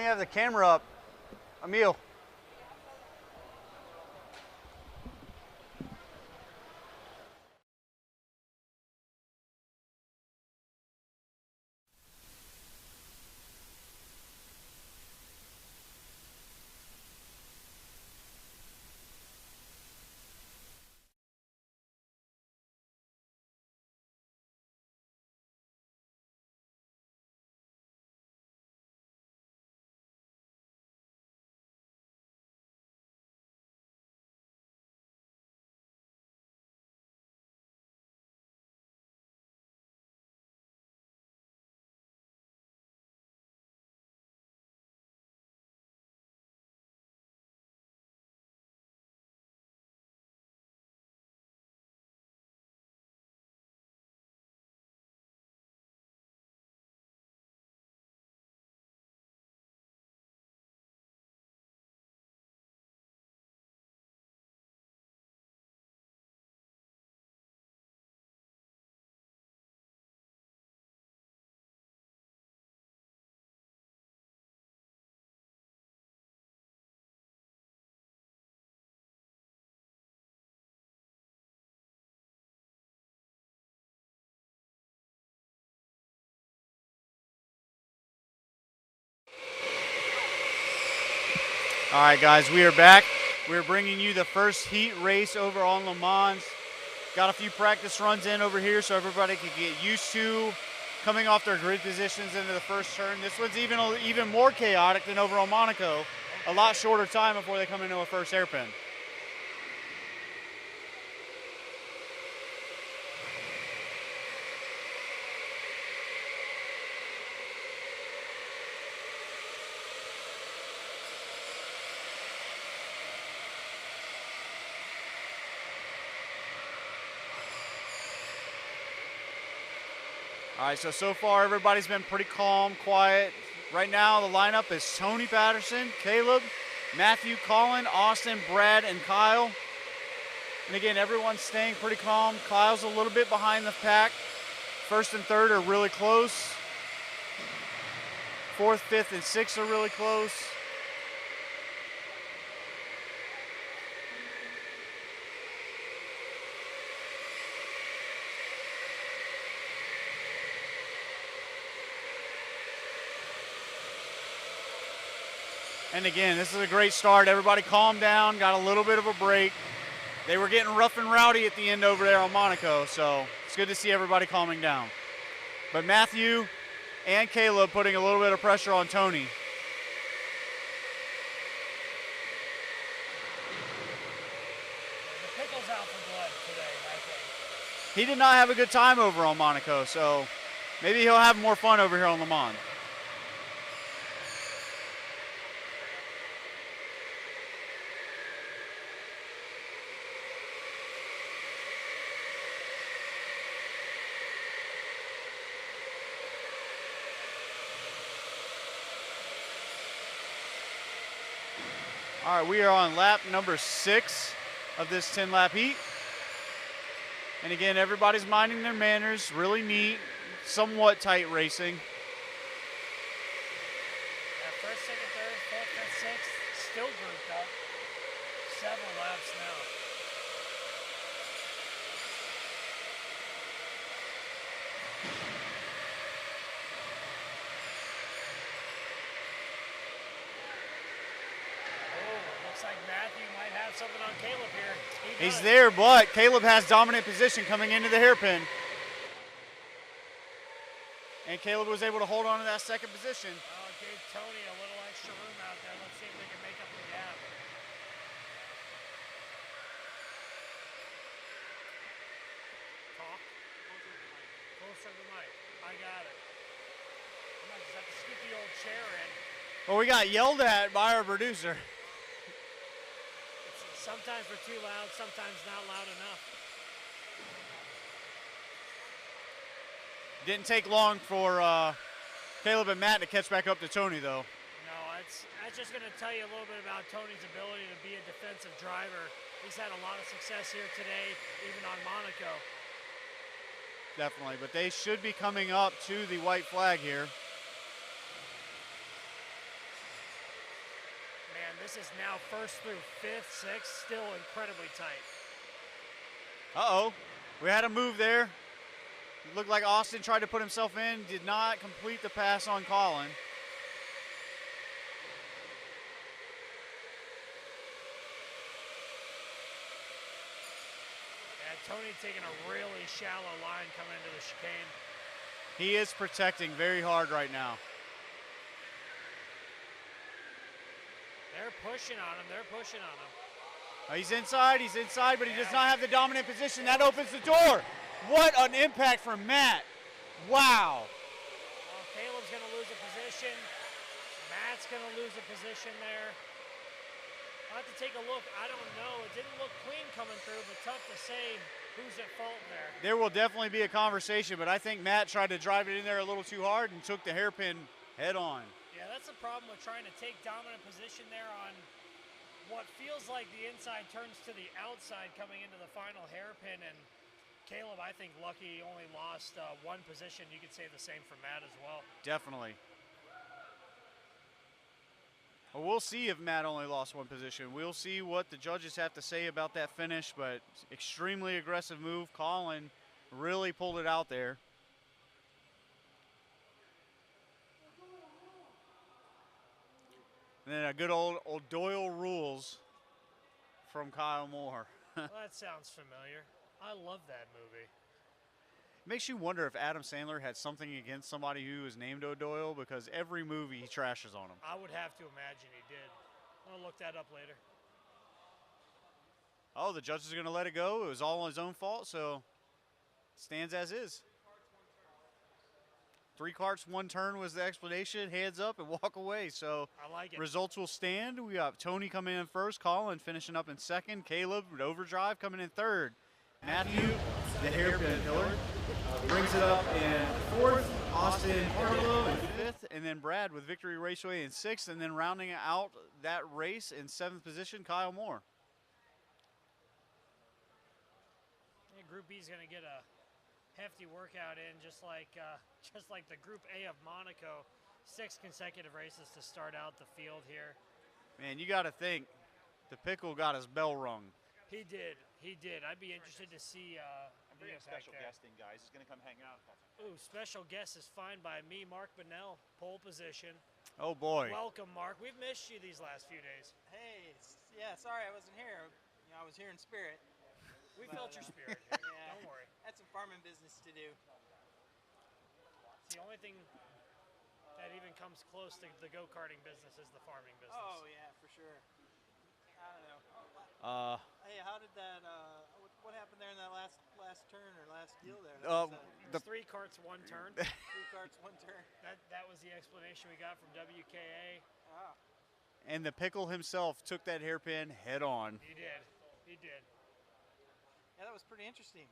don't you have the camera up? Emil. All right, guys, we are back. We're bringing you the first heat race over on Lemans. Got a few practice runs in over here so everybody can get used to coming off their grid positions into the first turn. This one's even more chaotic than over on Monaco. A lot shorter time before they come into a first hairpin. All right, so far everybody's been pretty calm, quiet. Right now the lineup is Tony Patterson, Caleb, Matthew, Colin, Austin, Brad, and Kyle. And again, everyone's staying pretty calm. Kyle's a little bit behind the pack. First and third are really close. Fourth, fifth, and sixth are really close. And again, this is a great start. Everybody calmed down, got a little bit of a break. They were getting rough and rowdy at the end over there on Monaco, so it's good to see everybody calming down. But Matthew and Caleb putting a little bit of pressure on Tony. The pickle's out for blood today, I think. He did not have a good time over on Monaco, so maybe he'll have more fun over here on Le Mans. All right, we are on lap number 6 of this 10-lap heat. And again, everybody's minding their manners, really neat, somewhat tight racing. First, second, third, fourth, fifth, sixth, still grouped up. Several laps now. Looks like Matthew might have something on Caleb here. He's there, but Caleb has dominant position coming into the hairpin. And Caleb was able to hold on to that second position. Oh, it gave Tony a little extra room out there. Let's see if they can make up the gap. Talk. Closer to the mic. I got it. I might just have to scoot the old chair in. Well, we got yelled at by our producer. Sometimes we're too loud, sometimes not loud enough. Didn't take long for Caleb and Matt to catch back up to Tony, though. No, that's just going to tell you a little bit about Tony's ability to be a defensive driver. He's had a lot of success here today, even on Monaco. Definitely, but they should be coming up to the white flag here. races now, first through fifth, sixth, still incredibly tight. Uh-oh. We had a move there. It looked like Austin tried to put himself in, did not complete the pass on Colin. Yeah, Tony taking a really shallow line coming into the chicane. He is protecting very hard right now. They're pushing on him. They're pushing on him. He's inside, but he does not have the dominant position. That opens the door. What an impact from Matt. Wow. Caleb's going to lose a position. Matt's going to lose a position there. I'll have to take a look. I don't know. It didn't look clean coming through, but tough to say who's at fault there. There will definitely be a conversation, but I think Matt tried to drive it in there a little too hard and took the hairpin head on. Yeah, that's the problem with trying to take dominant position there on what feels like the inside turns to the outside coming into the final hairpin. And Caleb, I think, lucky he only lost one position. You could say the same for Matt as well. Definitely. Well, we'll see if Matt only lost one position. We'll see what the judges have to say about that finish, but extremely aggressive move. Colin really pulled it out there. And then a good old Doyle rules from Kyle Moore. Well, that sounds familiar. I love that movie. Makes you wonder if Adam Sandler had something against somebody who is named O'Doyle, because every movie he trashes on him. I would have to imagine he did. I'll look that up later. Oh, the judges are going to let it go. It was all his own fault, so stands as is. 3 carts, 1 turn was the explanation. Hands up and walk away. So I like it. Results will stand. We got Tony coming in first, Colin finishing up in second, Caleb with overdrive coming in third. Matthew, the hairpin pillar, brings it up in fourth. Austin Harlow in fifth, and then Brad with Victory Raceway in sixth, and then rounding out that race in seventh position, Kyle Moore. Yeah, Group B is going to get a hefty workout in, just like the Group A of Monaco. 6 consecutive races to start out the field here. Man, you got to think the pickle got his bell rung. He did. He did. I'd be interested to see. I'm bringing a special guest in, guys. He's going to come hang out. Ooh, special guest is fine by me, Mark Bonnell, pole position. Oh boy. Welcome, Mark. We've missed you these last few days. Hey, yeah, sorry I wasn't here. You know, I was here in spirit. We felt your spirit here. Yeah, Don't worry. had some farming business to do. It's the only thing that even comes close to the go-karting business is the farming business. Oh yeah, for sure. I don't know. Hey, how did that? What happened there in that last turn or last deal there? It was 3 carts, 1 turn. 3 carts, 1 turn. That was the explanation we got from WKA. Ah. And the pickle himself took that hairpin head on. He did. He did. Yeah, that was pretty interesting.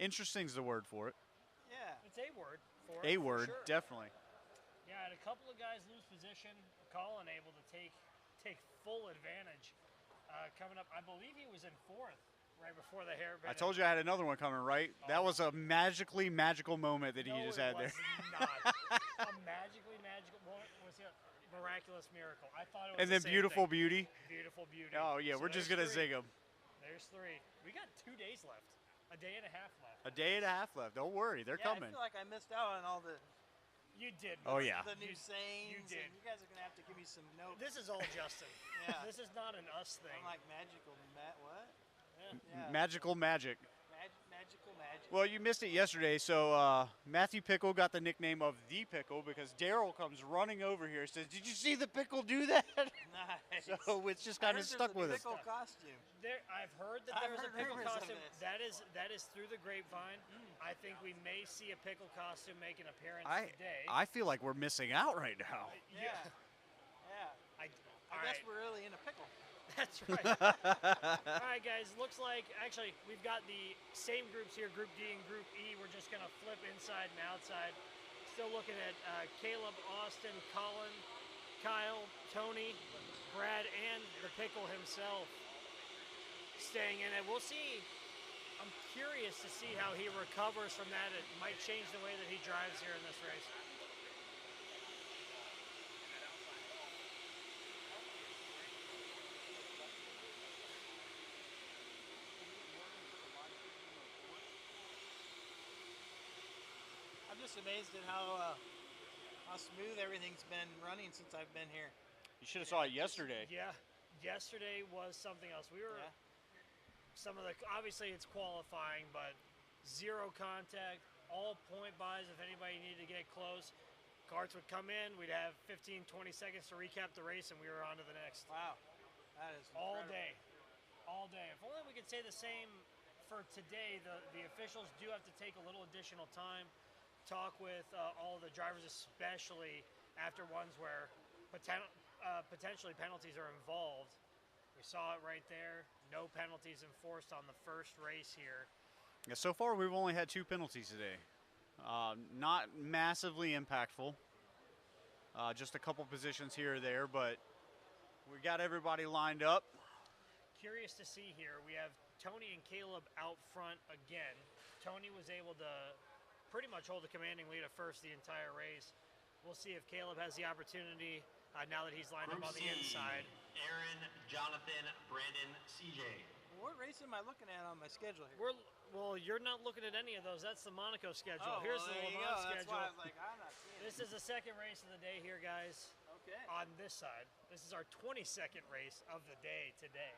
Interesting's the word for it. Yeah. It's a word for it. A for word, sure. definitely. Yeah, I had a couple of guys lose position. Colin able to take full advantage. Coming up, I believe he was in 4th right before the hairpin. I told you I had another one coming, right? Oh. That was a magical moment that he just had there. Not. A magically magical. What was it? Miraculous miracle. I thought it was. And then beautiful beauty. Beautiful beauty. Oh yeah, So we're just gonna there's 3. zig him. There's 3. We got 2 days left. A day and a half left. A day and a half left. Don't worry, they're Yeah, coming. I feel like I missed out on all the You did. Oh, yeah. the new sayings. You did. And you guys are gonna have to give me some notes. This is all Justin. Yeah. This is not an us thing. I'm like magical, what? Yeah. Yeah. Magical magic. Magical magic. Well, you missed it yesterday, so Matthew Pickle got the nickname of The Pickle because Daryl comes running over here and says, "Did you see the pickle do that?" Nice. So it's just kind of stuck with us. Pickle costume. I've heard that I've there's a heard pickle rumors of costume. this. That is through the grapevine. I think we may see a pickle costume make an appearance today. I feel like we're missing out right now. Yeah. Yeah. I I guess we're really in a pickle. That's right. All right, guys. Looks like actually we've got the same groups here, Group D and Group E. We're just gonna flip inside and outside. Still looking at Caleb, Austin, Colin, Kyle, Tony, Brad, and the pickle himself staying in it. We'll see. I'm curious to see how he recovers from that. It might change the way that he drives here in this race. just amazed at how smooth everything's been running since I've been here. You should have saw it yesterday. Yeah, yesterday was something else. We were obviously it's qualifying, but zero contact, all point buys if anybody needed to get close. Karts would come in, we'd have 15, 20 seconds to recap the race, and we were on to the next. Wow, that is incredible. All day. If only we could say the same for today. The officials do have to take a little additional time, talk with all the drivers, especially after ones where potentially penalties are involved. We saw it right there. No penalties enforced on the first race here. Yeah, so far we've only had 2 penalties today. Not massively impactful. Just a couple positions here or there, but we got everybody lined up. Curious to see here. We have Tony and Caleb out front again. Tony was able to pretty much hold the commanding lead at first the entire race. We'll see if Caleb has the opportunity now that he's lined up on the inside. Aaron, Jonathan, Brandon, CJ. What race am I looking at on my schedule here? Well, you're not looking at any of those. That's the Monaco schedule. Oh, Here's well, the there you Lemans go. schedule. That's why I was like, I'm not seeing This is the second race of the day here, guys. Okay. On this side. This is our 22nd race of the day today.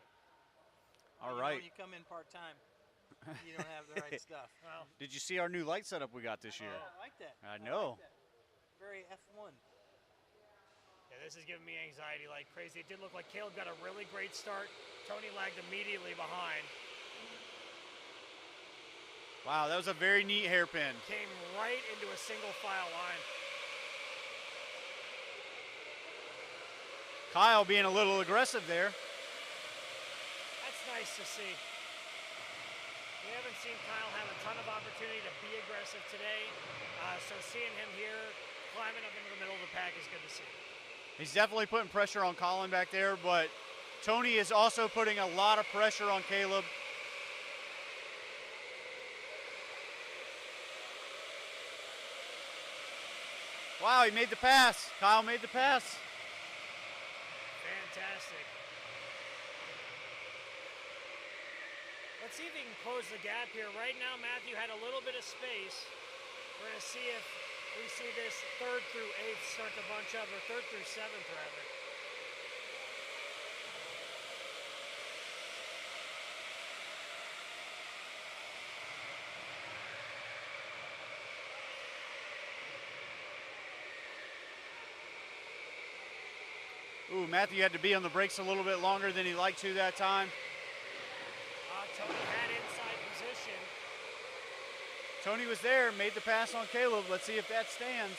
All When right. you come in part-time, you don't have the right stuff. Well, Did you see our new light setup we got this year? Oh, I like that. I know. like that. Very F1. yeah, this is giving me anxiety like crazy. It did look like Caleb got a really great start. Tony lagged immediately behind. Wow, that was a very neat hairpin. Came right into a single file line. Kyle being a little aggressive there. That's nice to see. We haven't seen Kyle have a ton of opportunity to be aggressive today. So seeing him here climbing up into the middle of the pack is good to see. He's definitely putting pressure on Colin back there, but Tony is also putting a lot of pressure on Caleb. Wow, he made the pass. Kyle made the pass. Fantastic. Let's see if he can close the gap here. Right now, Matthew had a little bit of space. We're going to see if we see this 3rd through 8th start to bunch up, or 3rd through 7th, rather. Ooh, Matthew had to be on the brakes a little bit longer than he liked to that time. Tony had inside position. Tony was there, made the pass on Caleb. Let's see if that stands.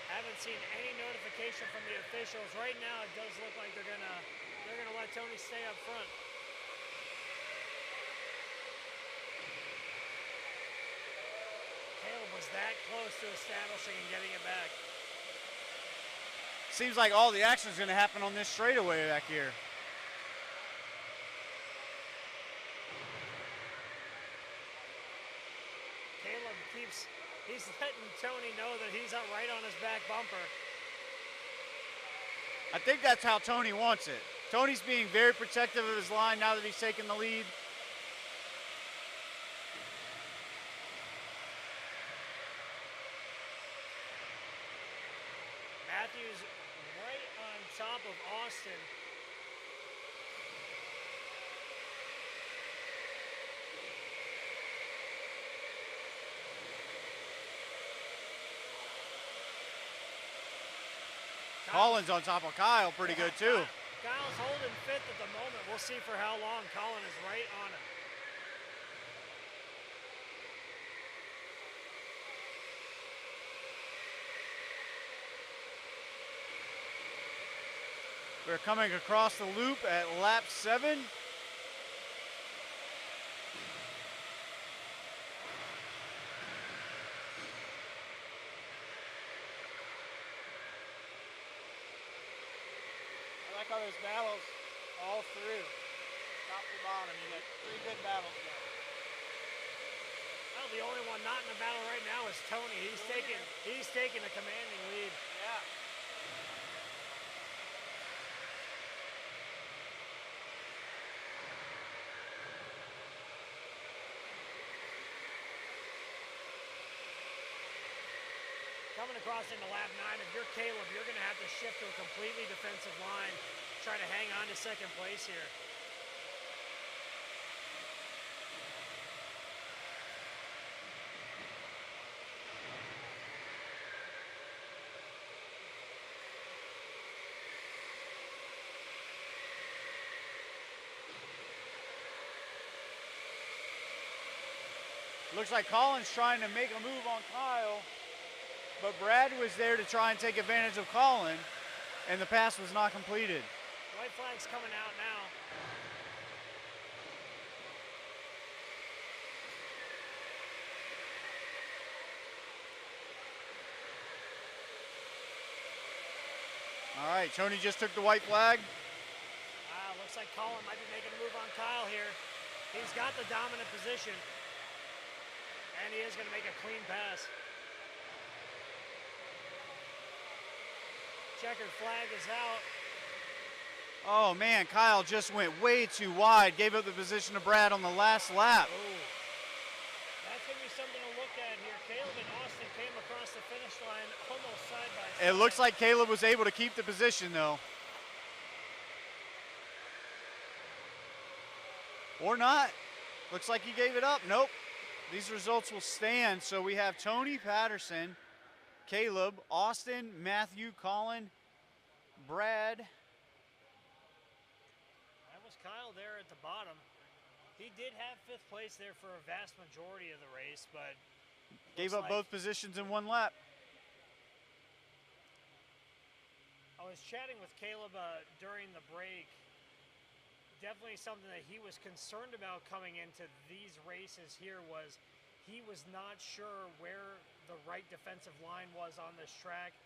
Haven't seen any notification from the officials. Right now, it does look like they're gonna let Tony stay up front. Caleb was that close to establishing and getting it back. Seems like all the action is going to happen on this straightaway back here. Caleb he's letting Tony know that he's right on his back bumper. I think that's how Tony wants it. Tony's being very protective of his line now that he's taken the lead. Matthews right on top of Austin. Colin's on top of Kyle pretty good too. Kyle's holding 5th at the moment. We'll see for how long. Colin is right on him. We're coming across the loop at lap 7. I like how there's battles all through, top to bottom. You got 3 good battles there. Well, the only one not in the battle right now is Tony. He's taking a commanding lead. Yeah. Coming across into lap 9, if you're Caleb, you're going to have to shift to a completely defensive line, try to hang on to second place here. Looks like Colin's trying to make a move on Kyle, but Brad was there to try and take advantage of Colin, and the pass was not completed. White flag's coming out now. All right, Tony just took the white flag. Looks like Colin might be making a move on Kyle here. He's got the dominant position, and he is going to make a clean pass. Checkered flag is out. Oh man, Kyle just went way too wide, gave up the position to Brad on the last lap. Ooh. That's going to be something to look at here. Caleb and Austin came across the finish line almost side by side. It looks like Caleb was able to keep the position though. Or not. Looks like he gave it up. Nope. These results will stand. So we have Tony Patterson, Caleb, Austin, Matthew, Colin, Brad. That was Kyle there at the bottom. He did have 5th place there for a vast majority of the race, but gave up both positions in one lap. I was chatting with Caleb during the break. Definitely something that he was concerned about coming into these races here was he was not sure where the right defensive line was on this track.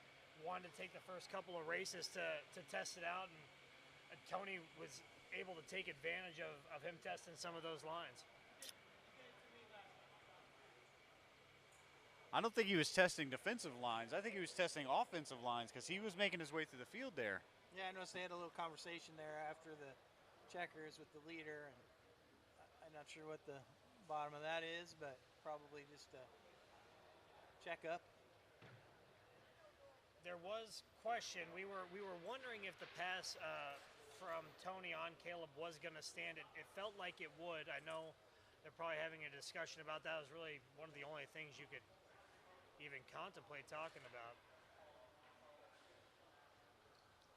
Wanted to take the first couple of races to test it out, and Tony was able to take advantage of him testing some of those lines. I don't think he was testing defensive lines. I think he was testing offensive lines because he was making his way through the field there. Yeah, I noticed they had a little conversation there after the checkers with the leader, and I'm not sure what the bottom of that is, but probably just a check up. There was question. We were wondering if the pass from Tony on Caleb was going to stand. It felt like it would. I know they're probably having a discussion about that. It was really one of the only things you could even contemplate talking about.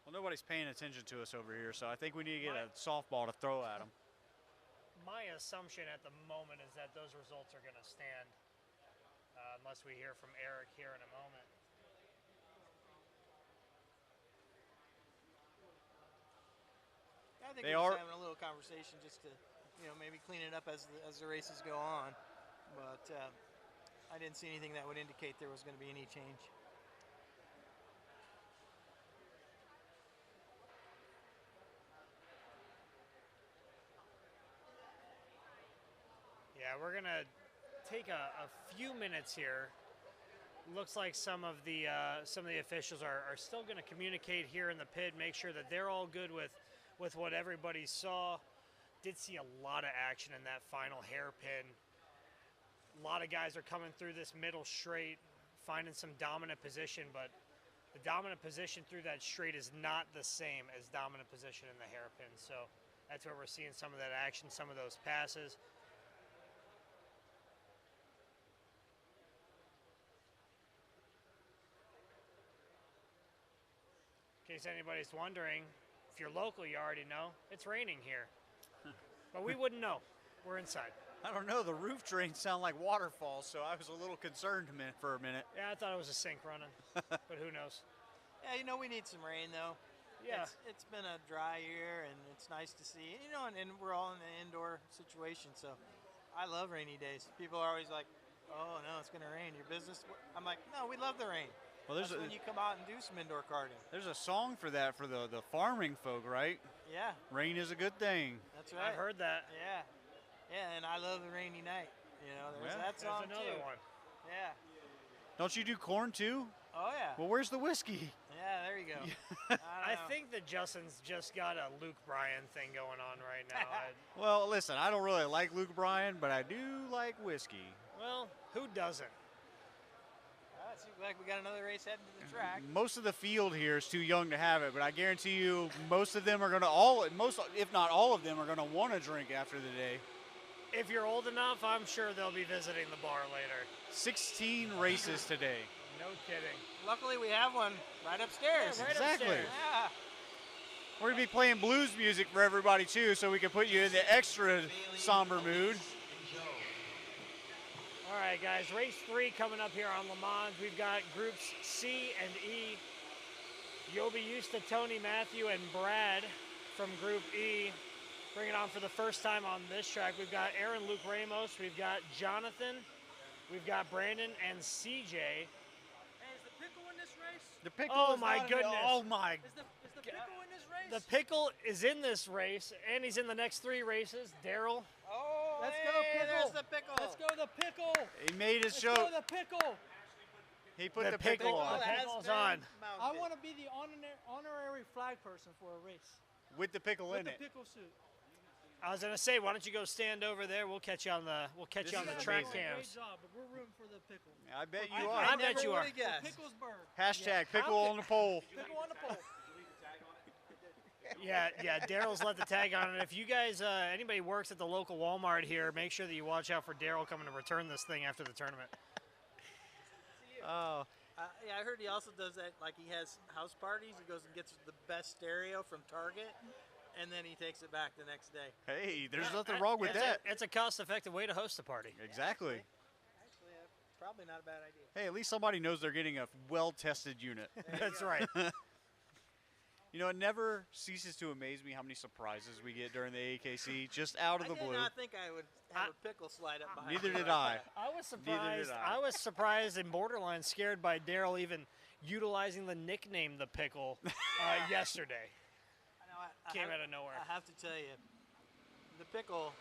Well, nobody's paying attention to us over here, so I think we need to get a softball to throw at them. My assumption at the moment is that those results are going to stand, unless we hear from Eric here in a moment. I think we're just having a little conversation just to, maybe clean it up as the races go on. But I didn't see anything that would indicate there was going to be any change. Yeah, we're going to take a few minutes here. Looks like some of the officials are still going to communicate here in the pit, make sure that they're all good with what everybody saw. Did see a lot of action in that final hairpin. A lot of guys are coming through this middle straight, finding some dominant position, but the dominant position through that straight is not the same as dominant position in the hairpin. So that's where we're seeing some of that action, some of those passes. In case anybody's wondering, if you're local, you already know, it's raining here. But we wouldn't know. We're inside. I don't know. The roof drains sound like waterfalls, so I was a little concerned for a minute. Yeah, I thought it was a sink running, but who knows? Yeah, we need some rain, though. Yeah. It's been a dry year, and it's nice to see. And we're all in an indoor situation, so I love rainy days. People are always like, oh, no, it's going to rain. Your business? I'm like, no, we love the rain. Well, that's when you come out and do some indoor karting. There's a song for that for the farming folk, right? Yeah. Rain is a good thing. That's right. I've heard that. Yeah. Yeah, and I love the rainy night. There's that song there's another too. one. Yeah. Don't you do corn too? Oh yeah. Well, where's the whiskey? Yeah, there you go. I think that Justin's just got a Luke Bryan thing going on right now. Well, listen, I don't really like Luke Bryan, but I do like whiskey. Well, who doesn't? it seems like we got another race heading to the track. Most of the field here is too young to have it, but I guarantee you most of them are going to if not all of them are going to want to drink after the day. If you're old enough, I'm sure they'll be visiting the bar later. 16 races today. No kidding. Luckily, we have one right upstairs. Yeah, right Exactly. upstairs. Yeah. We're going to be playing blues music for everybody too, so we can put you in the extra somber mood. All right, guys, race 3 coming up here on Le Mans. We've got groups C and E. You'll be used to Tony, Matthew, and Brad from Group E. Bring it on for the first time on this track. We've got Aaron, Luke Ramos. We've got Jonathan. We've got Brandon and CJ. Hey, is the pickle in this race? The pickle Oh is my not goodness. Oh my. Is the pickle in this race? The pickle is in this race, and he's in the next 3 races. Daryl. Oh, Let's hey, go, pickle. there's the pickle. Let's go the pickle. He made his Let's show. go the pickle. He put The the pickle pickle on. The has pickle's been on. I mounted. want to be the honorary flag person for a race With the pickle with in the it. pickle suit. I was gonna say, why don't you go stand over there? We'll catch you on the This the is track amazing. Great cams. job, but we're rooting for the pickle. I bet I you bet are. I bet you are. would've guessed. Picklesburg. Hashtag pickle on the pole. Pickle on the pole. Yeah, Daryl's let the tag on it. If you guys, anybody works at the local Walmart here, make sure that you watch out for Daryl coming to return this thing after the tournament. Oh, Yeah, I heard he also does that. Like he has house parties. He goes and gets the best stereo from Target, and then he takes it back the next day. hey, there's nothing wrong with that. It's a cost-effective way to host a party. Exactly. Actually, probably not a bad idea. Hey, at least somebody knows they're getting a well-tested unit. That's right. You know, it never ceases to amaze me how many surprises we get during the AEKC, just out of the I did blue. not think I would have a pickle slide up behind Neither me did like I. that. I was Neither did surprised. I. I was surprised and borderline scared by Daryl even utilizing the nickname the pickle yesterday. I know, I Came have- out of nowhere. I have to tell you, the pickle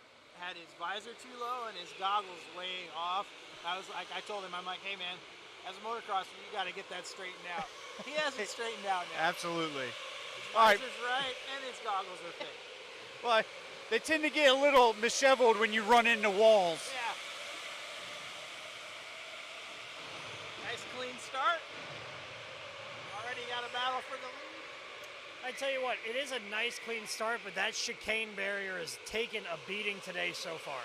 had his visor too low and his goggles way off. I told him, I'm like, hey man, as a motocrosser, you got to get that straightened out. He has it straightened out now. Absolutely. His All right. visor's right, and his goggles are fake. Well, they tend to get a little disheveled when you run into walls. Yeah. Nice clean start. Already got a battle for the lead. I tell you what, it is a nice clean start, but that chicane barrier has taken a beating today so far.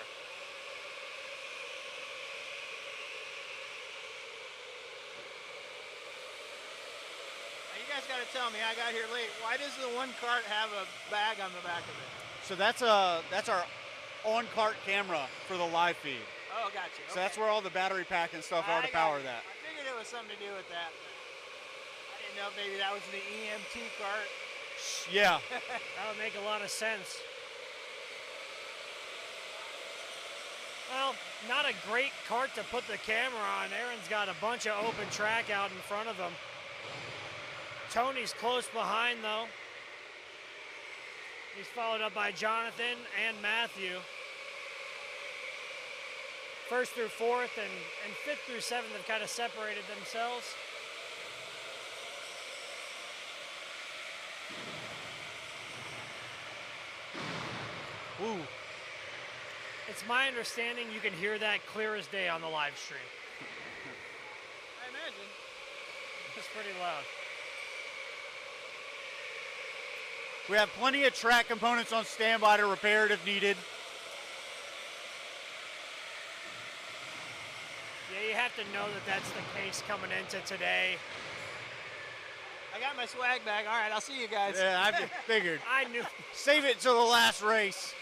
Now you guys got to tell me, I got here late. Why does the one cart have a bag on the back of it? So that's our on-cart camera for the live feed. Oh, gotcha. So that's where all the battery pack and stuff are to I got power it. that. I figured it was something to do with that. I didn't know if maybe that was the EMT cart. Yeah. That would make a lot of sense. Well, not a great cart to put the camera on. Aaron's got a bunch of open track out in front of him. Tony's close behind, though. He's followed up by Jonathan and Matthew. First through fourth and fifth through seventh have kind of separated themselves. Ooh. It's my understanding you can hear that clear as day on the live stream. I imagine. It's pretty loud. We have plenty of track components on standby to repair it if needed. Yeah, you have to know that that's the case coming into today. I got my swag bag. All right, I'll see you guys. Yeah, I figured. I knew Save it till the last race.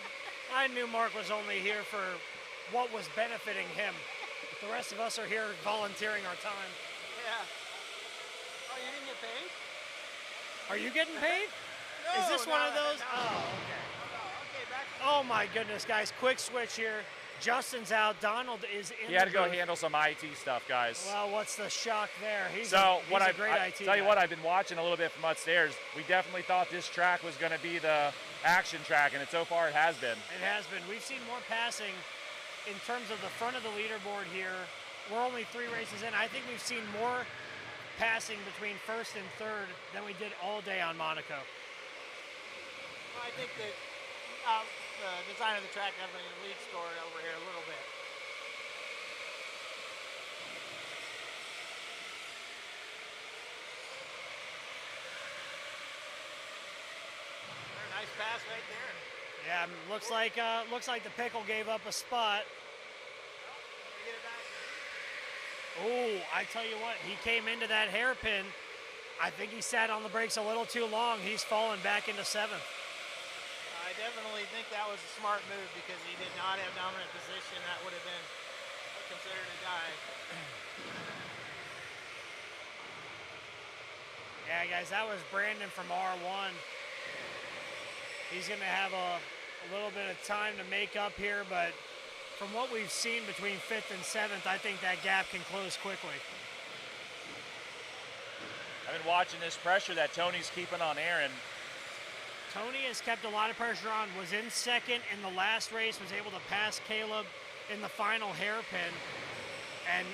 Mark was only here for what was benefiting him. The rest of us are here volunteering our time. Yeah. Oh, you didn't get paid? Are you getting paid? No, Is this one of no, those? no. Oh, okay. Okay, back to Oh my goodness, guys! Quick switch here. Justin's out. Donald is in. He had the to go booth. handle some IT stuff, guys. Well, what's the shock there? He's So he's what a I great IT tell you guy. what, I've been watching a little bit from upstairs. We definitely thought this track was going to be the action track, and so far it has been. It has been. We've seen more passing in terms of the front of the leaderboard here. We're only 3 races in. I think we've seen more passing between first and third than we did all day on Monaco. I think that the design of the track definitely leads story over here a little bit. pass right there. Yeah, looks like the pickle gave up a spot. Oh, I tell you what, he came into that hairpin. I think he sat on the brakes a little too long. He's fallen back into 7th. I definitely think that was a smart move because he did not have dominant position. That would have been considered a dive. Yeah, guys, that was Brandon from R1. He's going to have a little bit of time to make up here, but from what we've seen between 5th and 7th, I think that gap can close quickly. I've been watching this pressure that Tony's keeping on Aaron. Tony has kept a lot of pressure on, was in 2nd in the last race, was able to pass Caleb in the final hairpin, and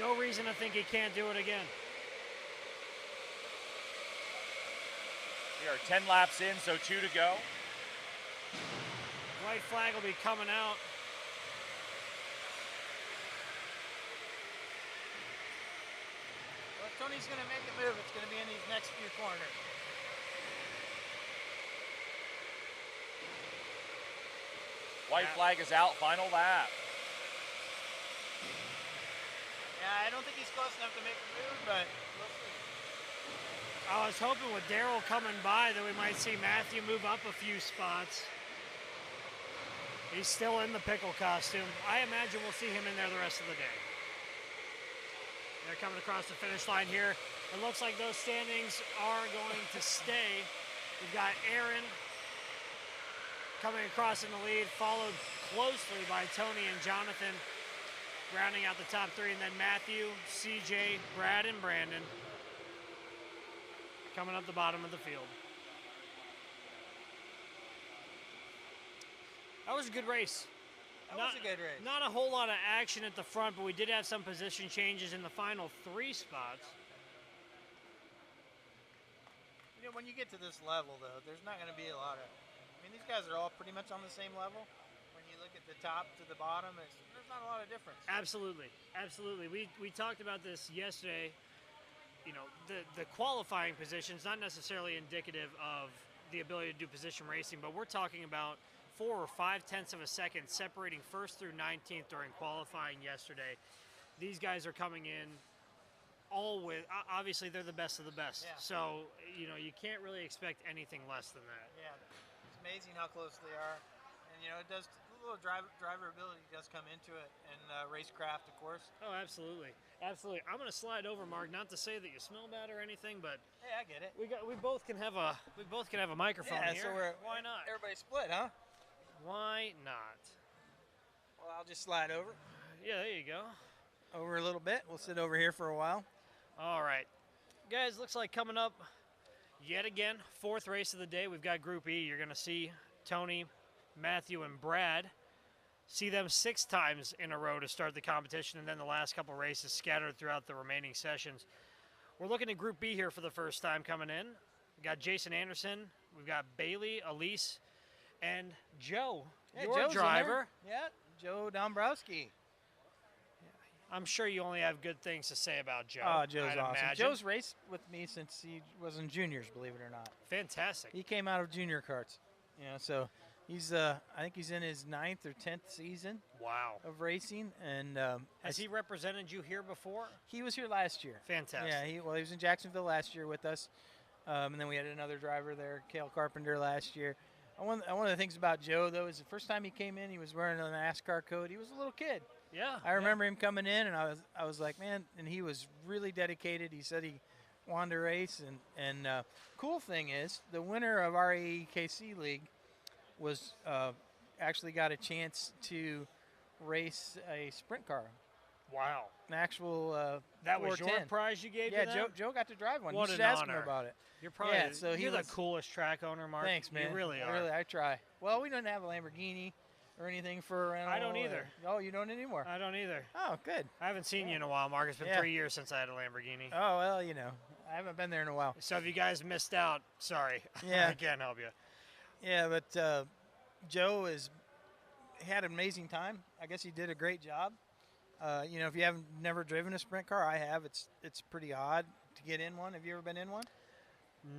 no reason to think he can't do it again. We are 10 laps in, so 2 to go. White flag will be coming out. Well, if Tony's going to make a move, it's going to be in these next few corners. White flag is out, final lap. Yeah, I don't think he's close enough to make a move, but we'll see. I was hoping with Daryl coming by that we might see Matthew move up a few spots. He's still in the pickle costume. I imagine we'll see him in there the rest of the day. They're coming across the finish line here. It looks like those standings are going to stay. We've got Aaron coming across in the lead, followed closely by Tony and Jonathan, rounding out the top 3, and then Matthew, CJ, Brad, and Brandon coming up the bottom of the field. That was a good race. That was a good race. Not a whole lot of action at the front, but we did have some position changes in the final 3 spots. You know, when you get to this level, though, there's not going to be a lot of... I mean, these guys are all pretty much on the same level. When you look at the top to the bottom, there's not a lot of difference. Absolutely. Absolutely. We talked about this yesterday. You know, the qualifying position's not necessarily indicative of the ability to do position racing, but we're talking about 4 or 5 tenths of a second separating 1st through 19th during qualifying yesterday. These guys are coming in all with, obviously they're the best of the best. Yeah. So, you know, you can't really expect anything less than that. Yeah, it's amazing how close they are. And, you know, it does, a little driver ability does come into it, and racecraft, of course. Oh, absolutely. Absolutely. I'm going to slide over, Mark, not to say that you smell bad or anything, but hey, I get it. we both can have a microphone Yeah, here. so why not? Everybody split, huh? Why not? Well, I'll just slide over. Yeah, there you go. Over a little bit. We'll sit over here for a while. All right. Guys, looks like coming up yet again, 4th race of the day. We've got Group E. You're going to see Tony, Matthew, and Brad. See them 6 times in a row to start the competition, and then the last couple races scattered throughout the remaining sessions. We're looking at Group B here for the first time coming in. We've got Jason Anderson. We've got Bailey, Elise, and Joe, your Joe's driver. Yeah, Joe Dombrowski. I'm sure you only have good things to say about Joe. Oh, Joe's I'd awesome. imagine. Joe's raced with me since he was in juniors, believe it or not. Fantastic. He came out of junior karts, you know, so he's I think he's in his 9th or 10th season Wow. of racing, and Has he represented you here before? he was here last year. Fantastic. Yeah, he was in Jacksonville last year with us, and then we had another driver there, Cale Carpenter, last year. One of the things about Joe, though, is the first time he came in, he was wearing a NASCAR coat. He was a little kid. Yeah. I remember him coming in, and I was like, man, and he was really dedicated. He said he wanted to race, and cool thing is, the winner of our AEKC league was actually got a chance to race a sprint car, Wow. an actual That was your 410. prize you gave Yeah, to them? Joe got to drive one. What You should an ask him honor. about it. You're probably Yeah, so he you're the was- coolest track owner, Mark. Thanks, man. You really are. I try. Well, we don't have a Lamborghini or anything for a rental. I don't either. Oh, you don't anymore? I don't either. Oh, good. I haven't seen you in a while, Mark. It's been Yeah. 3 years since I had a Lamborghini. Oh, well, you know, I haven't been there in a while. So if you guys missed out, sorry. Yeah. I can't help you. Yeah, but Joe had an amazing time. I guess he did a great job. You know, if you haven't never driven a sprint car, I have. It's pretty odd to get in one. Have you ever been in one?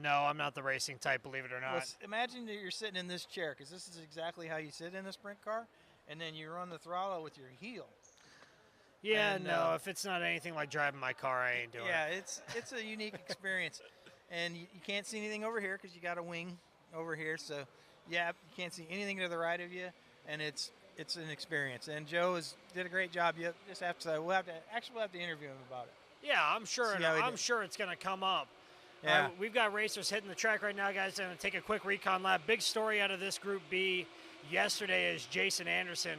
No, I'm not the racing type, believe it or not. Well, imagine that you're sitting in this chair, because this is exactly how you sit in a sprint car, and then you run the throttle with your heel. Yeah, And, no, if it's not anything like driving my car, I ain't doing yeah, it. it's a unique experience. And you can't see anything over here because you got a wing over here. So, yeah, you can't see anything to the right of you, and it's an experience. And Joe did a great job. You just have to we'll have to interview him about it. Yeah, I'm sure. See how he I'm did. sure it's going to come up. Yeah. We've got racers hitting the track right now, guys. I'm going to take a quick recon lap. Big story out of this Group B yesterday is Jason Anderson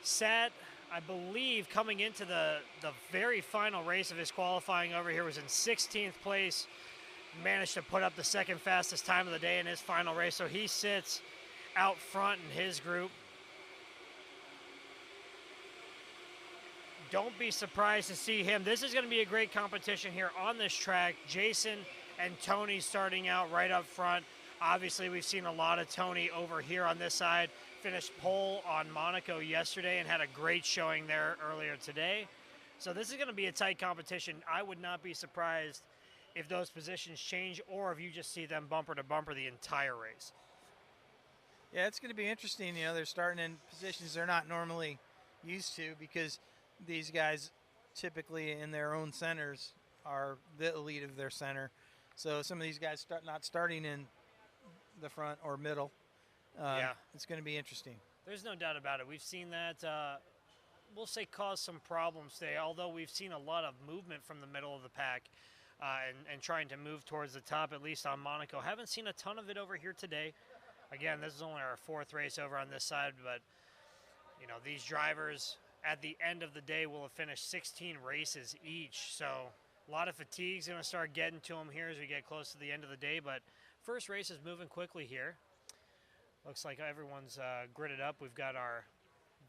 sat, I believe, coming into the very final race of his qualifying over here, was in 16th place. Managed to put up the second fastest time of the day in his final race. So he sits out front in his group. Don't be surprised to see him. This is going to be a great competition here on this track. Jason and Tony starting out right up front. Obviously, we've seen a lot of Tony over here on this side. Finished pole on Monaco yesterday and had a great showing there earlier today. So this is going to be a tight competition. I would not be surprised if those positions change or if you just see them bumper to bumper the entire race. Yeah, it's going to be interesting. You know, they're starting in positions they're not normally used to, because these guys typically in their own centers are the elite of their center. So some of these guys not starting in the front or middle. Yeah. It's going to be interesting. There's no doubt about it. We've seen that, we'll say, cause some problems today, although we've seen a lot of movement from the middle of the pack and trying to move towards the top, at least on Monaco. Haven't seen a ton of it over here today. Again, this is only our fourth race over on this side, but, you know, these drivers at the end of the day will have finished 16 races each. So a lot of fatigue's going to start getting to them here as we get close to the end of the day. But first race is moving quickly here. Looks like everyone's gridded up. We've got our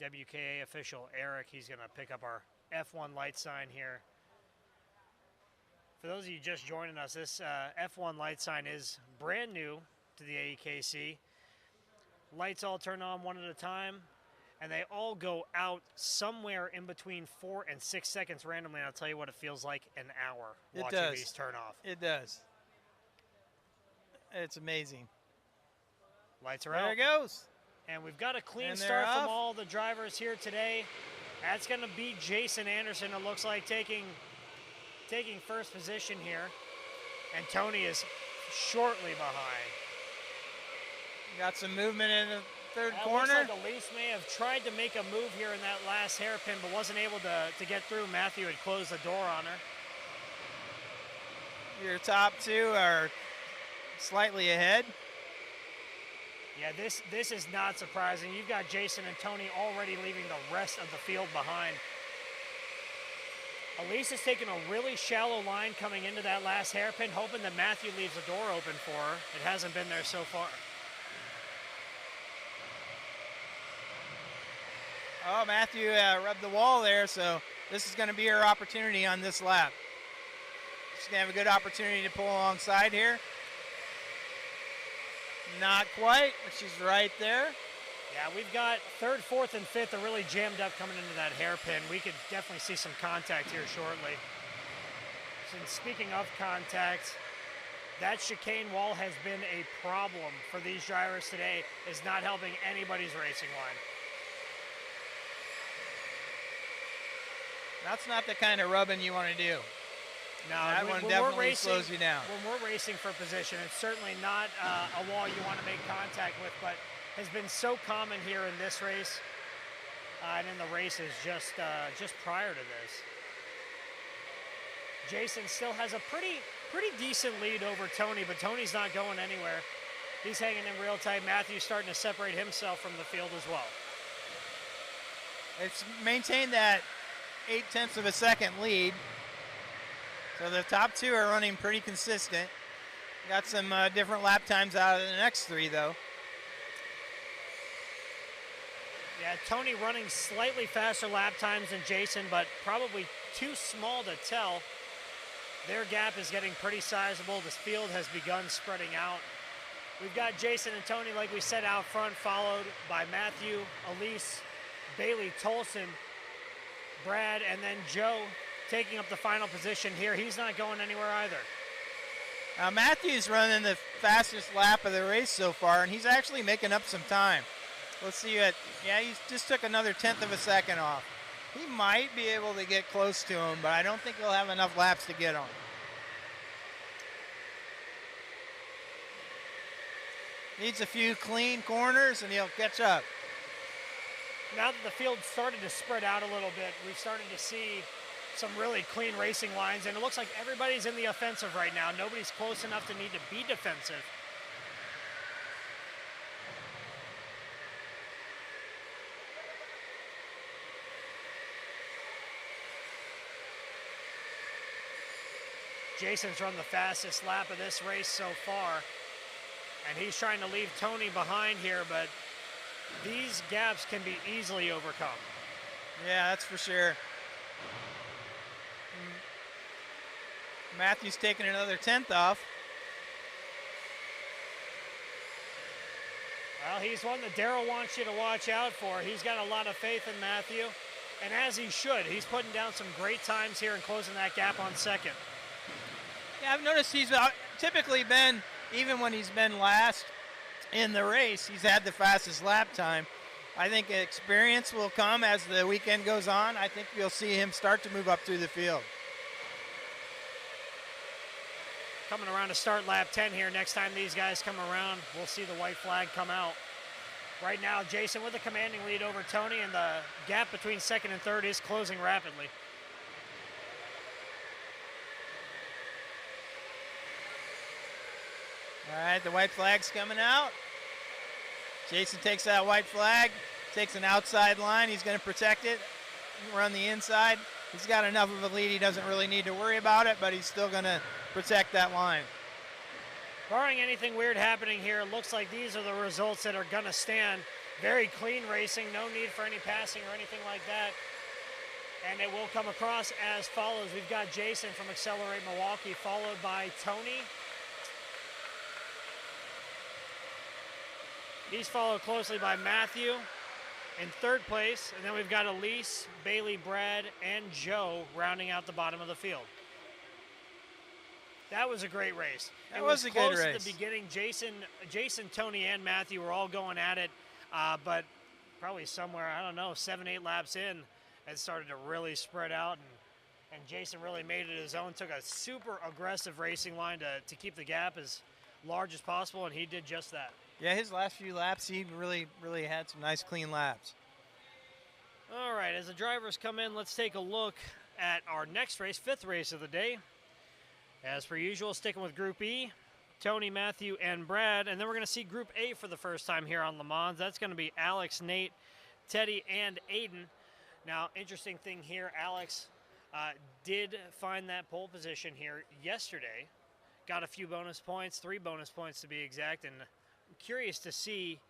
WKA official, Eric. He's going to pick up our F1 light sign here. For those of you just joining us, this F1 light sign is brand new to the AEKC. Lights all turn on one at a time, and they all go out somewhere in between 4 and 6 seconds randomly. And I'll tell you what, it feels like an hour watching these turn off. It does. It's amazing. Lights are out. There it goes. And we've got a clean And they're start from off. all the drivers here today. That's going to be Jason Anderson, it looks like, taking first position here. And Tony is shortly behind. Got some movement in the third That corner. looks like Elise may have tried to make a move here in that last hairpin, but wasn't able to get through. Matthew had closed the door on her. Your top two are slightly ahead. Yeah, this is not surprising. You've got Jason and Tony already leaving the rest of the field behind. Elise is taking a really shallow line coming into that last hairpin, hoping that Matthew leaves the door open for her. It hasn't been there so far. Oh, Matthew rubbed the wall there, so this is going to be her opportunity on this lap. She's going to have a good opportunity to pull alongside here. Not quite, but she's right there. Yeah, we've got third, fourth, and fifth are really jammed up coming into that hairpin. We could definitely see some contact here shortly. And speaking of contact, that chicane wall has been a problem for these drivers today. Is not helping anybody's racing line. That's not the kind of rubbing you want to do. No, that one definitely slows you down. When we're racing for position, it's certainly not a wall you want to make contact with, but has been so common here in this race and in the races just prior to this. Jason still has a pretty decent lead over Tony, but Tony's not going anywhere. He's hanging in real tight. Matthew's starting to separate himself from the field as well. It's maintained that 0.8 of a second lead. So the top two are running pretty consistent. Got some different lap times out of the next three, though. Yeah, Tony running slightly faster lap times than Jason, but probably too small to tell. Their gap is getting pretty sizable. This field has begun spreading out. We've got Jason and Tony, like we said, out front, followed by Matthew, Elise, Bailey, Tolson, Brad, and then Joe taking up the final position here. He's not going anywhere either. Now Matthew's running the fastest lap of the race so far, and he's actually making up some time. Let's see what, yeah, he just took another 1/10 of a second off. He might be able to get close to him, but I don't think he'll have enough laps to get on. Needs a few clean corners and he'll catch up. Now that the field's started to spread out a little bit, we've started to see some really clean racing lines, and it looks like everybody's in the offensive right now. Nobody's close enough to need to be defensive. Jason's run the fastest lap of this race so far, and he's trying to leave Tony behind here, but these gaps can be easily overcome. Yeah, that's for sure. Matthew's taking another 1/10 off. Well, he's one that Darrell wants you to watch out for. He's got a lot of faith in Matthew, and as he should. He's putting down some great times here and closing that gap on second. Yeah, I've noticed he's typically been, even when he's been last in the race, he's had the fastest lap time. I think experience will come as the weekend goes on. I think you'll see him start to move up through the field. Coming around to start lap 10 here. Next time these guys come around, we'll see the white flag come out. Right now, Jason with a commanding lead over Tony, and the gap between second and third is closing rapidly. All right, the white flag's coming out. Jason takes that white flag, takes an outside line. He's going to protect it, run the inside. He's got enough of a lead. He doesn't really need to worry about it, but he's still going to protect that line. Barring anything weird happening here, it looks like these are the results that are going to stand. Very clean racing, no need for any passing or anything like that. And it will come across as follows. We've got Jason from Accelerate Milwaukee, followed by Tony. He's followed closely by Matthew in third place. And then we've got Elise, Bailey, Brad, and Joe rounding out the bottom of the field. That was a great race. That was a good race. At the beginning, Jason, Tony, and Matthew were all going at it, but probably somewhere, I don't know, 7-8 laps in, it started to really spread out, and Jason really made it his own, took a super aggressive racing line to keep the gap as large as possible, and he did just that. Yeah, his last few laps, he really had some nice clean laps. All right, as the drivers come in, let's take a look at our next race, fifth race of the day. As per usual, sticking with Group E, Tony, Matthew, and Brad. And then we're going to see Group A for the first time here on Le Mans. That's going to be Alex, Nate, Teddy, and Aiden. Now, interesting thing here, Alex did find that pole position here yesterday. Got a few bonus points, 3 bonus points to be exact. And I'm curious to see,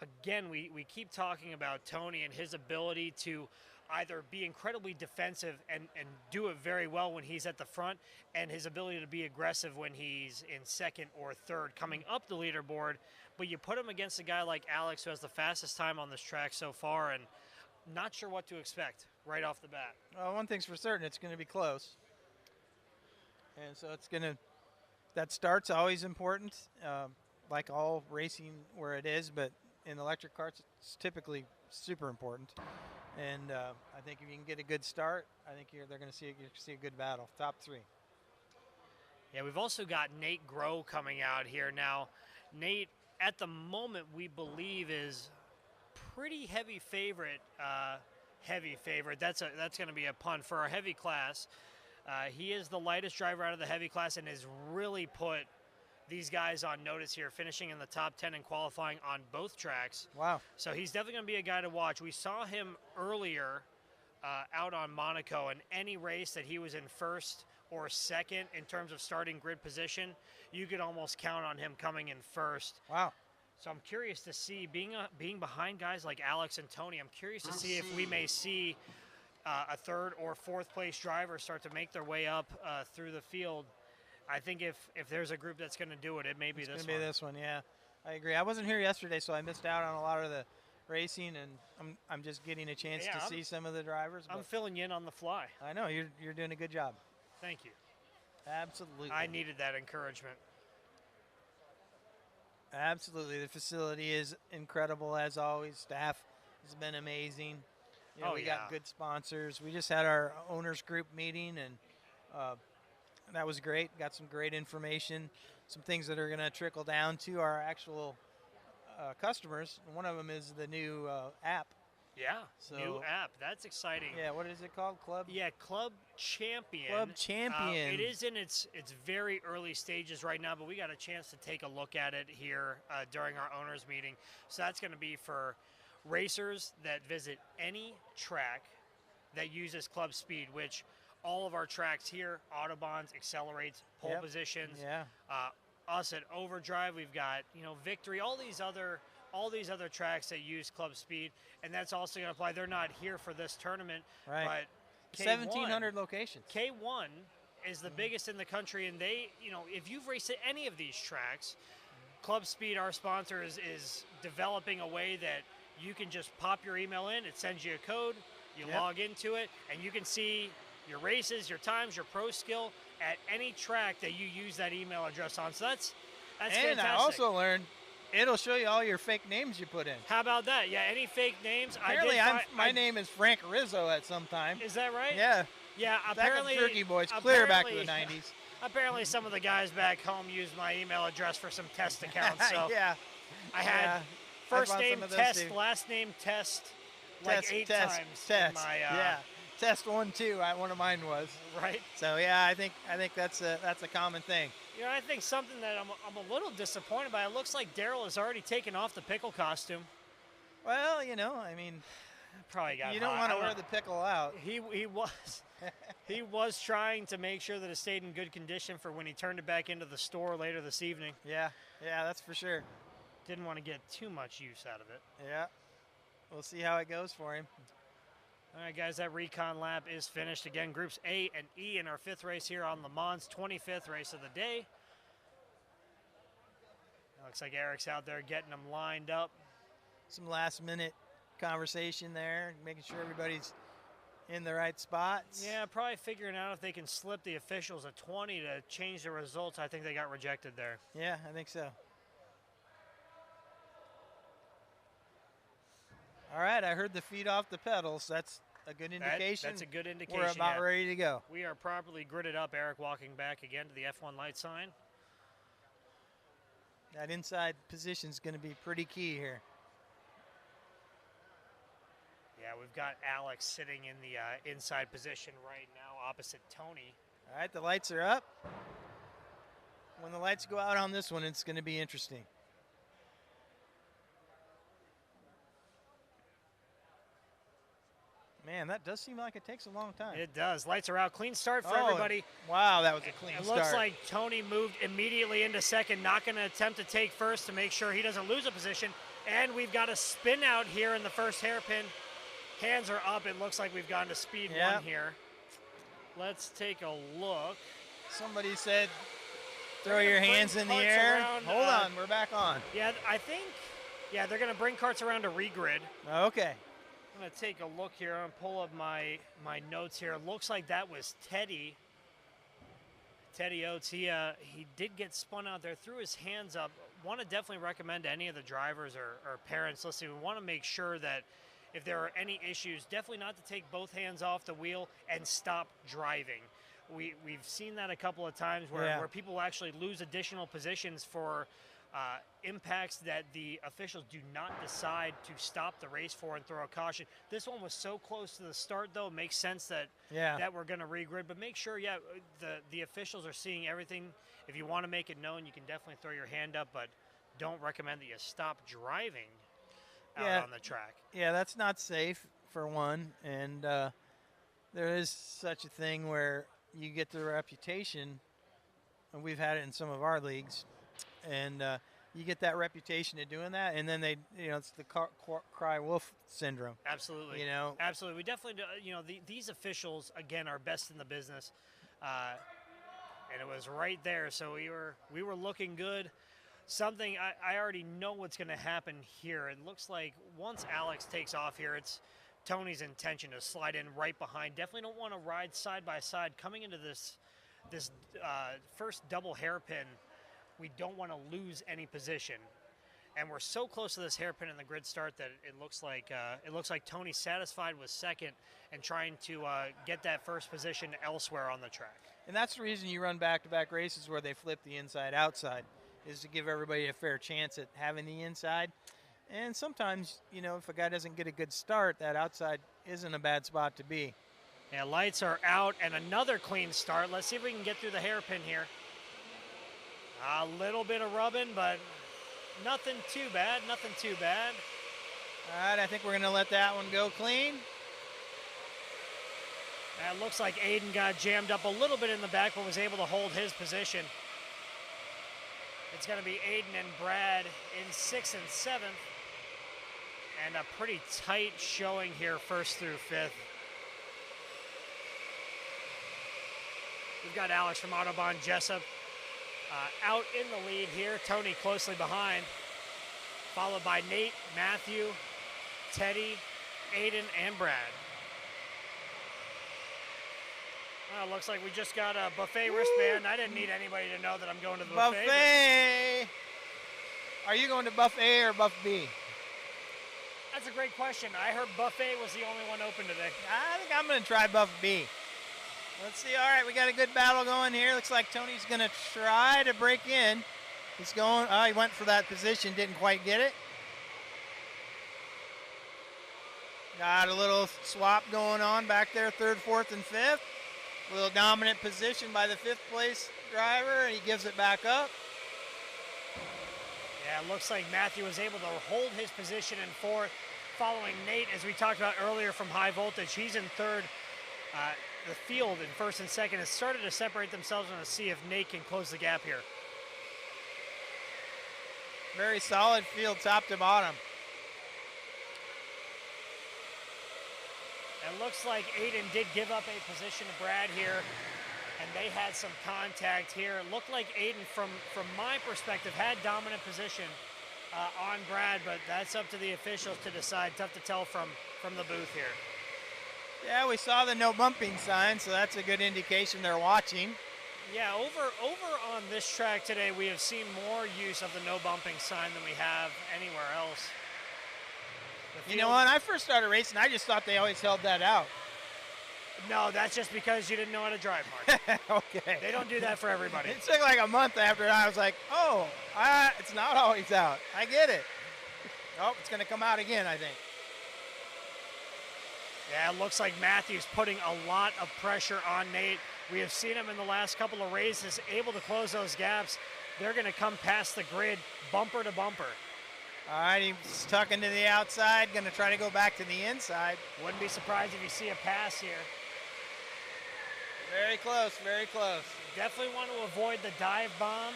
again, we keep talking about Tony and his ability to either be incredibly defensive and do it very well when he's at the front, and his ability to be aggressive when he's in second or third coming up the leaderboard. But you put him against a guy like Alex, who has the fastest time on this track so far, and not sure what to expect right off the bat. Well, one thing's for certain, it's going to be close. And so that start's always important, like all racing where it is, but in electric karts, it's typically super important. And I think if you can get a good start, I think they're going to see a good battle. Top 3. Yeah, we've also got Nate Groh coming out here. Now, Nate, at the moment, we believe is pretty heavy favorite. That's going to be a pun for our heavy class. He is the lightest driver out of the heavy class and has really put these guys on notice here, finishing in the top 10 and qualifying on both tracks. Wow. So he's definitely going to be a guy to watch. We saw him earlier out on Monaco, and any race that he was in first or second in terms of starting grid position, you could almost count on him coming in first. Wow. So I'm curious to see, being behind guys like Alex and Tony, I'm curious to see if we may see a third or fourth place driver start to make their way up through the field. I think if there's a group that's going to do it, it may be this one. It's going to be this one, yeah. I agree. I wasn't here yesterday, so I missed out on a lot of the racing, and I'm just getting a chance to see some of the drivers. I'm filling you in on the fly. I know. You're doing a good job. Thank you. Absolutely. I needed that encouragement. Absolutely. The facility is incredible as always. Staff has been amazing. You know, Oh, we yeah. got good sponsors. We just had our owners group meeting, and that was great. Got some great information, some things that are going to trickle down to our actual customers. One of them is the new app. Yeah, So- new app. That's exciting. Yeah, what is it called? Club? Yeah, Club Champion. Club Champion. It is in its very early stages right now, but we got a chance to take a look at it here during our owners meeting. So that's going to be for racers that visit any track that uses club speed, which all of our tracks here, Autobahns, Accelerates, pole Yep. positions. Yeah. Us at Overdrive, we've got Victory, all these other tracks that use club speed, and that's also going to apply. They're not here for this tournament, Right. but K1 1,700 locations. K1 is the biggest in the country, and they, if you've raced at any of these tracks, Club Speed, our sponsor, is developing a way that you can just pop your email in, it sends you a code, you Yep. log into it, and you can see your races, your times, your pro skill at any track that you use that email address on. So that's And fantastic. I also learned it'll show you all your fake names you put in. How about that? Yeah, any fake names? Apparently, my name is Frank Rizzo at some time. Is that right? Yeah. Yeah, Back apparently. in Turkey Boys, clear back to the apparently- 90s. Apparently, some of the guys back home used my email address for some test accounts. So yeah. I had Yeah. first found name some of those test, too. last name test, like Test, 8 test, times. Test. In my, yeah. Test 1, 2. One of mine was. Right. So yeah, I think that's a common thing. I think something that I'm a little disappointed by. It looks like Daryl has already taken off the pickle costume. Well, I mean, Probably got. you don't hot. want I to wear know. the pickle out. He was. He was trying to make sure that it stayed in good condition for when he turned it back into the store later this evening. Yeah, that's for sure. Didn't want to get too much use out of it. Yeah. We'll see how it goes for him. All right, guys, that recon lap is finished. Again, groups A and E in our 5th race here on Lemans, 25th race of the day. Looks like Eric's out there getting them lined up. Some last-minute conversation there, making sure everybody's in the right spots. Yeah, probably figuring out if they can slip the officials a 20 to change the results. I think they got rejected there. Yeah, I think so. All right, I heard the feet off the pedals. That's a good indication. That's a good indication. We're about yeah. ready to go. We are properly gridded up. Eric walking back again to the F1 light sign. That inside position is going to be pretty key here. Yeah, we've got Alex sitting in the inside position right now opposite Tony. All right, the lights are up. When the lights go out on this one, it's going to be interesting. Man, that does seem like it takes a long time. It does. Lights are out. Clean start for everybody. Wow, that was a clean It start. looks like Tony moved immediately into second, not going to attempt to take first to make sure he doesn't lose a position. And we've got a spin out here in the first hairpin. Hands are up. It looks like we've gone to speed one here. Let's take a look. Somebody said, throw They're your gonna bring hands in the carts air. around, Hold on, we're back on. Yeah, I think, they're going to bring carts around to regrid. Okay. I'm going to take a look here and pull up my notes here. It looks like that was Teddy Oates. He did get spun out there, threw his hands up. Want to definitely recommend to any of the drivers or parents listening, we want to make sure that if there are any issues, definitely not to take both hands off the wheel and stop driving. We've seen that a couple of times where people actually lose additional positions for impacts that the officials do not decide to stop the race for and throw a caution. This one was so close to the start, though, it makes sense that we're going to regrid. But make sure, the officials are seeing everything. If you want to make it known, you can definitely throw your hand up, but don't recommend that you stop driving out on the track. Yeah, that's not safe, for one. And there is such a thing where you get the reputation, and we've had it in some of our leagues, and you get that reputation of doing that, and then they, it's the cry wolf syndrome. Absolutely. Absolutely. We definitely do. These officials, again, are best in the business. And it was right there. So we were looking good. Something I already know what's going to happen here. It looks like once Alex takes off here, it's Tony's intention to slide in right behind. Definitely don't want to ride side by side coming into this first double hairpin, we don't want to lose any position. And we're so close to this hairpin in the grid start that it looks like Tony's satisfied with second and trying to get that first position elsewhere on the track. And that's the reason you run back-to-back races where they flip the inside-outside, is to give everybody a fair chance at having the inside. And sometimes, you know, if a guy doesn't get a good start, that outside isn't a bad spot to be. Yeah, lights are out and another clean start. Let's see if we can get through the hairpin here. A little bit of rubbing, but nothing too bad, nothing too bad. All right, I think we're going to let that one go clean. And it looks like Aiden got jammed up a little bit in the back, but was able to hold his position. It's going to be Aiden and Brad in 6th and 7th. And a pretty tight showing here, 1st through 5th. We've got Alex from Autobahn Jessup out in the lead here. Tony closely behind, followed by Nate, Matthew, Teddy, Aiden, and Brad. Well, looks like we just got a buffet wristband. I didn't need anybody to know that I'm going to the buffet. Buffet! Are you going to buff A or buff B? That's a great question. I heard buffet was the only one open today. I think I'm going to try buff B. Let's see. All right, we got a good battle going here. Looks like Tony's going to try to break in. He's going. Oh, he went for that position, didn't quite get it. Got a little swap going on back there, 3rd, 4th, and 5th. A little dominant position by the 5th place driver, and he gives it back up. Yeah, it looks like Matthew was able to hold his position in 4th, following Nate, as we talked about earlier, from High Voltage. He's in 3rd. The field in 1st and 2nd has started to separate themselves and to see if Nate can close the gap here. Very solid field, top to bottom. It looks like Aiden did give up a position to Brad here, and they had some contact here. It looked like Aiden, from my perspective, had dominant position on Brad, but that's up to the officials to decide. Tough to tell from the booth here. Yeah, we saw the no bumping sign, so that's a good indication they're watching. Yeah, over on this track today, we have seen more use of the no bumping sign than we have anywhere else. You know, when I first started racing, I just thought they always held that out. No, that's just because you didn't know how to drive, Mark. Okay. They don't do that for everybody. It took like a month after that. I was like, oh, it's not always out. I get it. Oh, it's going to come out again, I think. Yeah, it looks like Matthew's putting a lot of pressure on Nate. We have seen him in the last couple of races able to close those gaps. They're going to come past the grid bumper to bumper. All right, he's tucking to the outside, going to try to go back to the inside. Wouldn't be surprised if you see a pass here. Very close, very close. Definitely want to avoid the dive bomb.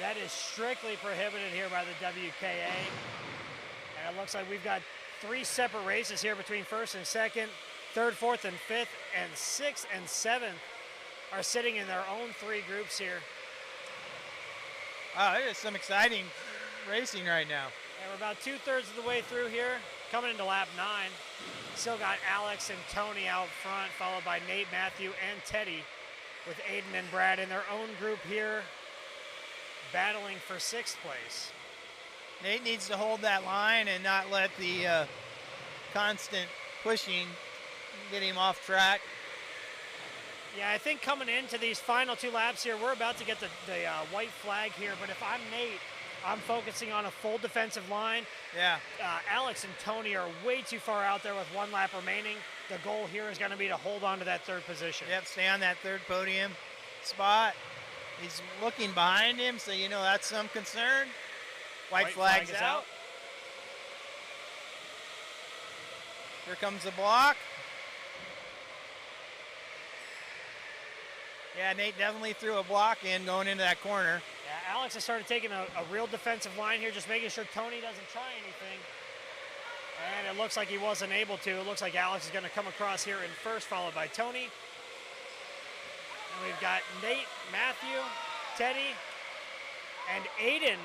That is strictly prohibited here by the WKA. And it looks like we've got 3 separate races here between 1st and 2nd, 3rd, 4th, and 5th, and 6th and 7th are sitting in their own 3 groups here. Wow, there's some exciting racing right now. And we're about 2/3 of the way through here, coming into lap 9. Still got Alex and Tony out front, followed by Nate, Matthew, and Teddy, with Aiden and Brad in their own group here, battling for 6th place. Nate needs to hold that line and not let the constant pushing get him off track. Yeah, I think coming into these final 2 laps here, we're about to get the white flag here, but if I'm Nate, I'm focusing on a full defensive line. Yeah. Alex and Tony are way too far out there with 1 lap remaining. The goal here is going to be to hold on to that 3rd position. Yep, stay on that 3rd podium spot. He's looking behind him, so you know that's some concern. White flag's out. Here comes the block. Yeah, Nate definitely threw a block in going into that corner. Yeah, Alex has started taking a real defensive line here, just making sure Tony doesn't try anything. And it looks like he wasn't able to. It looks like Alex is going to come across here in 1st, followed by Tony. And we've got Nate, Matthew, Teddy, and Aiden.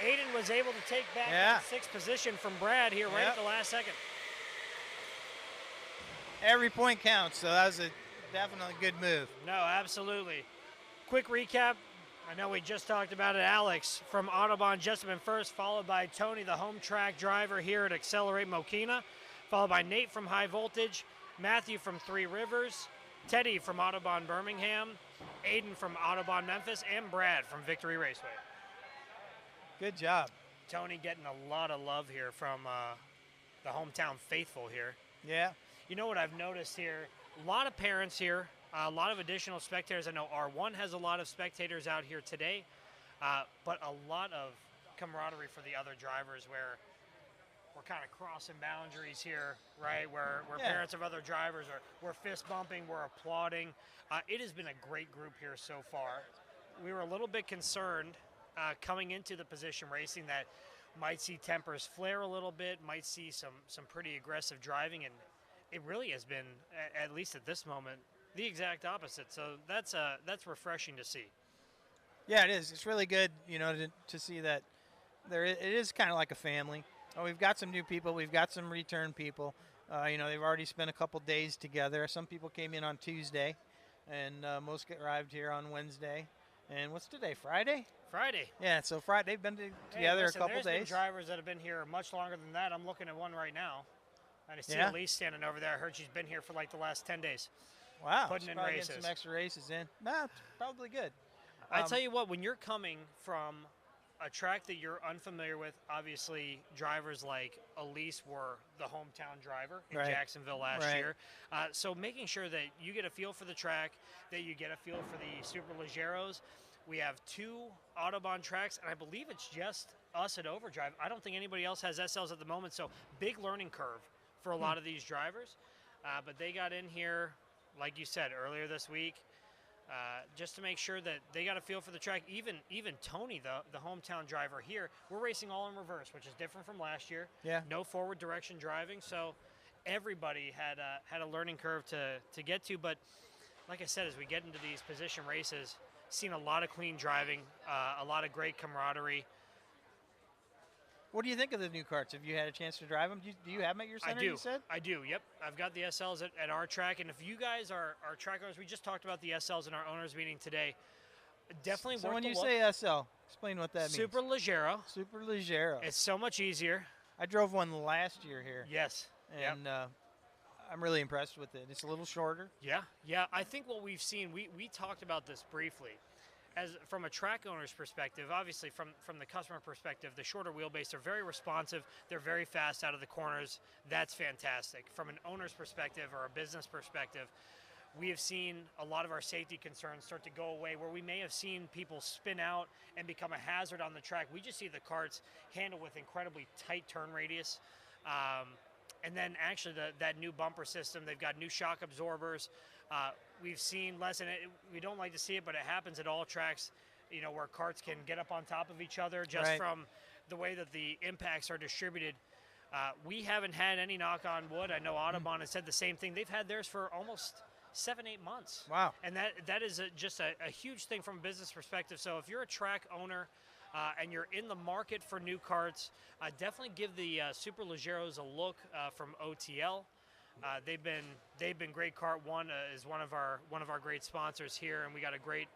Aiden was able to take back that 6th position from Brad here right at the last second. Every point counts, so that was a definitely good move. No, absolutely. quick recap. I know we just talked about it. Alex from Audubon just been first, followed by Tony, the home track driver here at Accelerate Mokina, followed by Nate from High Voltage, Matthew from Three Rivers, Teddy from Audubon Birmingham, Aiden from Audubon Memphis, and Brad from Victory Raceway. Good job. Tony getting a lot of love here from the hometown faithful here. Yeah. You know what I've noticed here? A lot of parents here, a lot of additional spectators. I know R1 has a lot of spectators out here today, but a lot of camaraderie for the other drivers where we're kind of crossing boundaries here, right? Where parents of other drivers we're fist bumping, we're applauding. It has been a great group here so far. We were a little bit concerned coming into the position racing that might see tempers flare a little bit, might see some pretty aggressive driving, and it really has been, at least at this moment, the exact opposite. So that's refreshing to see. Yeah, it is. It's really good, you know, to see that it is kind of like a family. We've got some new people. We've got some return people. You know, they've already spent a couple days together. Some people came in on Tuesday, and most arrived here on Wednesday. And what's today, Friday? Friday. Yeah, so Friday. They've been together a couple there's days. Been drivers that have been here much longer than that. I'm looking at one right now. And I see Elise standing over there. I heard she's been here for like the last 10 days. Wow. Putting in probably races. Getting some extra races in. Nah, it's probably good. I tell you what, when you're coming from a track that you're unfamiliar with, obviously drivers like Elise were the hometown driver in Jacksonville last year. So making sure that you get a feel for the track, that you get a feel for the Super Legeros. We have 2 Audubon tracks, and I believe it's just us at Overdrive. I don't think anybody else has SLs at the moment, so big learning curve for a lot of these drivers. But they got in here, like you said, earlier this week, just to make sure that they got a feel for the track. Even Tony, the hometown driver here, we're racing all in reverse, which is different from last year. Yeah. No forward direction driving, so everybody had a learning curve to get to. But like I said, as we get into these position races, seen a lot of clean driving, a lot of great camaraderie. What do you think of the new karts? Have you had a chance to drive them? Do you have them at your center, you said? I do, yep. I've got the SLs at our track, and if you guys are track owners, we just talked about the SLs in our owners meeting today. Definitely worth So when the you look. say SL, explain what that means. Super Leggero. Super Leggero. It's so much easier. I drove one last year here. Yes. And I'm really impressed with it. It's a little shorter. Yeah. I think what we've seen, we talked about this briefly. As from a track owner's perspective, obviously from the customer perspective, the shorter wheelbase, they're very responsive. They're very fast out of the corners. That's fantastic. From an owner's perspective or a business perspective, we have seen a lot of our safety concerns start to go away where we may have seen people spin out and become a hazard on the track. We just see the karts handled with incredibly tight turn radius. And then actually that new bumper system, they've got new shock absorbers. We've seen less, and we don't like to see it, but it happens at all tracks, you know, where karts can get up on top of each other just from the way that the impacts are distributed. We haven't had any knock on wood. I know Audubon has said the same thing. They've had theirs for almost 7-8 months. Wow. And that is just a huge thing from a business perspective. So if you're a track owner and you're in the market for new karts, definitely give the Super Legeros a look from OTL. They've been great. Kart One is one of our great sponsors here, and we got a great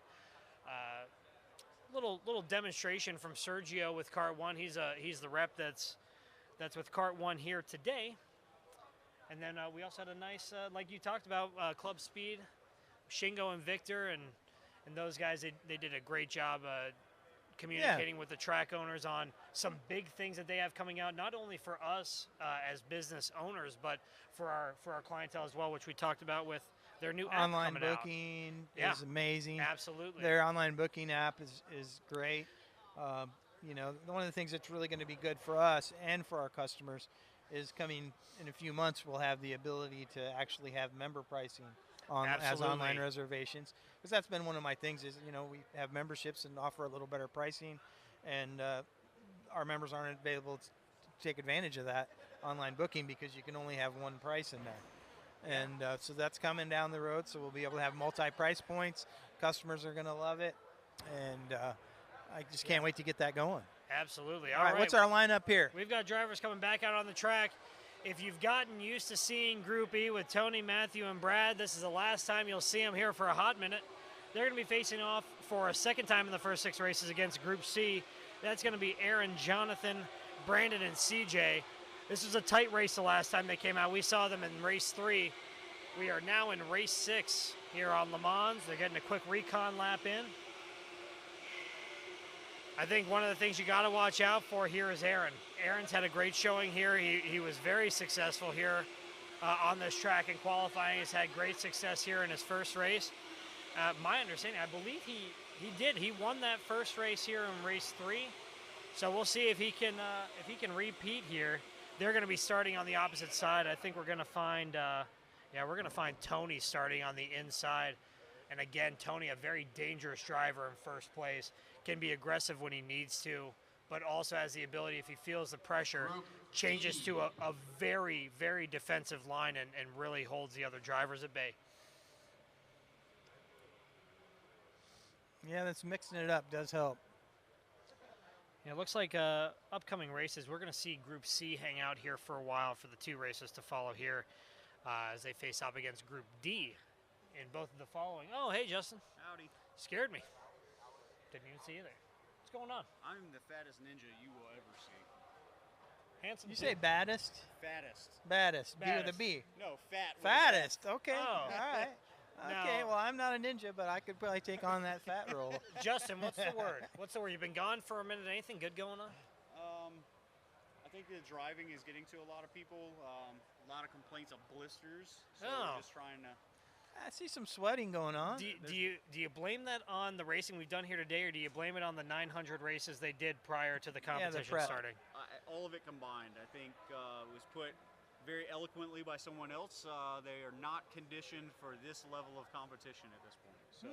little demonstration from Sergio with Kart One. He's the rep that's with Kart One here today. And then we also had a nice, like you talked about, Club Speed, Shingo and Victor, and those guys. They did a great job communicating with the track owners on some big things that they have coming out, not only for us as business owners, but for our clientele as well, which we talked about with their new app online coming out. booking is amazing. Absolutely. Their online booking app is great. You know, one of the things that's really going to be good for us and for our customers is coming in a few months, we'll have the ability to actually have member pricing as online reservations. Because that's been one of my things is, you know, we have memberships and offer a little better pricing, and our members aren't available to take advantage of that online booking because you can only have one price in there. And so that's coming down the road, so we'll be able to have multi-price points. Customers are going to love it, and I just can't wait to get that going. Absolutely. All right, what's our lineup here? We've got drivers coming back out on the track. If you've gotten used to seeing Group E with Tony, Matthew, and Brad, this is the last time you'll see them here for a hot minute. They're going to be facing off for a second time in the first 6 races against Group C. That's going to be Aaron, Jonathan, Brandon, and CJ. This was a tight race the last time they came out. We saw them in race 3. We are now in race 6 here on Le Mans. They're getting a quick recon lap in. I think one of the things you got to watch out for here is Aaron. Aaron's had a great showing here. He was very successful here on this track in qualifying. He's had great success here in his first race. My understanding, I believe he did. He won that first race here in race 3. So we'll see if he can repeat here. They're going to be starting on the opposite side. I think we're going to find Tony starting on the inside. And again, Tony, a very dangerous driver in first place, can be aggressive when he needs to, but also has the ability, if he feels the pressure, changes to a very, very defensive line and really holds the other drivers at bay. Yeah, that's mixing it up does help. Yeah, it looks like upcoming races, we're going to see Group C hang out here for a while for the 2 races to follow here as they face off against Group D in both of the following. Oh, hey, Justin. Howdy. Scared me. Didn't even see you there. What's going on? I'm the fattest ninja you will ever see. Handsome. You say baddest? Fattest. Baddest. B with a Baddest. B. No, fat. with a Fattest. Okay. Oh. All right. Okay. Now- Well, I'm not a ninja, but I could probably take on that fat role. Justin, what's the word? What's the word? You've been gone for a minute. Anything good going on? I think the driving is getting to a lot of people. A lot of complaints of blisters. So Oh. we're just trying to. I see some sweating going on. Do you blame that on the racing we've done here today, or do you blame it on the 900 races they did prior to the competition prep. starting? All of it combined. I think it was put very eloquently by someone else. They are not conditioned for this level of competition at this point. So.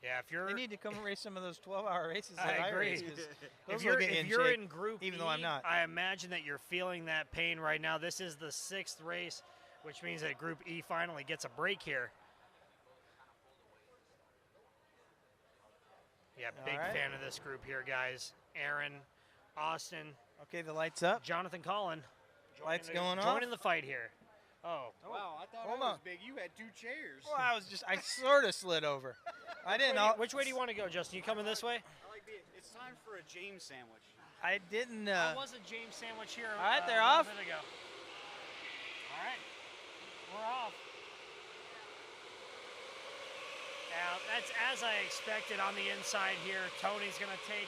Yeah, if you're They need to come race some of those 12-hour races that I I agree. race, 'cause if those will you're, get you if in you're shape, in Group even E, though I'm not. I imagine that you're feeling that pain right now. This is the 6th race, which means that Group E finally gets a break here. Yeah, big All right. fan of this group here, guys. Aaron, Austin, Okay, the lights up. Jonathan Collin. Lights going off. Joining the fight here. Oh, Wow, I thought Hold I was on. big. You had 2 chairs. Well, I sort of slid over. I didn't. which way do you want to go, Justin? You coming this way? I like it's time for a James sandwich. I didn't. There was a James sandwich here. All right, they're a off. little bit ago. All right, we're off. Now, that's as I expected on the inside here. Tony's going to take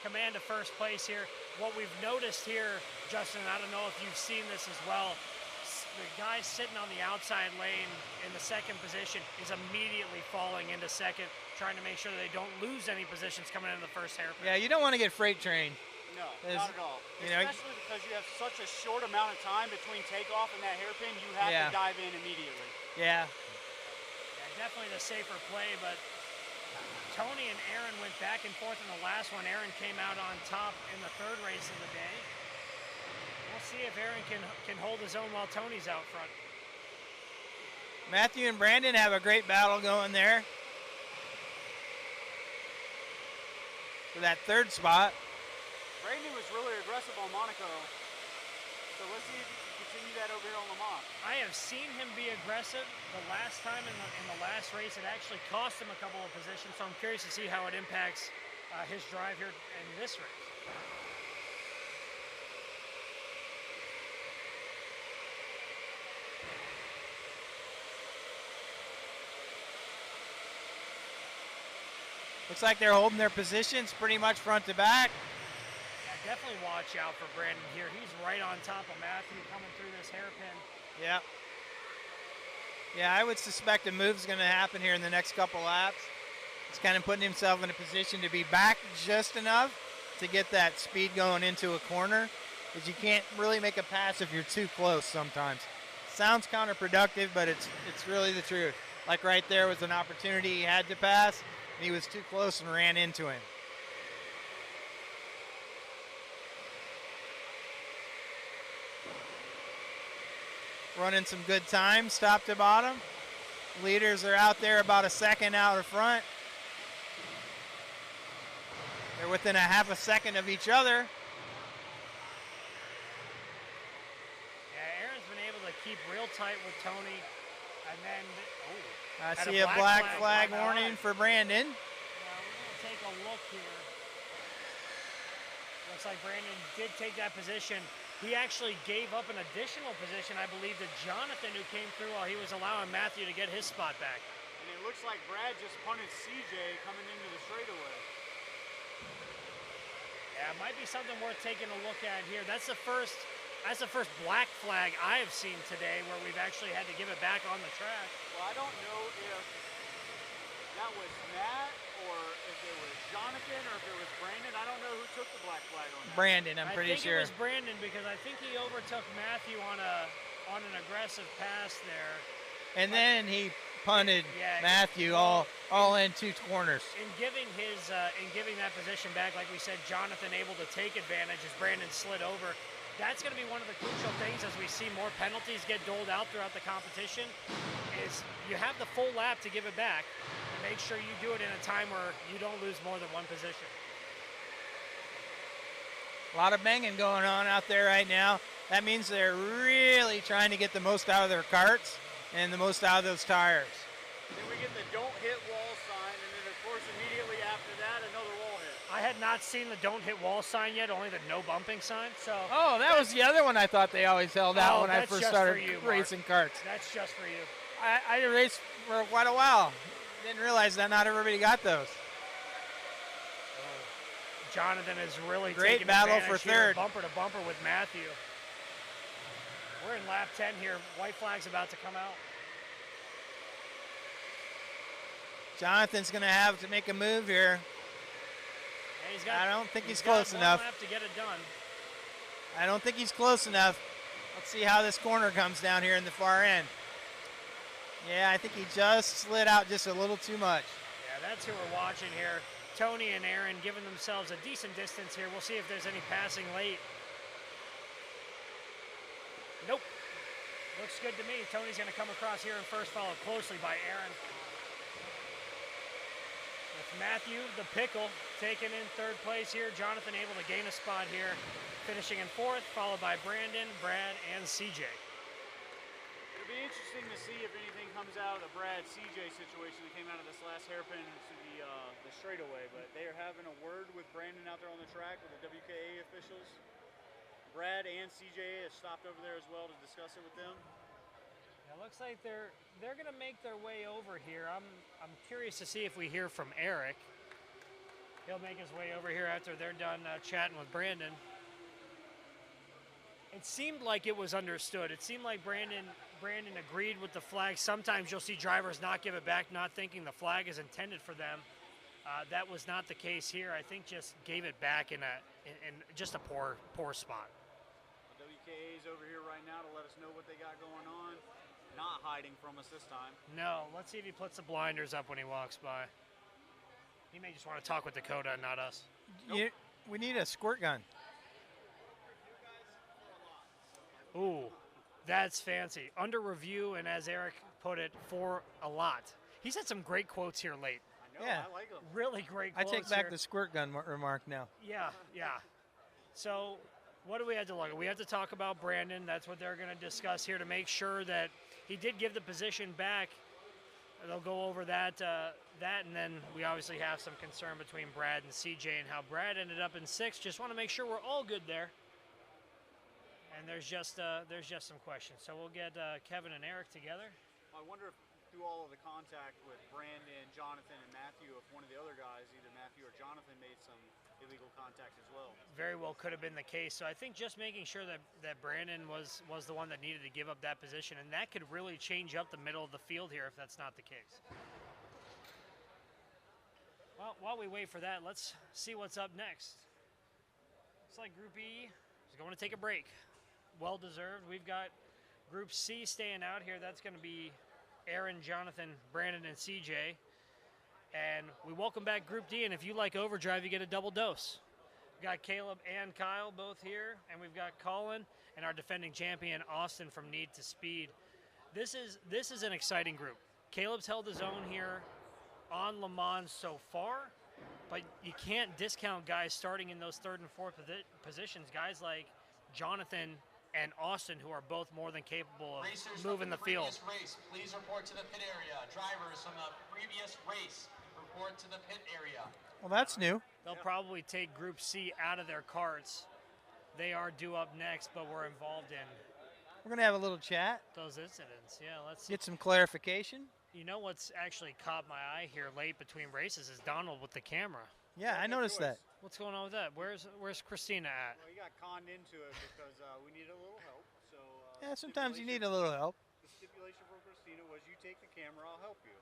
command of first place here. What we've noticed here, Justin, I don't know if you've seen this as well, the guy sitting on the outside lane in the 2nd position is immediately falling into 2nd, trying to make sure that they don't lose any positions coming into the first hairpin. Yeah, you don't want to get freight trained. No, Is- not at all. you know- Especially because you have such a short amount of time between takeoff and that hairpin, you have Yeah. to dive in immediately. Yeah. Yeah, definitely the safer play, but Tony and Aaron went back and forth in the last one. Aaron came out on top in the 3rd race of the day. We'll see if Aaron can hold his own while Tony's out front. Matthew and Brandon have a great battle going there for that 3rd spot. Brandon was really aggressive on Monaco, so let's see if he can continue that over here on Le Mans. I have seen him be aggressive. The last time in the last race, it actually cost him a couple of positions, so I'm curious to see how it impacts his drive here in this race. Looks like they're holding their positions pretty much front to back. Yeah, definitely watch out for Brandon here. He's right on top of Matthew coming through this hairpin. Yeah. Yeah, I would suspect a move's going to happen here in the next couple laps. He's kind of putting himself in a position to be back just enough to get that speed going into a corner, because you can't really make a pass if you're too close sometimes. Sounds counterproductive, but it's really the truth. Like right there was an opportunity he had to pass, and he was too close and ran into him. Running some good times, top to bottom. Leaders are out there about a second out of front. They're within a half a second of each other. Yeah, Aaron's been able to keep real tight with Tony. And then, I Had see a a black black flag flag warning for Brandon. look here. Looks like Brandon did take that position. He actually gave up an additional position, I believe, to Jonathan, who came through while he was allowing Matthew to get his spot back. And it looks like Brad just punted CJ coming into the straightaway. Yeah, it might be something worth taking a look at here. That's the first black flag I have seen today where we've actually had to give it back on the track. Well, I don't know if that was Matt or if it was Jonathan or if it was Brandon. I don't know who took the black flag on that. Brandon, I'm pretty sure. I think it was Brandon because I think he overtook Matthew on an aggressive pass there. And then he punted Matthew all in 2 corners. In giving that position back, like we said, Jonathan able to take advantage as Brandon slid over. That's going to be one of the crucial things as we see more penalties get doled out throughout the competition, is you have the full lap to give it back. And make sure you do it in a time where you don't lose more than one position. A lot of banging going on out there right now. That means they're really trying to get the most out of their karts and the most out of those tires. Then we get the don't hit wall sign, and then of course immediately after that another wall hit. I had not seen the don't hit wall sign yet, only the no bumping sign. So oh, that was the other one I thought they always held out when I first started racing karts. That's just for you. I raced for quite a while. Didn't realize that not everybody got those. Jonathan is really great taking battle advantage for here, third. bumper to bumper with Matthew. We're in lap 10 here. White flag's about to come out. Jonathan's going to have to make a move here. I don't think he's close enough. Lap to get it done. I don't think he's close enough. Let's see how this corner comes down here in the far end. Yeah, I think he just slid out just a little too much. Yeah, that's who we're watching here. Tony and Aaron giving themselves a decent distance here. We'll see if there's any passing late. Nope. Looks good to me. Tony's going to come across here and first, followed closely by Aaron. With Matthew, the pickle, taken in third place here. Jonathan able to gain a spot here, finishing in fourth, followed by Brandon, Brad, and CJ. It'll be interesting to see if anything comes out of the Brad-CJ situation that came out of this last hairpin to the straightaway, but they are having a word with Brandon out there on the track with the WKA officials. Brad and CJ have stopped over there as well to discuss it with them. It looks like they're going to make their way over here. I'm curious to see if we hear from Eric. He'll make his way over here after they're done chatting with Brandon. It seemed like it was understood. It seemed like Brandon agreed with the flag. Sometimes you'll see drivers not give it back, not thinking the flag is intended for them. That was not the case here. I think just gave it back in just a poor spot. WKA is over here right now to let us know what they got going on. Not hiding from us this time. No, let's see if he puts the blinders up when he walks by. He may just want to talk with Dakota and not us. Nope. We need a squirt gun. Ooh, that's fancy. Under review, and as Eric put it, for a lot. He's had some great quotes here late. I know, I like them. Really great quotes. I take back here. the squirt gun remark now. Yeah. So what do we have to look at? We have to talk about Brandon. That's what they're going to discuss here to make sure that he did give the position back. They'll go over that, and then we obviously have some concern between Brad and CJ and how Brad ended up in sixth. Just want to make sure we're all good there. And there's just some questions. So we'll get Kevin and Eric together. I wonder if through all of the contact with Brandon, Jonathan, and Matthew, if one of the other guys, either Matthew or Jonathan, made some illegal contact as well. Very well could have been the case. So I think just making sure that Brandon was the one that needed to give up that position, and that could really change up the middle of the field here if that's not the case. Well, while we wait for that, let's see what's up next. Looks like Group E is going to take a break. Well deserved. We've got Group C staying out here. That's going to be Aaron, Jonathan, Brandon, and CJ. And we welcome back Group D, and if you like overdrive, you get a double dose. We've got Caleb and Kyle both here, and we've got Colin and our defending champion, Austin, from Need to Speed. This is an exciting group. Caleb's held his own here on Le Mans so far, but you can't discount guys starting in those third and fourth positions, guys like Jonathan and Austin, who are both more than capable of moving the field. Race, please report to the pit area. Drivers from the previous race, report to the pit area. Well, that's new. They'll probably take Group C out of their carts. They are due up next, but we're involved in We're going to have a little chat, those incidents. Yeah, let's get some clarification. You know what's actually caught my eye here late between races is Donald with the camera. Yeah, I noticed that. What's going on with that? Where's Christina at? Well, he got conned into it because we needed a little help. So Yeah, sometimes you need a little help. The stipulation for Christina was you take the camera, I'll help you.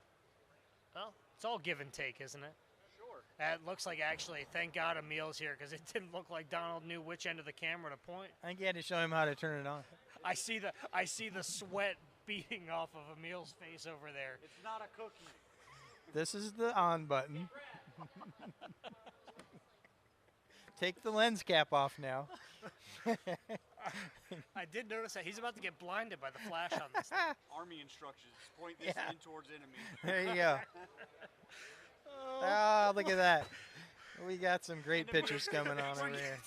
Well, it's all give and take, isn't it? Sure. It looks like actually, thank God Emil's here because it didn't look like Donald knew which end of the camera to point. I think you had to show him how to turn it on. I see the sweat beating off of Emil's face over there. It's not a cookie. This is the on button. Take the lens cap off now. I did notice that he's about to get blinded by the flash on this thing. Army instructions. Point this in towards enemy. There you go. Oh, look at that. We got some great pictures coming on over here.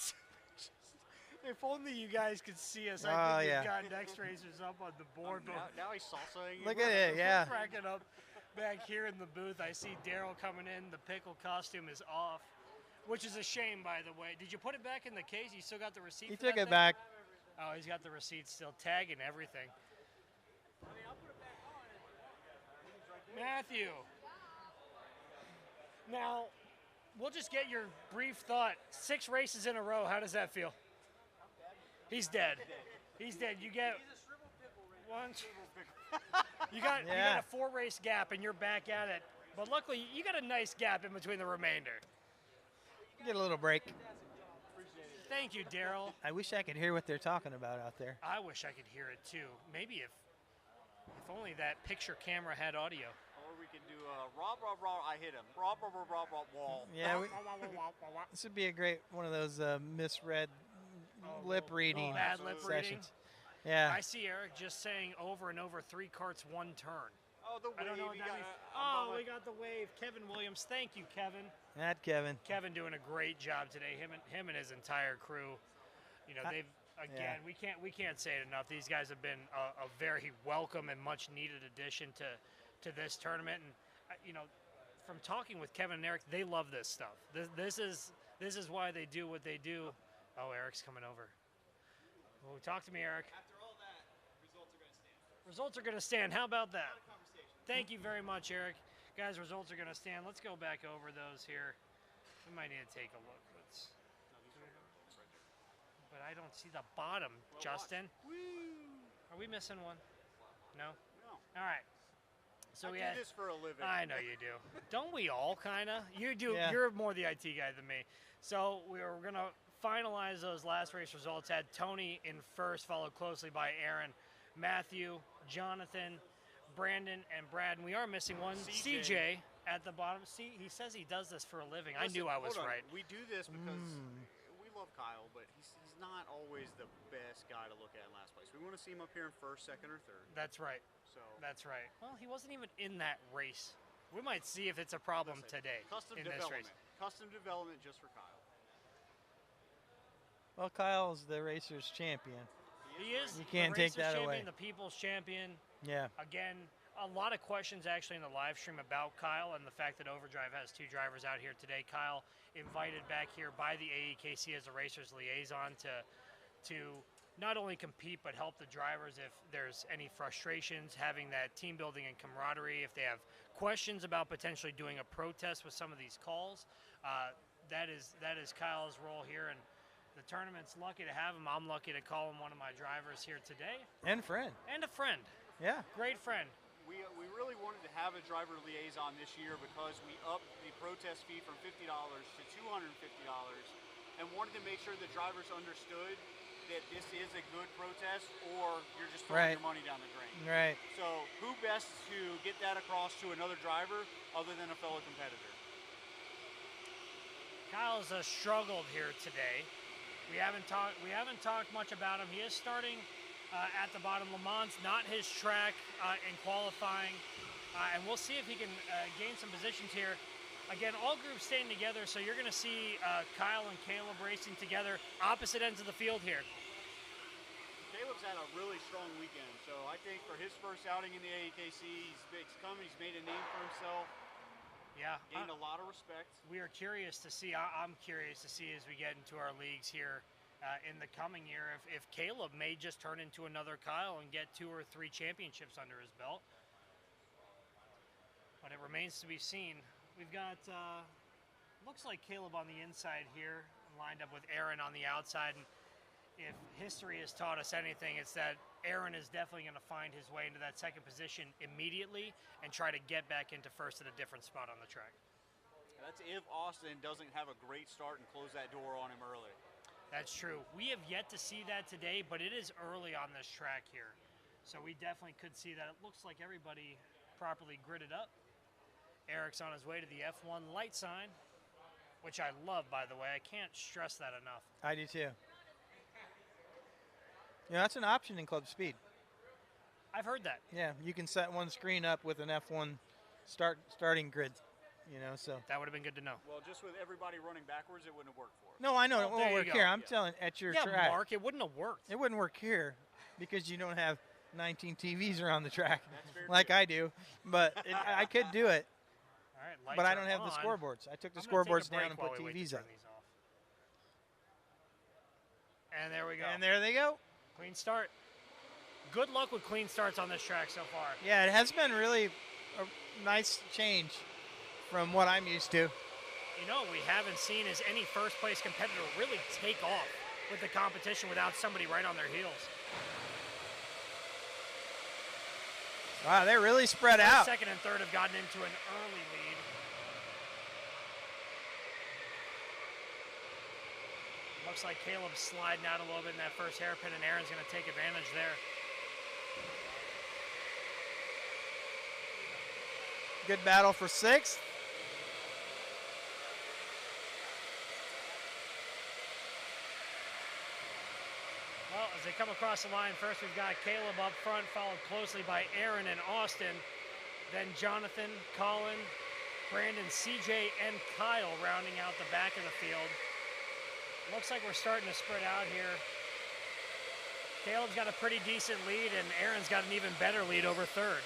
If only you guys could see us. Oh, I think yeah. we've got next racers up on the board. Now he's salsaing. Look at it, yeah. Cracking up back here in the booth. I see Daryl coming in. The pickle costume is off, which is a shame, by the way. Did you put it back in the case? You still got the receipt? He for took that it thing? back. Oh, he's got the receipt still, tagging everything. Matthew. Now, we'll just get your brief thought. 6 races in a row. How does that feel? He's dead. He's dead. You get one. You got a 4-race gap, and you're back at it. But luckily, you got a nice gap in between the remainder. Get a little break. Thank you, Daryl. I wish I could hear what they're talking about out there. I wish I could hear it too. Maybe if only that picture camera had audio. Or we can do rob, I hit him. Rob, wall. Yeah, this would be a great one of those misread lip reading Bad lip reading. sessions. Yeah. I see Eric just saying over and over 3 carts, 1 turn. Oh, the wave. I don't know what that means. We got the wave. Kevin Williams. Thank you, Kevin. That Kevin. Kevin doing a great job today. Him and his entire crew. You know, they've again. Yeah. We can't say it enough. These guys have been a very welcome and much needed addition to this tournament. And you know, from talking with Kevin and Eric, they love this stuff. This is why they do what they do. Oh, Eric's coming over. Well, talk to me, Eric. After all that, results are going to stand. Results are going to stand. How about that? Thank you very much, Eric. Guys, results are going to stand. Let's go back over those here. We might need to take a look. But I don't see the bottom, Justin. Are we missing one? No? No. All right. So I do this for a living. I know you do. Don't we all, kind of? You do. Yeah. You're more the IT guy than me. So we're going to finalize those last race results. Had Tony in first, followed closely by Aaron, Matthew, Jonathan, Brandon, and Brad. And we are missing one, CJ at the bottom. See, he says he does this for a living. Listen, I knew I was hold on. right. We do this because we love Kyle, but he's not always the best guy to look at in last place. We want to see him up here in first, second, or third. That's right. So That's right. Well, he wasn't even in that race. We might see if it's a problem today custom in this development. race. Custom development just for Kyle. Well, Kyle's the racer's champion. He is. You can't the take racers that champion, away. The people's champion. Yeah. Again, a lot of questions actually in the live stream about Kyle and the fact that Overdrive has 2 drivers out here today. Kyle invited back here by the AEKC as a racer's liaison to not only compete but help the drivers if there's any frustrations, having that team building and camaraderie. If they have questions about potentially doing a protest with some of these calls, that is Kyle's role here. And the tournament's lucky to have him. I'm lucky to call him one of my drivers here today. And friend. And a friend. Yeah. Great friend. We really wanted to have a driver liaison this year because we upped the protest fee from $50 to $250 and wanted to make sure the drivers understood that this is a good protest or you're just throwing your money down the drain. Right. So who best to get that across to another driver other than a fellow competitor? Kyle's struggled here today. We haven't talked much about him. He is starting at the bottom. Lemans, not his track in qualifying, and we'll see if he can gain some positions here. Again, all groups staying together, so you're going to see Kyle and Caleb racing together, opposite ends of the field here. Caleb's had a really strong weekend, so I think for his first outing in the AEKC, he's made a name for himself. Yeah. Gained a lot of respect. We are curious to see. I'm curious to see as we get into our leagues here in the coming year if Caleb may just turn into another Kyle and get 2 or 3 championships under his belt. But it remains to be seen. We've got, looks like Caleb on the inside here, lined up with Aaron on the outside. And if history has taught us anything, it's that Aaron is definitely going to find his way into that second position immediately and try to get back into first at a different spot on the track. That's if Austin doesn't have a great start and close that door on him early. That's true. We have yet to see that today, but it is early on this track here. So we definitely could see that. It looks like everybody properly gridded up. Eric's on his way to the F1 light sign, which I love, by the way. I can't stress that enough. I do too. Yeah, that's an option in Club Speed. I've heard that. Yeah, you can set one screen up with an F1 starting grid, you know, so. That would have been good to know. Well, just with everybody running backwards, it wouldn't have worked for us. No, I know. Well, It won't there you work go. here. I'm Yeah. telling at your Yeah, track. Mark, it wouldn't have worked. It wouldn't work here because you don't have 19 TVs around the track That's fair like too. I do. But I could do it, All right, lights but I are don't have the on. scoreboards. I took the I'm gonna take a scoreboards break down and while put we wait to TVs turn up. these off. And there we go. And there they go. Clean start. Good luck with clean starts on this track so far. Yeah, it has been really a nice change from what I'm used to. You know, we haven't seen is any first place competitor really take off with the competition without somebody right on their heels. Wow, they're really spread First, out. second, and third have gotten into an early lead. Looks like Caleb's sliding out a little bit in that first hairpin, and Aaron's going to take advantage there. Good battle for sixth. Well, as they come across the line, first we've got Caleb up front, followed closely by Aaron and Austin. Then Jonathan, Colin, Brandon, CJ, and Kyle rounding out the back of the field. Looks like we're starting to spread out here. Caleb's got a pretty decent lead, and Aaron's got an even better lead over third.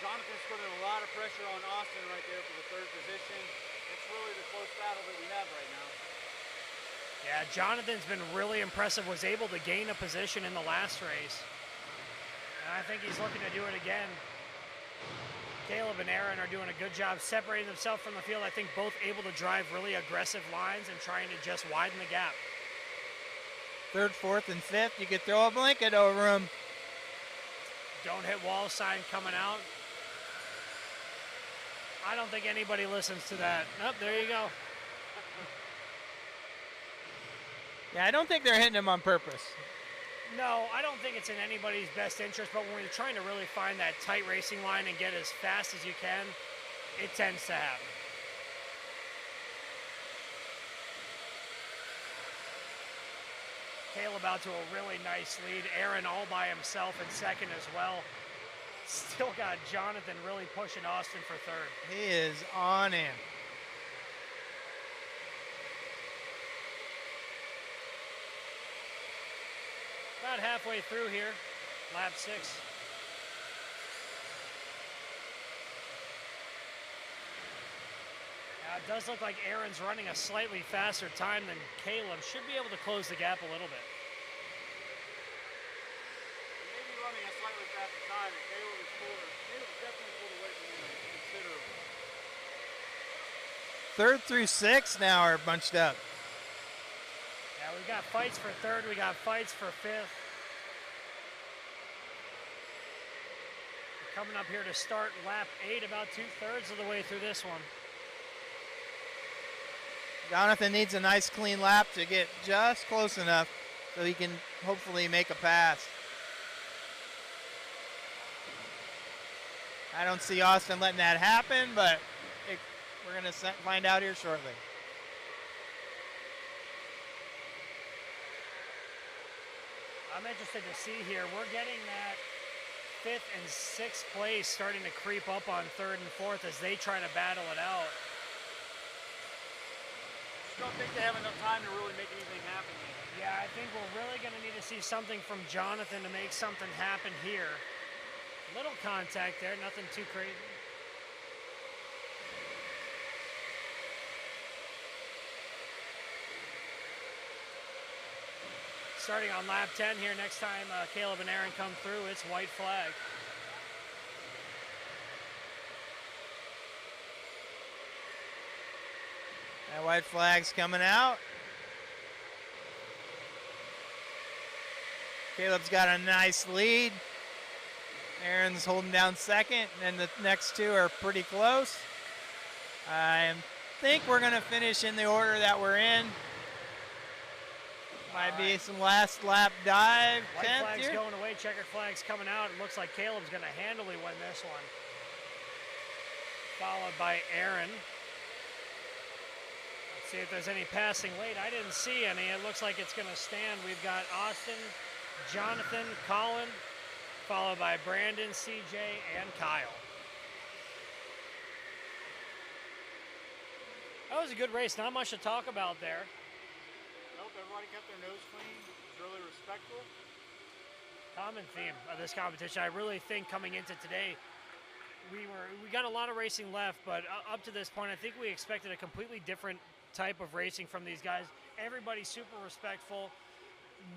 Jonathan's putting a lot of pressure on Austin right there for the third position. It's really the close battle that we have right now. Yeah, Jonathan's been really impressive, was able to gain a position in the last race. And I think he's looking to do it again. Caleb and Aaron are doing a good job separating themselves from the field. I think both able to drive really aggressive lines and trying to just widen the gap. Third, fourth, and fifth. You could throw a blanket over them. Don't hit wall sign coming out. I don't think anybody listens to that. Oh, there you go. Yeah, I don't think they're hitting him on purpose. No, I don't think it's in anybody's best interest, but when you're trying to really find that tight racing line and get as fast as you can, it tends to happen. Caleb out to a really nice lead. Aaron all by himself in second as well. Still got Jonathan really pushing Austin for third. He is on him. About halfway through here, lap 6. Now it does look like Aaron's running a slightly faster time than Caleb. Should be able to close the gap a little bit. He may be running a slightly faster time, and Caleb's definitely pulled away from him considerably. Third through sixth now are bunched up. Yeah, we've got fights for third. We got fights for fifth. We're coming up here to start lap 8, about 2/3 of the way through this one. Jonathan needs a nice clean lap to get just close enough so he can hopefully make a pass. I don't see Austin letting that happen, but we're going to find out here shortly. I'm interested to see here. We're getting that 5th and 6th place starting to creep up on 3rd and 4th as they try to battle it out. don't think they have enough time to really make anything happen yet. Yeah, I think we're really going to need to see something from Jonathan to make something happen here. Little contact there, nothing too crazy. Starting on lap 10 here, next time Caleb and Aaron come through, it's white flag. That white flag's coming out. Caleb's got a nice lead. Aaron's holding down second, and the next two are pretty close. I think we're going to finish in the order that we're in. Might be some last lap dive. White 10th flag's here. going away, checkered flag's coming out. It looks like Caleb's going to handily win this one. Followed by Aaron. Let's see if there's any passing late. I didn't see any. It looks like it's going to stand. We've got Austin, Jonathan, Colin, followed by Brandon, CJ, and Kyle. That was a good race. Not much to talk about there. Nope, everybody kept their nose clean. It was really respectful. Common theme of this competition. I really think coming into today, we got a lot of racing left, but up to this point, I think we expected a completely different type of racing from these guys. Everybody's super respectful.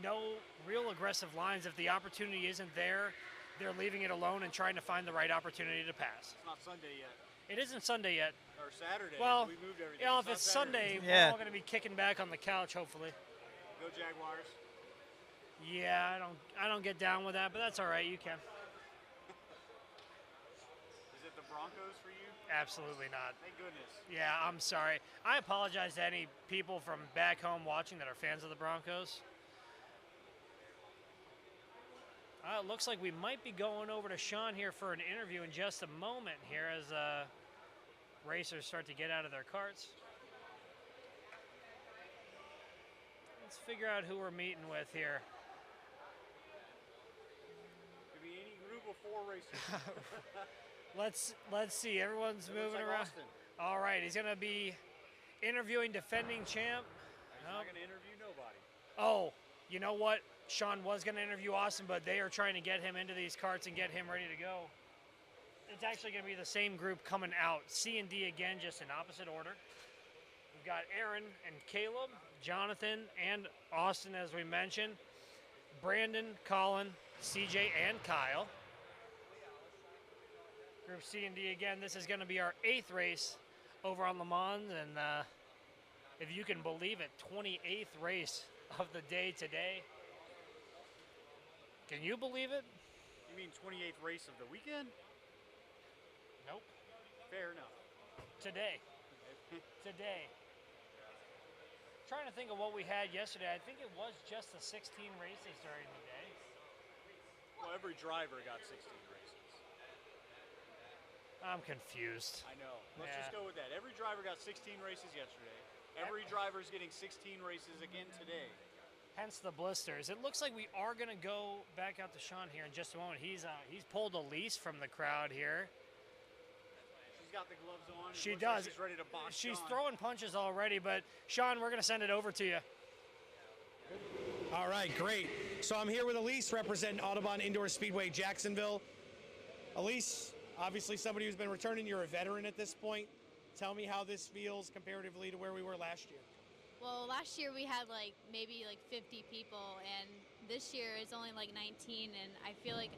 No real aggressive lines. If the opportunity isn't there, they're leaving it alone and trying to find the right opportunity to pass. It's not Sunday yet. It isn't Sunday yet. Or Saturday. Well, we moved everything. you know, if not it's Saturday. Sunday, Yeah. we're all going to be kicking back on the couch, hopefully. Go Jaguars. Yeah, I don't get down with that, but that's all right. You can. Is it the Broncos for you? Absolutely not. Thank goodness. Yeah, I'm sorry. I apologize to any people from back home watching that are fans of the Broncos. It looks like we might be going over to Sean here for an interview in just a moment here as racers start to get out of their carts. Let's figure out who we're meeting with here. Could be any group of 4 racers. Let's see. Everyone's It looks moving like around. Austin. All right, he's going to be interviewing defending champ. He's not going to interview nobody. Oh, you know what? Sean was going to interview Austin, but they are trying to get him into these carts and get him ready to go. It's actually going to be the same group coming out. C and D again, just in opposite order. We've got Aaron and Caleb, Jonathan and Austin, as we mentioned. Brandon, Colin, CJ, and Kyle. Group C and D again. This is going to be our 8th race over on Lemans, and if you can believe it, 28th race of the day today. Can you believe it? You mean 28th race of the weekend? Nope. Fair enough. Today. Today. Trying to think of what we had yesterday. I think it was just the 16 races during the day. Well, every driver got 16 races. I'm confused. I know. Let's Yeah. just go with that. Every driver got 16 races yesterday. Every driver's getting 16 races again today. Hence the blisters. It looks like we are going to go back out to Sean here in just a moment. He's pulled a lease from the crowd here. She's got the gloves on. It She looks like does. she's ready to box She's Sean. throwing punches already, but Sean, we're going to send it over to you. All right, great. So I'm here with Elise representing Audubon Indoor Speedway Jacksonville. Elise, obviously somebody who's been returning. You're a veteran at this point. Tell me how this feels comparatively to where we were last year. Well, last year we had maybe 50 people, and this year it's only 19. And I feel like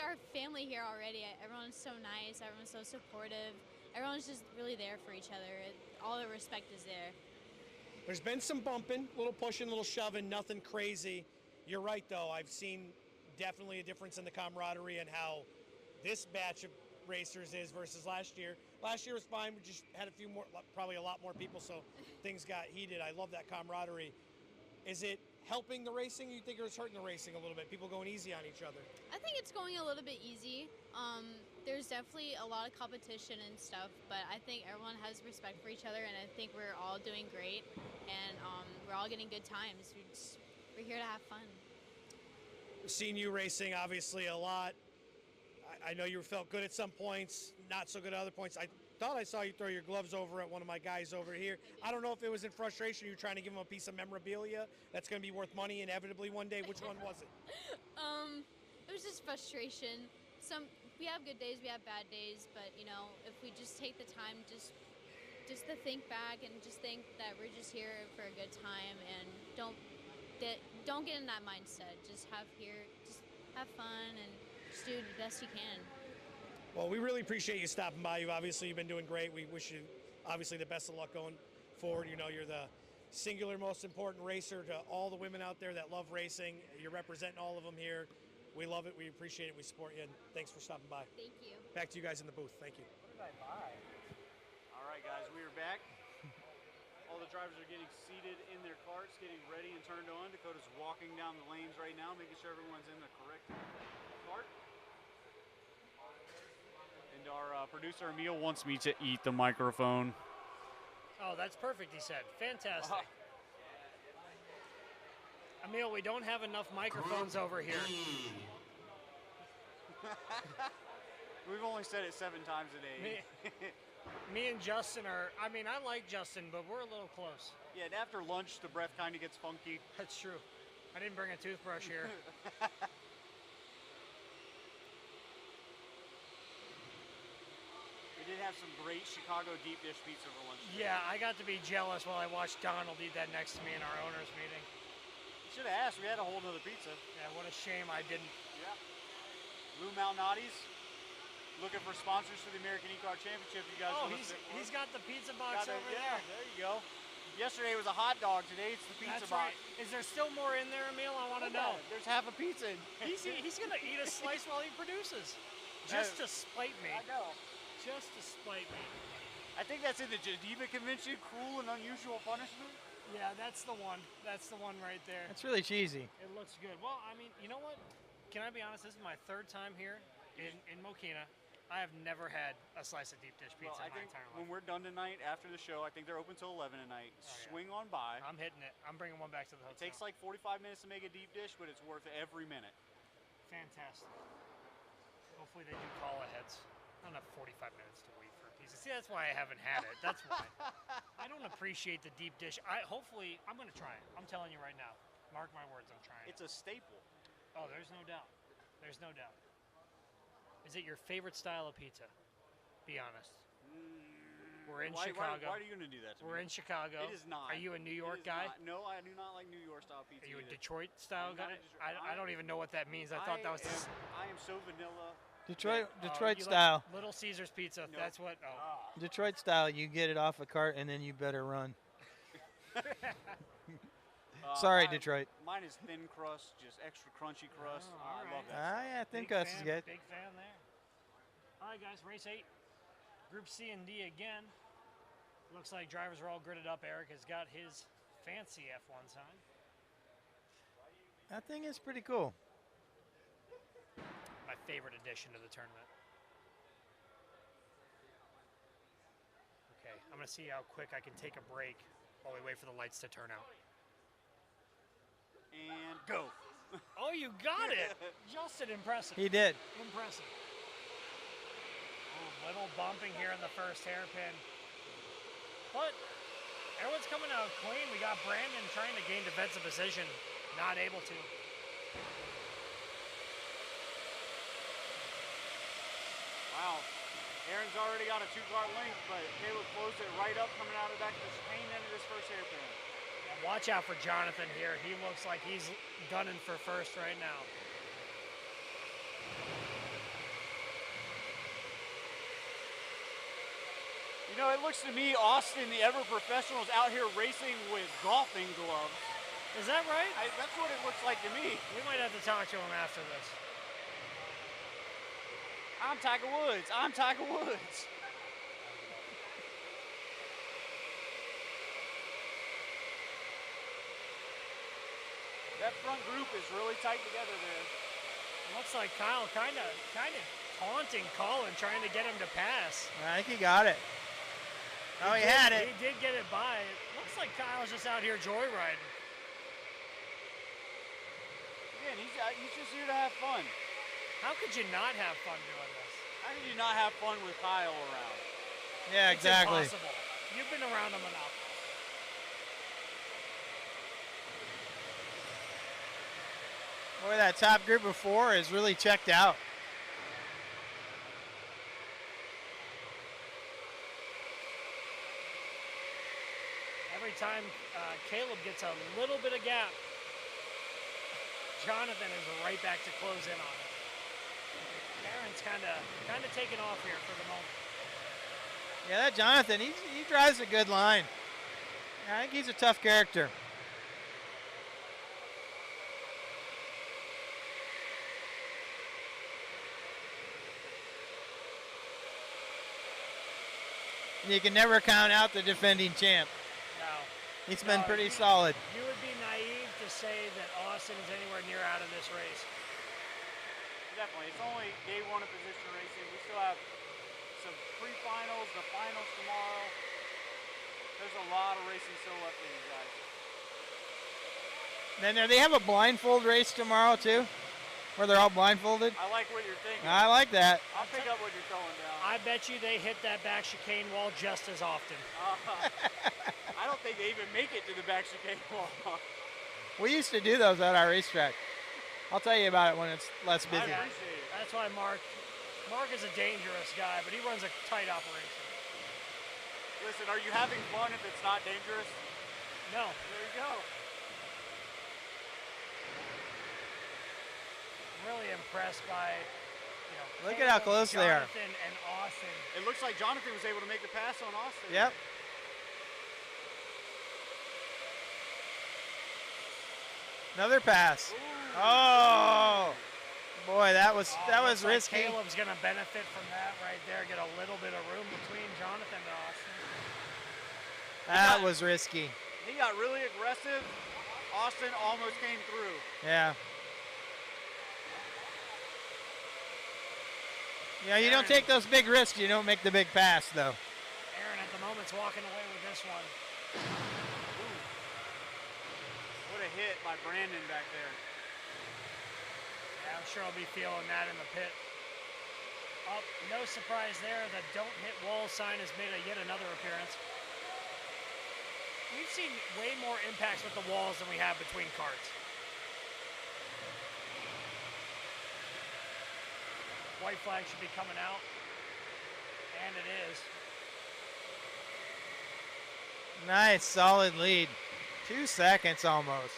our family here already. Everyone's so nice. Everyone's so supportive. Everyone's just really there for each other. All the respect is there. There's been some bumping, little pushing, little shoving, nothing crazy. You're right, though. I've seen definitely a difference in the camaraderie and how this batch of racers is versus last year. Last year was fine. We just had a few more, probably a lot more people, so things got heated. I love that camaraderie. Is it helping the racing? You think it's hurting the racing a little bit? People going easy on each other? I think it's going a little bit easy. There's definitely a lot of competition and stuff, but I think everyone has respect for each other, and I think we're all doing great, and we're all getting good times. We're here to have fun. We've seen you racing, obviously, a lot. I know you felt good at some points, not so good at other points. I thought I saw you throw your gloves over at one of my guys over here. I don't know if it was in frustration, you were trying to give him a piece of memorabilia that's going to be worth money inevitably one day. Which one was it? It was just frustration. We have good days, we have bad days, but you know, if we just take the time just to think back and just think that we're just here for a good time and don't get in that mindset. Just have fun and just do the best you can. Well, we really appreciate you stopping by. You've been doing great. We wish you obviously the best of luck going forward. You know, you're the singular most important racer to all the women out there that love racing. You're representing all of them here. We love it. We appreciate it. We support you. And thanks for stopping by. Thank you. Back to you guys in the booth. Thank you. All right, guys, we are back. All the drivers are getting seated in their carts, getting ready and turned on. Dakota's walking down the lanes right now, making sure everyone's in the correct cart. And our producer, Emil, wants me to eat the microphone. Oh, that's perfect, he said. Fantastic. Emil, we don't have enough microphones over here. We've only said it 7 times a day. Me and Justin I like Justin, but we're a little close. Yeah, and after lunch, the breath kind of gets funky. That's true. I didn't bring a toothbrush here. We did have some great Chicago deep dish pizza for lunch today. Yeah, I got to be jealous while I watched Donald eat that next to me in our owners meeting. You should have asked. We had a whole nother pizza. Yeah, what a shame I didn't. Yeah. Blue Mountain Audis. Looking for sponsors for the American E-Kart Championship. You guys he's got the pizza box over there. There you go. Yesterday it was a hot dog. Today it's the pizza That's box. Right. Is there still more in there, Emil? I want to know. There's half a pizza. He's going to eat a slice while he produces. Just to spite me. I know. Just to spite me. I think that's in the Geneva Convention, cruel and unusual punishment. Yeah, that's the one. That's the one right there. It's really cheesy. It looks good. Well, I mean, you know what? Can I be honest? This is my 3rd time here in Mokina. I have never had a slice of deep dish pizza in my entire life. When we're done tonight after the show, I think they're open till 11 tonight. Swing on by. I'm hitting it. I'm bringing one back to the hotel. It takes like 45 minutes to make a deep dish, but it's worth every minute. Fantastic. Hopefully they do call aheads. I don't have 45 minutes to wait for a pizza. See, that's why I haven't had it. That's why. I don't appreciate the deep dish. Hopefully, I'm going to try it. I'm telling you right now. Mark my words, I'm trying it. It's a staple. Oh, there's no doubt. There's no doubt. Is it your favorite style of pizza? Be honest. We're in Chicago. Why are you going to do that to me? We're in Chicago. It is not. Are you a New York guy? Not. No, I do not like New York style pizza. Are you a either. Detroit style guy? I don't even know what that means. I thought that was. I am so vanilla. Detroit style. Little Caesar's pizza. No. That's what. Oh. Detroit style. You get it off a cart and then you better run. Sorry, Detroit. Mine is thin crust, just extra crunchy crust. I love that. Yeah, thin crust is good. Big fan there. All right, guys, race 8. Group C and D again. Looks like drivers are all gridded up. Eric has got his fancy F1 sign. That thing is pretty cool. My favorite addition to the tournament. Okay, I'm going to see how quick I can take a break while we wait for the lights to turn out. And go. Oh, you got it. Justin, impressive. He did. Impressive. Oh, little bumping here in the first hairpin. But everyone's coming out clean. We got Brandon trying to gain defensive position. Not able to. Wow. Aaron's already got a 2-car length, but Caleb closed it right up coming out of the back of the chicane into this first hairpin. Watch out for Jonathan here. He looks like he's gunning for first right now. You know, it looks to me Austin, the ever-professional, is out here racing with golfing gloves. Is that right? That's what it looks like to me. We might have to talk to him after this. I'm Tiger Woods. I'm Tiger Woods. That front group is really tight together there. Looks like Kyle kind of taunting Colin, trying to get him to pass. I think he got it. Oh, he had it. He did get it by. It looks like Kyle's just out here joyriding. Again, he's just here to have fun. How could you not have fun doing this? How can you not have fun with Kyle around? Yeah, It's exactly. impossible. You've been around him enough. Boy, that top group of 4 is really checked out. Every time Caleb gets a little bit of gap, Jonathan is right back to close in on it. Aaron's kind of taking off here for the moment. Yeah, that Jonathan, he drives a good line. I think he's a tough character. You can never count out the defending champ. No. He's been pretty solid. You would be naive to say that Austin is anywhere near out of this race. Definitely. It's only day 1 of position racing. We still have some pre-finals, the finals tomorrow. There's a lot of racing still left in you guys. Then they have a blindfold race tomorrow too, where they're all blindfolded. I like what you're thinking. I like that. I'll pick up what you're throwing down. I bet you they hit that back chicane wall just as often. I don't think they even make it to the back chicane wall. We used to do those at our racetrack. I'll tell you about it when it's less I busy. appreciate it. That's why Mark is a dangerous guy, but he runs a tight operation. Listen, are you having fun if it's not dangerous? No. There you go. Really impressed by, Look at how close they are. Jonathan and Austin. It looks like Jonathan was able to make the pass on Austin. Yep. Another pass. Ooh. Oh, boy, that was Looks like risky. Caleb's going to benefit from that right there. Get a little bit of room between Jonathan and Austin. That was risky. He got really aggressive. Austin almost came through. Yeah. Yeah, you don't take those big risks. You don't make the big pass, though. Aaron at the moment's walking away with this one. Ooh. What a hit by Brandon back there. Yeah, I'm sure I'll be feeling that in the pit. Oh, no surprise there. The don't hit wall sign has made yet another appearance. We've seen way more impacts with the walls than we have between carts. White flag should be coming out. And it is. Nice, solid lead. 2 seconds almost.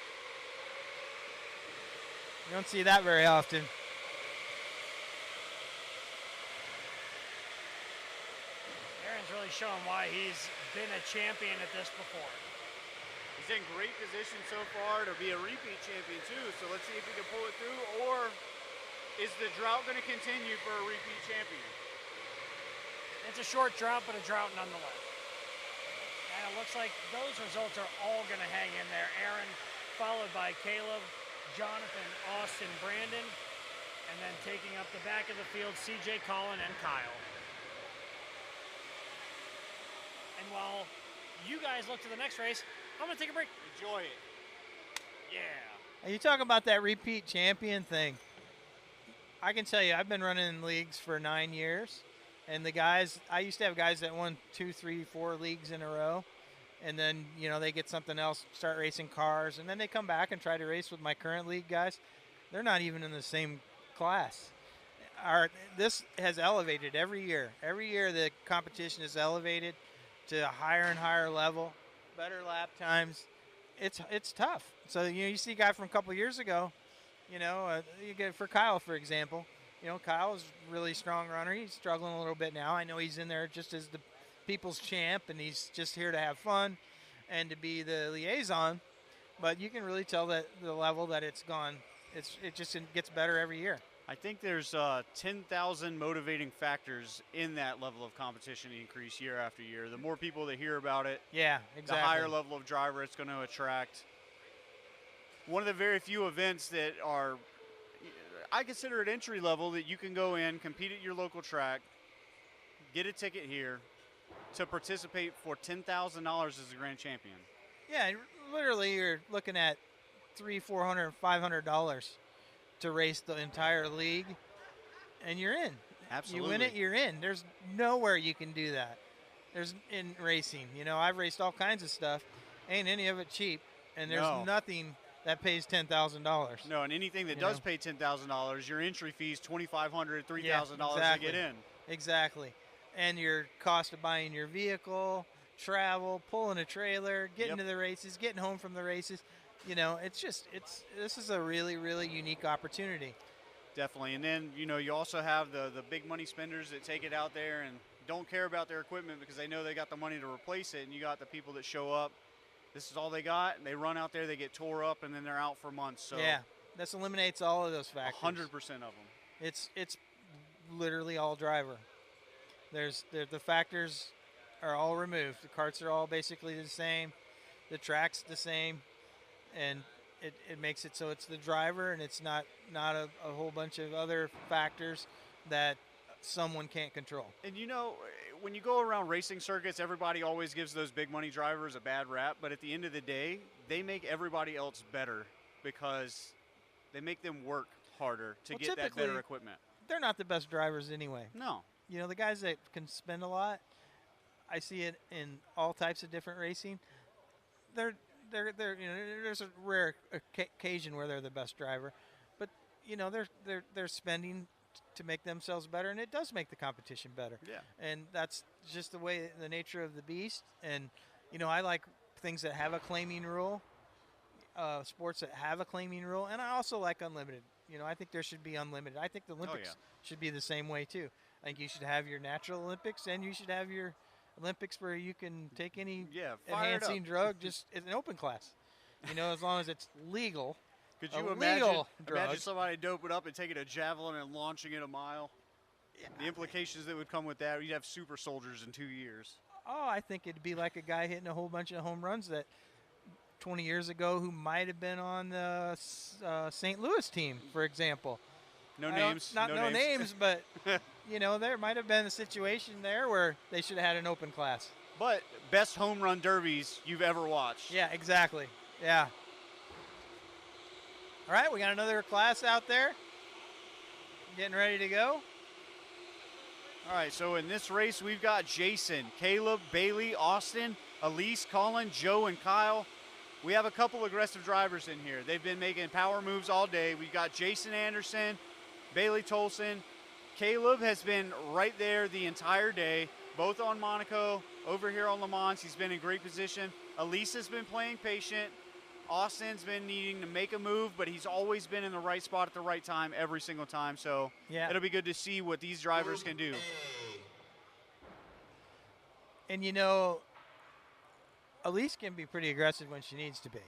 You don't see that very often. Aaron's really showing why he's been a champion at this before. He's in great position so far to be a repeat champion too. So let's see if he can pull it through, or is the drought going to continue for a repeat champion? It's a short drought, but a drought nonetheless. And it looks like those results are all going to hang in there. Aaron, followed by Caleb, Jonathan, Austin, Brandon, and then taking up the back of the field, CJ, Colin, and Kyle. And while you guys look to the next race, I'm going to take a break. Enjoy it. Yeah. Are you talking about that repeat champion thing? I can tell you, I've been running in leagues for 9 years, and the guys, I used to have guys that won 2, 3, 4 leagues in a row, and then, they get something else, start racing cars, and then they come back and try to race with my current league guys. They're not even in the same class. This has elevated every year. Every year the competition is elevated to a higher and higher level, better lap times. It's tough. So, you see a guy from a couple years ago, you get for Kyle, for example. Kyle is a really strong runner. He's struggling a little bit now. I know he's in there just as the people's champ, and he's just here to have fun and to be the liaison. But you can really tell that the level that it's gone, it just gets better every year. I think there's 10,000 motivating factors in that level of competition increase year after year. The more people that hear about it, yeah, exactly. The higher level of driver it's going to attract. One of the very few events that are, I consider it entry level, that you can go in, compete at your local track, get a ticket here to participate for $10,000 as a grand champion. Yeah, literally you're looking at $300, $400, $500 to race the entire league. and you're in. Absolutely. You win it, you're in. There's nowhere you can do that. There's in racing. You know, I've raced all kinds of stuff. Ain't any of it cheap, and there's nothing that pays $10,000. No, and anything that does pay $10,000, your entry fee is $2,500, $3,000 exactly. to get in. Exactly. And your cost of buying your vehicle, travel, pulling a trailer, getting to the races, getting home from the races. You know, this is a really, really unique opportunity. Definitely. And then, you know, you also have the big money spenders that take it out there and don't care about their equipment because they know they got the money to replace it. And you got the people that show up. This is all they got. And they run out there, they get tore up, and then they're out for months. So yeah, this eliminates all of those factors. 100% of them. It's literally all driver. The factors are all removed. The carts are all basically the same. The track's the same. And it makes it so it's the driver, and it's not a whole bunch of other factors that someone can't control. And you know, when you go around racing circuits, everybody always gives those big money drivers a bad rap, but at the end of the day, they make everybody else better because they make them work harder to get that better equipment. They're not the best drivers anyway. No. You know, the guys that can spend a lot, I see it in all types of different racing. They're you know, there's a rare occasion where they're the best driver, but you know, they're spending to make themselves better, and it does make the competition better. Yeah. And that's just the way, the nature of the beast. And you know, I like things that have a claiming rule, sports that have a claiming rule, and I also like unlimited. You know, I think there should be unlimited. I think the Olympics should be the same way too. I think you should have your natural Olympics, and you should have your Olympics where you can take any enhancing drug just as an open class. You know, as long as it's legal. Could you imagine somebody doping up and taking a javelin and launching it a mile? Yeah. The implications that would come with that, you'd have super soldiers in 2 years. Oh, I think it'd be like a guy hitting a whole bunch of home runs that 20 years ago who might have been on the St. Louis team, for example. No names. Not no names, but you know, there might have been a situation there where they should have had an open class. But best home run derbies you've ever watched. Yeah, exactly. Yeah. All right, we got another class out there. Getting ready to go. All right, so in this race, we've got Jason, Caleb, Bailey, Austin, Elise, Colin, Joe, and Kyle. We have a couple aggressive drivers in here. They've been making power moves all day. We've got Jason Anderson, Bailey Tolson. Caleb has been right there the entire day, both on Monaco, over here on Le Mans. He's been in great position. Elise has been playing patient. Austin's been needing to make a move, but he's always been in the right spot at the right time every single time. So it'll be good to see what these drivers can do. And, you know, Elise can be pretty aggressive when she needs to be.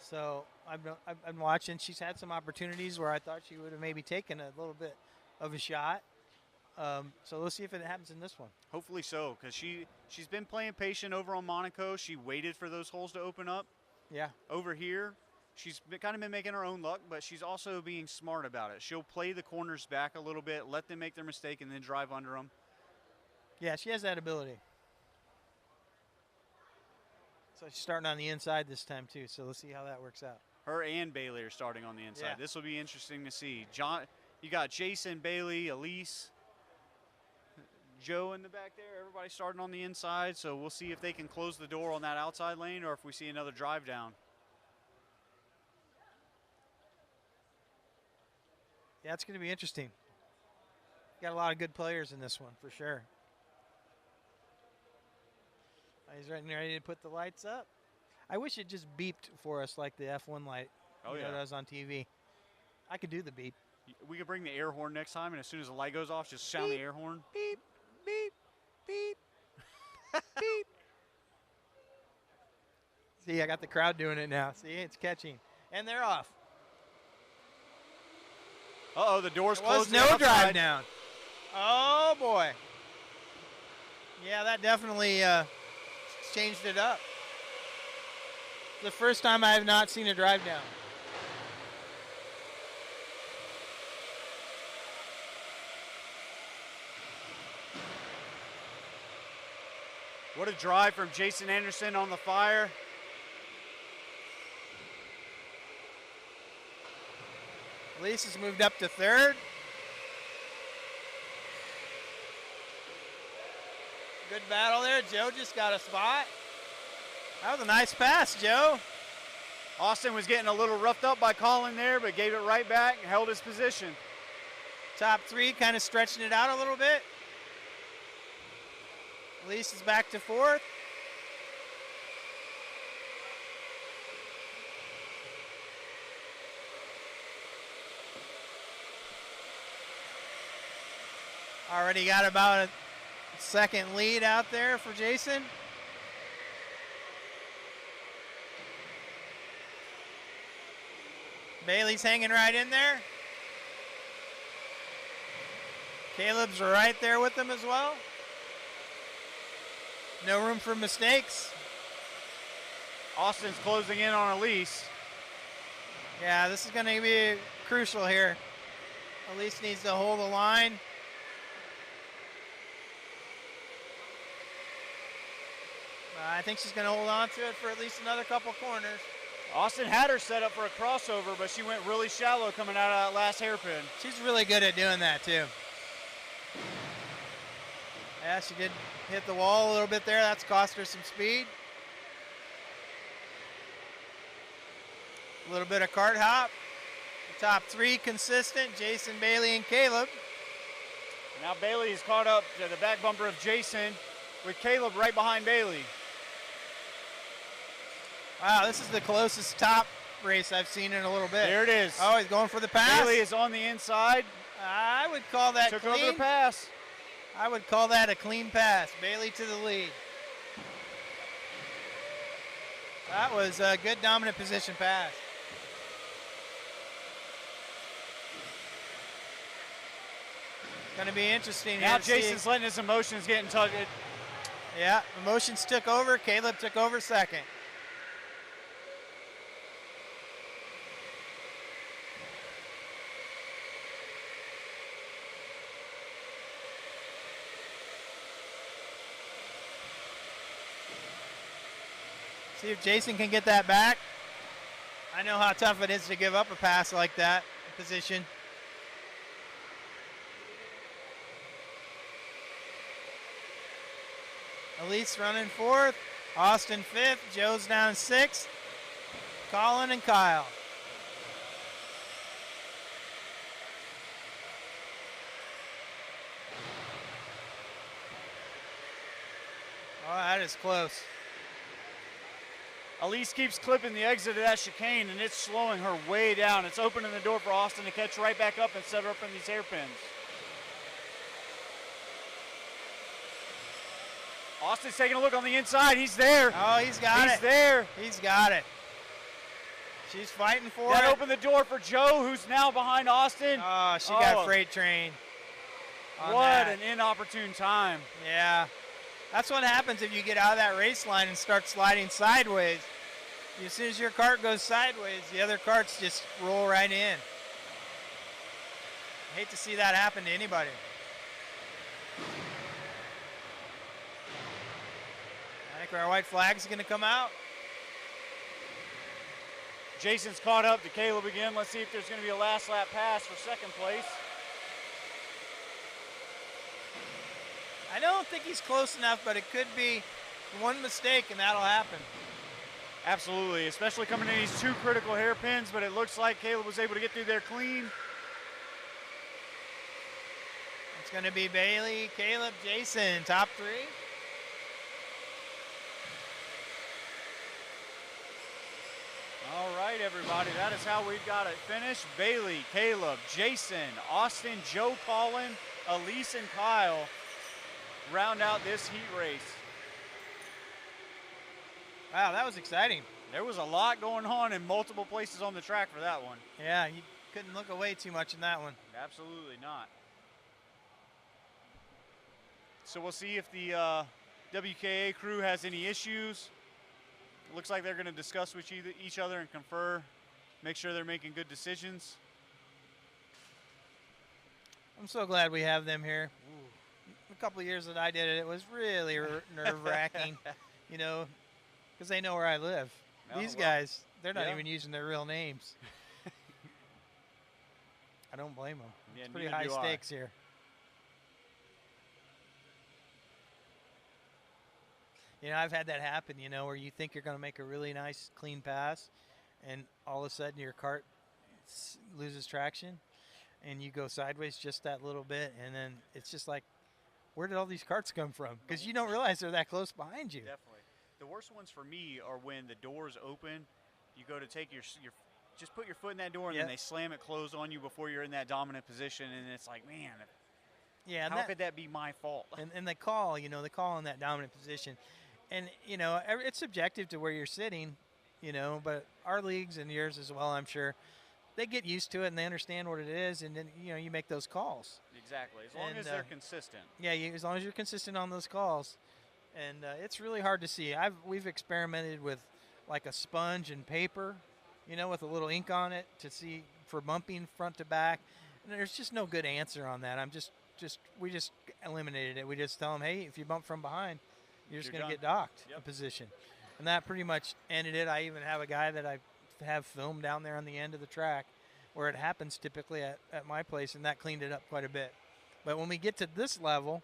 So I'm watching. She's had some opportunities where I thought she would have maybe taken a little bit of a shot. So let's see if it happens in this one. Hopefully so, because she's been playing patient over on Monaco. She waited for those holes to open up. Yeah. Over here, she's kind of been making her own luck, but she's also being smart about it. She'll play the corners back a little bit, let them make their mistake, and then drive under them. Yeah, she has that ability. So she's starting on the inside this time too, so let's see how that works out. Her and Bailey are starting on the inside. Yeah. This will be interesting to see. You got Jason, Bailey, Elise, Joe in the back there. Everybody starting on the inside, so we'll see if they can close the door on that outside lane or if we see another drive down. Yeah, it's going to be interesting. Got a lot of good players in this one, for sure. He's ready to put the lights up. I wish it just beeped for us like the F1 light does on TV. I could do the beep. We could bring the air horn next time, and as soon as the light goes off, just sound the air horn. Beep, beep, beep, beep. See, I got the crowd doing it now. See, it's catching. And they're off. Uh-oh, the door's closed. There was no drive down. Oh, boy. Yeah, that definitely changed it up. The first time I have not seen a drive down. What a drive from Jason Anderson on the fire. Elise has moved up to third. Good battle there. Joe just got a spot. That was a nice pass, Joe. Austin was getting a little roughed up by Colin there, but gave it right back and held his position. Top 3 kind of stretching it out a little bit. Elise is back to 4th. Already got about a second lead out there for Jason. Bailey's hanging right in there. Caleb's right there with them as well. No room for mistakes. Austin's closing in on Elise. Yeah, this is going to be crucial here. Elise needs to hold the line. I think she's going to hold on to it for at least another couple corners. Austin had her set up for a crossover, but she went really shallow coming out of that last hairpin. She's really good at doing that too. Yeah, she did hit the wall a little bit there. That's cost her some speed. A little bit of cart hop. The top 3 consistent, Jason, Bailey, and Caleb. Now Bailey is caught up to the back bumper of Jason with Caleb right behind Bailey. Wow, this is the closest top race I've seen in a little bit. There it is. Oh, he's going for the pass. Bailey is on the inside. I would call that Took clean. over the pass. I would call that a clean pass. Bailey to the lead. That was a good dominant position pass. It's going to be interesting Now here to Jason's see. letting his emotions get in touch. Yeah, emotions took over. Caleb took over second. See if Jason can get that back. I know how tough it is to give up a pass like that position. Elise running 4th. Austin 5th. Joe's down 6th. Colin and Kyle. Oh, that is close. Elise keeps clipping the exit of that chicane, and it's slowing her way down. It's opening the door for Austin to catch right back up and set her up in these hairpins. Austin's taking a look on the inside. He's there. Oh, he's got it. He's there. He's got it. She's fighting for That it. opened the door for Joe, who's now behind Austin. Oh, she got freight trained. What an inopportune time. Yeah. That's what happens if you get out of that race line and start sliding sideways. As soon as your cart goes sideways, the other carts just roll right in. I hate to see that happen to anybody. I think our white flag's going to come out. Jason's caught up to Caleb again. Let's see if there's going to be a last lap pass for second place. I don't think he's close enough, but it could be one mistake and that'll happen. Absolutely, especially coming in these 2 critical hairpins, but it looks like Caleb was able to get through there clean. It's going to be Bailey, Caleb, Jason, top 3. All right, everybody, that is how we've got it finished. Bailey, Caleb, Jason, Austin, Joe, Colin, Elise, and Kyle round out this heat race. Wow, that was exciting. There was a lot going on in multiple places on the track for that one. Yeah, you couldn't look away too much in that one. Absolutely not. So we'll see if the WKA crew has any issues. It looks like they're going to discuss with each other and confer, make sure they're making good decisions. I'm so glad we have them here. A couple of years that I did it, it was really nerve-wracking, you know, because they know where I live. Oh, These well, guys, they're not yeah. even using their real names. I don't blame them. Yeah, It's pretty neither high do I. stakes here. You know, I've had that happen, you know, where you think you're going to make a really nice, clean pass, and all of a sudden your cart loses traction, and you go sideways just that little bit, and then it's just like, where did all these carts come from? Because you don't realize they're that close behind you. Definitely. The worst ones for me are when the doors open, you go to take your just put your foot in that door, and then they slam it closed on you before you're in that dominant position, and it's like, man, yeah, how could that be my fault? And they call, you know, they call in that dominant position. And, you know, it's subjective to where you're sitting, you know, but our leagues and yours as well, I'm sure, they get used to it and they understand what it is, and then, you know, you make those calls. Exactly, as long as they're consistent. Yeah, as long as you're consistent on those calls. And it's really hard to see. We've experimented with like a sponge and paper, you know, with a little ink on it to see for bumping front to back. And there's just no good answer on that. We just eliminated it. We just tell them, hey, if you bump from behind, you're just going to get docked a position. And that pretty much ended it. I even have a guy that I have filmed down there on the end of the track where it happens typically at my place, and that cleaned it up quite a bit. But when we get to this level,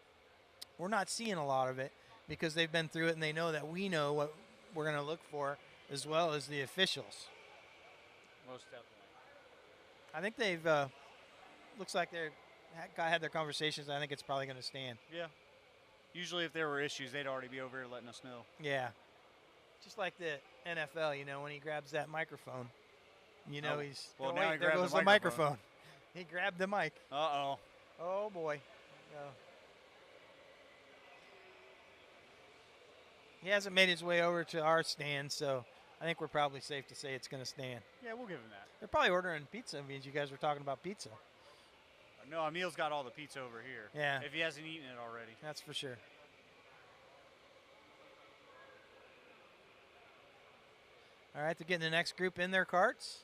we're not seeing a lot of it because they've been through it and they know that we know what we're going to look for as well as the officials. Most definitely. I think they've, looks like they've had their conversations. I think it's probably going to stand. Yeah. Usually if there were issues, they'd already be over here letting us know. Yeah. Just like the NFL, you know, when he grabs that microphone, you know, well, now there goes the microphone. He grabbed the mic. Uh-oh. Oh, boy. No. He hasn't made his way over to our stand, so I think we're probably safe to say it's going to stand. Yeah, we'll give him that. They're probably ordering pizza because you guys were talking about pizza. No, Emil's got all the pizza over here. Yeah. If he hasn't eaten it already. That's for sure. All right, they're getting the next group in their carts.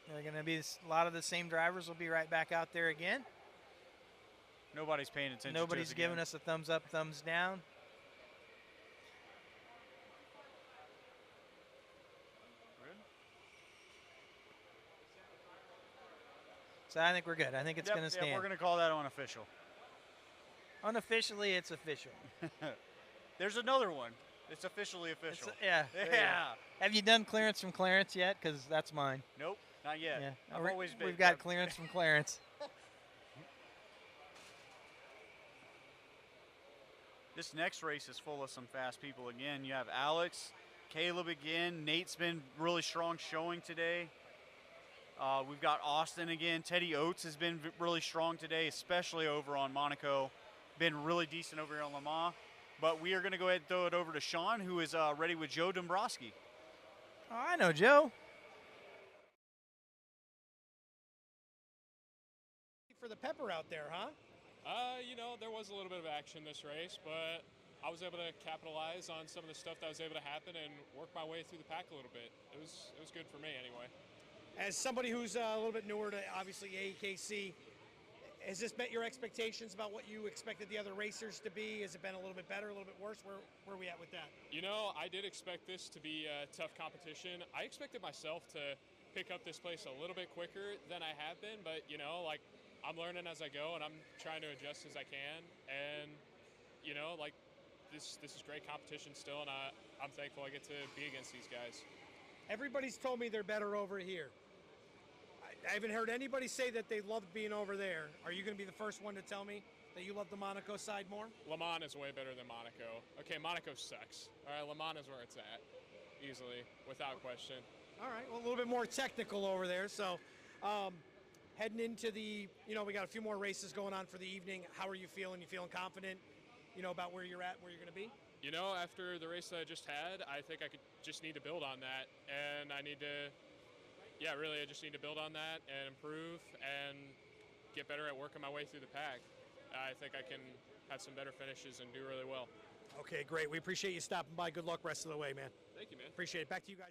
They're going to be a lot of the same drivers will be right back out there again. Nobody's paying attention. Nobody's giving us a thumbs up, thumbs down. So I think we're good. I think it's going to stand. Yeah, we're going to call that unofficial. Unofficially, it's official. There's another one. It's officially official. Yeah. Have you done clearance from Clarence yet? Because that's mine. Nope, not yet. Yeah. I've always been. We've got clearance from Clarence. This next race is full of some fast people again. You have Alex, Caleb again. Nate's been really strong showing today. We've got Austin again. Teddy Oates has been really strong today, especially over on Monaco. Been really decent over here on Le Mans. But we are going to go ahead and throw it over to Sean, who is ready with Joe Dombrowski. Oh, I know Joe. For the pepper out there, huh? You know, there was a little bit of action this race, but I was able to capitalize on some of the stuff that was able to happen and work my way through the pack a little bit. It was good for me anyway. As somebody who's a little bit newer to obviously AEKC, has this met your expectations about what you expected the other racers to be? Has it been a little bit better, a little bit worse? Where are we at with that? You know, I did expect this to be a tough competition. I expected myself to pick up this place a little bit quicker than I have been, but you know, like, I'm learning as I go and I'm trying to adjust as I can. And you know, like, this is great competition still, and I'm thankful I get to be against these guys. Everybody's told me they're better over here. I haven't heard anybody say that they loved being over there. Are you going to be the first one to tell me that you love the Monaco side more? Le Mans is way better than Monaco. Okay, Monaco sucks. All right, Le Mans is where it's at, easily, without question. All right, well, a little bit more technical over there. So heading into the, you know, we got a few more races going on for the evening. How are you feeling? You feeling confident, you know, about where you're at, where you're going to be? You know, after the race that I just had, I think I could just need to build on that. And I need to, yeah, really, I just need to build on that and improve and get better at working my way through the pack. I think I can have some better finishes and do really well. Okay, great. We appreciate you stopping by. Good luck rest of the way, man. Thank you, man. Appreciate it. Back to you guys.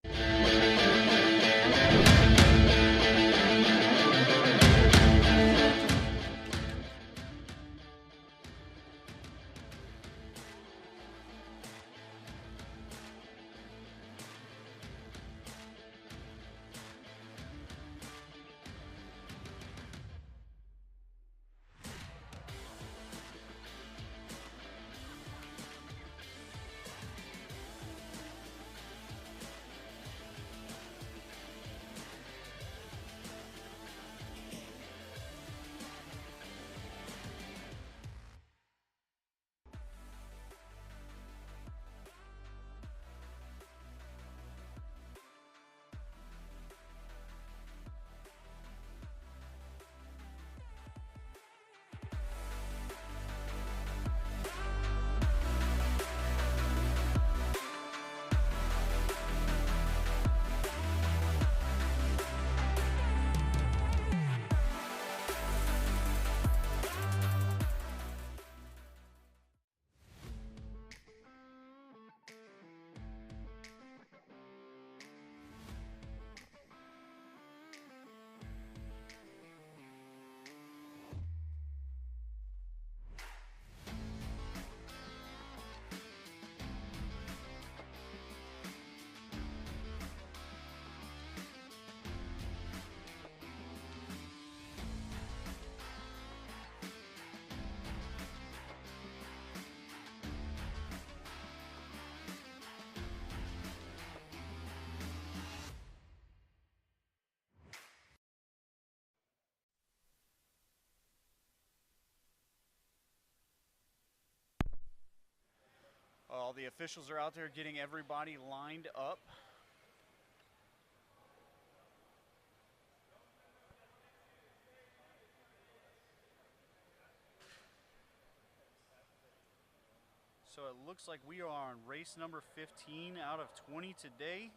while the officials are out there getting everybody lined up. So it looks like we are on race number 15 out of 20 today.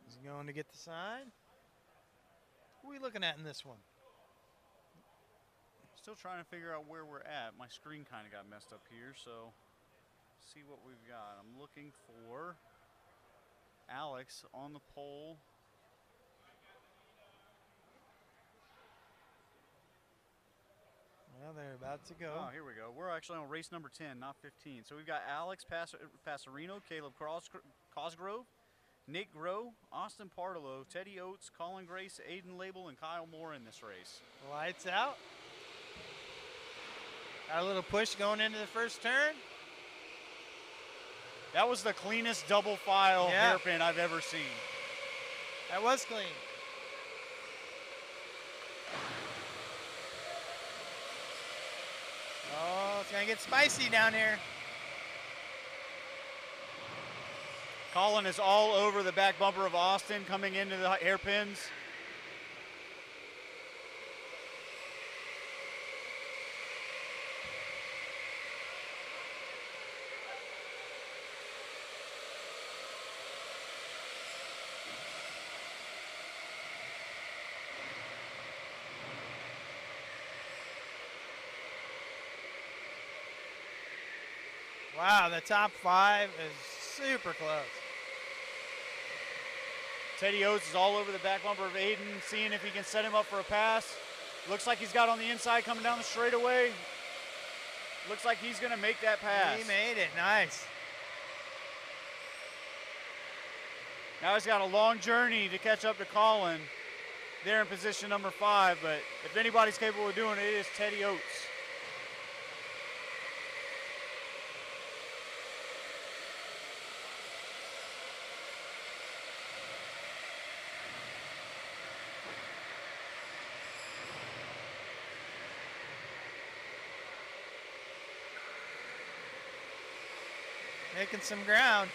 He's going to get the sign. Who are we looking at in this one? Still trying to figure out where we're at. My screen kind of got messed up here, so see what we've got. I'm looking for Alex on the pole. Well, they're about to go. Oh, here we go. We're actually on race number 10, not 15. So we've got Alex Passarino, Caleb Cosgrove, Nate Groh, Austin Partolo, Teddy Oates, Colin Grace, Aiden Label, and Kyle Moore in this race. Lights out. Got a little push going into the first turn. That was the cleanest double file hairpin I've ever seen. That was clean. Oh, it's going to get spicy down here. Colin is all over the back bumper of Austin coming into the hairpins. Wow, the top 5 is super close. Teddy Oates is all over the back bumper of Aiden, seeing if he can set him up for a pass. Looks like he's got on the inside coming down the straightaway. Looks like he's going to make that pass. He made it. Nice. Now he's got a long journey to catch up to Colin. They're in position number 5, but if anybody's capable of doing it, it is Teddy Oates. Making some ground.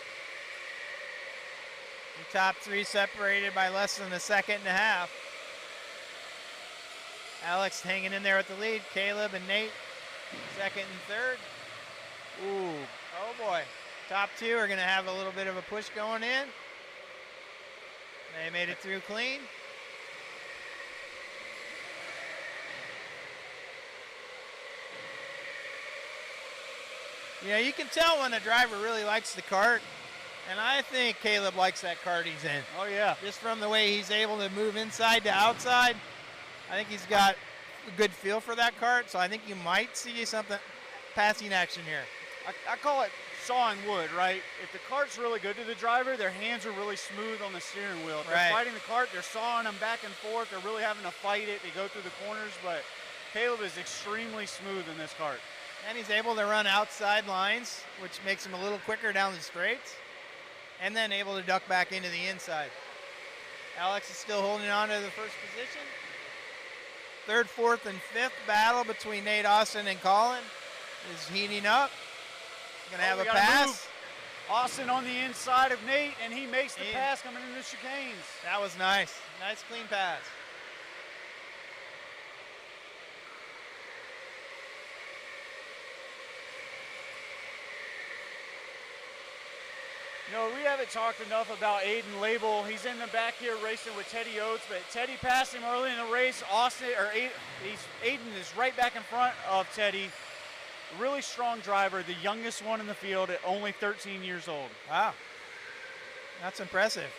The top 3 separated by less than a second and a half. Alex hanging in there with the lead. Caleb and Nate, second and third. Ooh, oh boy. Top 2 are going to have a little bit of a push going in. They made it through clean. You know, you can tell when a driver really likes the kart, and I think Caleb likes that kart he's in. Oh, yeah. Just from the way he's able to move inside to outside, I think he's got a good feel for that kart, so I think you might see something passing action here. I call it sawing wood, right? If the kart's really good to the driver, their hands are really smooth on the steering wheel. If they're fighting the kart, they're sawing them back and forth. They're really having to fight it. They go through the corners, but Caleb is extremely smooth in this kart. And he's able to run outside lines, which makes him a little quicker down the straights, and then able to duck back into the inside. Alex is still holding on to the first position. Third, fourth, and fifth battle between Nate, Austin, and Colin is heating up. Going to have a pass. Move. Austin on the inside of Nate, and he makes the pass coming into the chicanes. That was nice. Nice, clean pass. You know, we haven't talked enough about Aiden Label. He's in the back here racing with Teddy Oates, but Teddy passed him early in the race. Aiden is right back in front of Teddy. Really strong driver, the youngest one in the field at only 13 years old. Wow, that's impressive.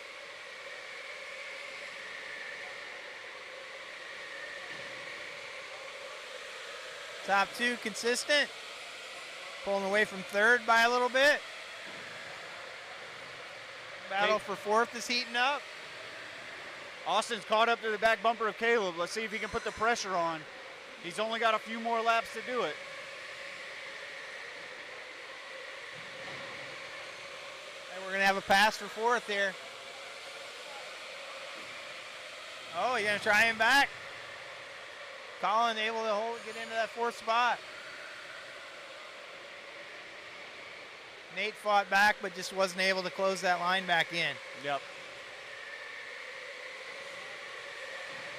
Top 2 consistent. Pulling away from third by a little bit. Battle for fourth is heating up. Austin's caught up to the back bumper of Caleb. Let's see if he can put the pressure on. He's only got a few more laps to do it. And we're going to have a pass for fourth here. Oh, you're going to try him back? Colin able to get into that 4th spot. Nate fought back, but just wasn't able to close that line back in. Yep.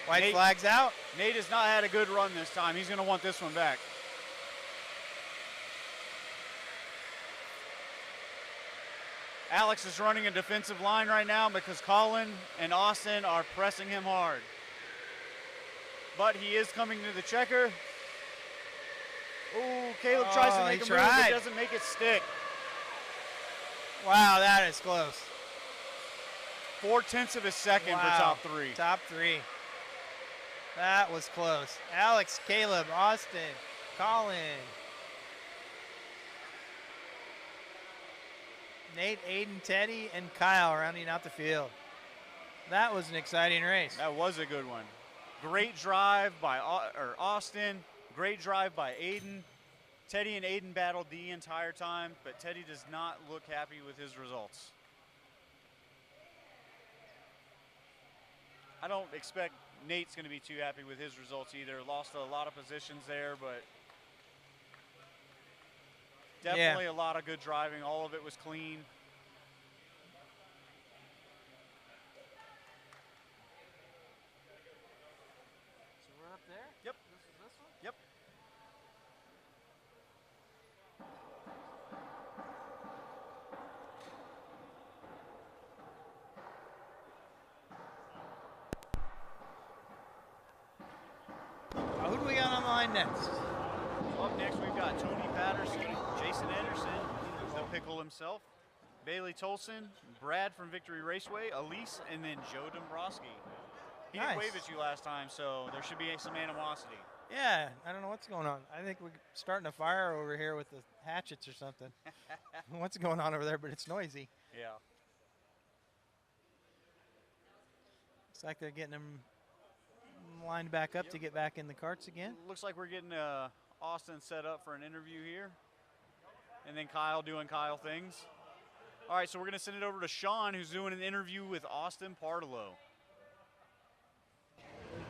White flag's out. Nate has not had a good run this time. He's going to want this one back. Alex is running a defensive line right now because Colin and Austin are pressing him hard. But he is coming to the checker. Ooh, Caleb tries to make a move, but doesn't make it stick. Wow, that is close. 0.4 of a second for top 3. Top 3. That was close. Alex, Caleb, Austin, Colin. Nate, Aiden, Teddy, and Kyle rounding out the field. That was an exciting race. That was a good one. Great drive by Austin. Great drive by Aiden. Teddy and Aiden battled the entire time, but Teddy does not look happy with his results. I don't expect Nate's going to be too happy with his results either. Lost a lot of positions there, but definitely a lot of good driving. All of it was clean. So we're up there? Yep. This is this one? Yep. Who do we got on the line next? Up next, we've got Tony Patterson, Jason Anderson, the pickle himself, Bailey Tolson, Brad from Victory Raceway, Elise, and then Joe Dombrowski. He didn't wave at you last time, so there should be some animosity. Yeah, I don't know what's going on. I think we're starting a fire over here with the hatchets or something. What's going on over there, but it's noisy. Yeah. Looks like they're getting them lined back up to get back in the carts again. Looks like we're getting Austin set up for an interview here. And then Kyle doing Kyle things. All right, so we're going to send it over to Sean, who's doing an interview with Austin Partolo.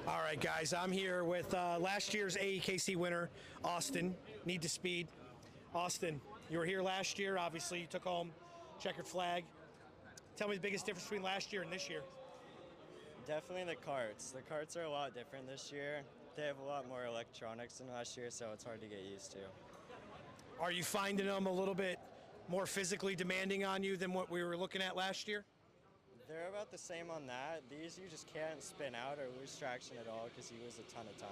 All right, guys, I'm here with last year's AEKC winner, Austin, Need to Speed. Austin, you were here last year. Obviously, you took home checkered flag. Tell me the biggest difference between last year and this year. Definitely the carts. The carts are a lot different this year. They have a lot more electronics than last year, so it's hard to get used to. Are you finding them a little bit more physically demanding on you than what we were looking at last year? They're about the same on that. These you just can't spin out or lose traction at all because you lose a ton of time.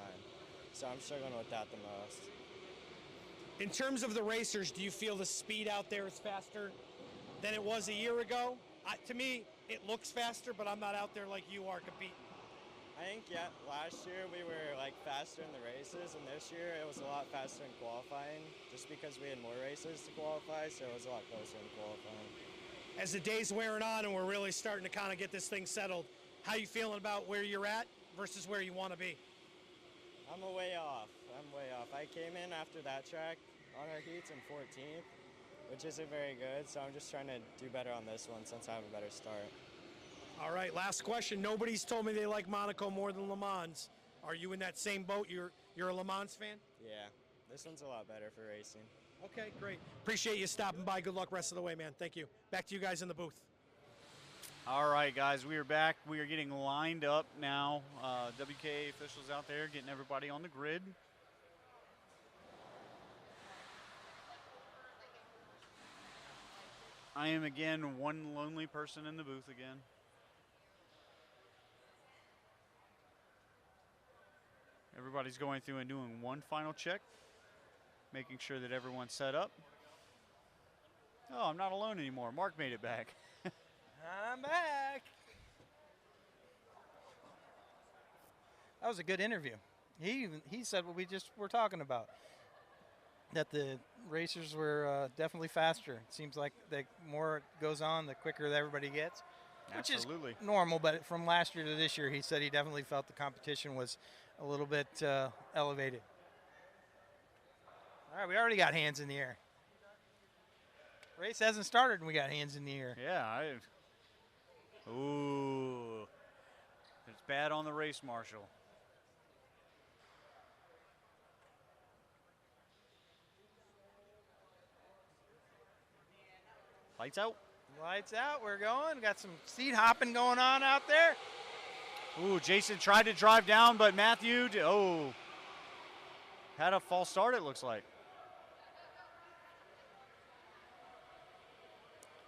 So I'm struggling with that the most. In terms of the racers, do you feel the speed out there is faster than it was a year ago? To me, it looks faster, but I'm not out there like you are competing. I think, yeah, last year we were like faster in the races, and this year it was a lot faster in qualifying just because we had more races to qualify, so it was a lot closer in qualifying. As the day's wearing on and we're really starting to kind of get this thing settled, how you feeling about where you're at versus where you want to be? I'm a way off. I came in after that track on our heats in 14th, which isn't very good, so I'm just trying to do better on this one since I have a better start. All right, last question. Nobody's told me they like Monaco more than Le Mans. Are you in that same boat? You're a Le Mans fan? Yeah, this one's a lot better for racing. Okay, great. Appreciate you stopping by. Good luck rest of the way, man. Thank you. Back to you guys in the booth. All right, guys, we are back. We are getting lined up now. WK officials out there getting everybody on the grid. I am, again, one lonely person in the booth again. Everybody's going through and doing one final check, making sure that everyone's set up. Oh, I'm not alone anymore. Mark made it back. I'm back. That was a good interview. He said what we just were talking about, that the racers were definitely faster. It seems like the more it goes on, the quicker everybody gets, which Absolutely. is normal. But from last year to this year, he said he definitely felt the competition was a little bit elevated. All right, we already got hands in the air. Race hasn't started and we got hands in the air. Yeah, ooh, it's bad on the race marshal. Lights out. Lights out. We're going. Got some seat hopping going on out there. Ooh, Jason tried to drive down, but Matthew, had a false start, it looks like.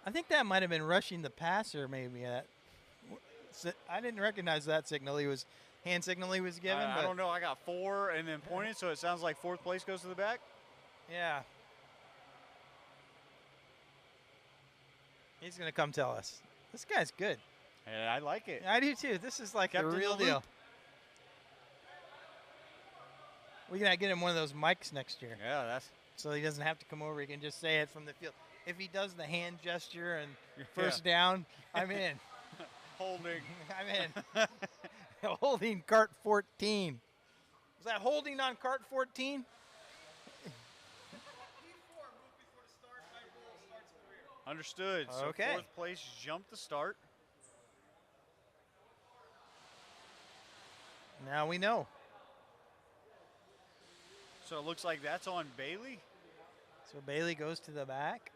I think that might have been rushing the passer, maybe. I didn't recognize that signal. Hand signal he was given. I don't know. I got 4 and then pointed, so it sounds like 4th place goes to the back. Yeah. He's going to come tell us. This guy's good. Yeah, I like it. I do too. This is like Kept the in real the deal. loop. We gotta get him one of those mics next year. Yeah, that's. So he doesn't have to come over. He can just say it from the field. If he does the hand gesture and first down, I'm in. Holding. I'm in. Holding cart 14. Was that holding on cart 14? Understood. So Okay. 4th place jumped the start. Now we know. So it looks like that's on Bailey. So Bailey goes to the back.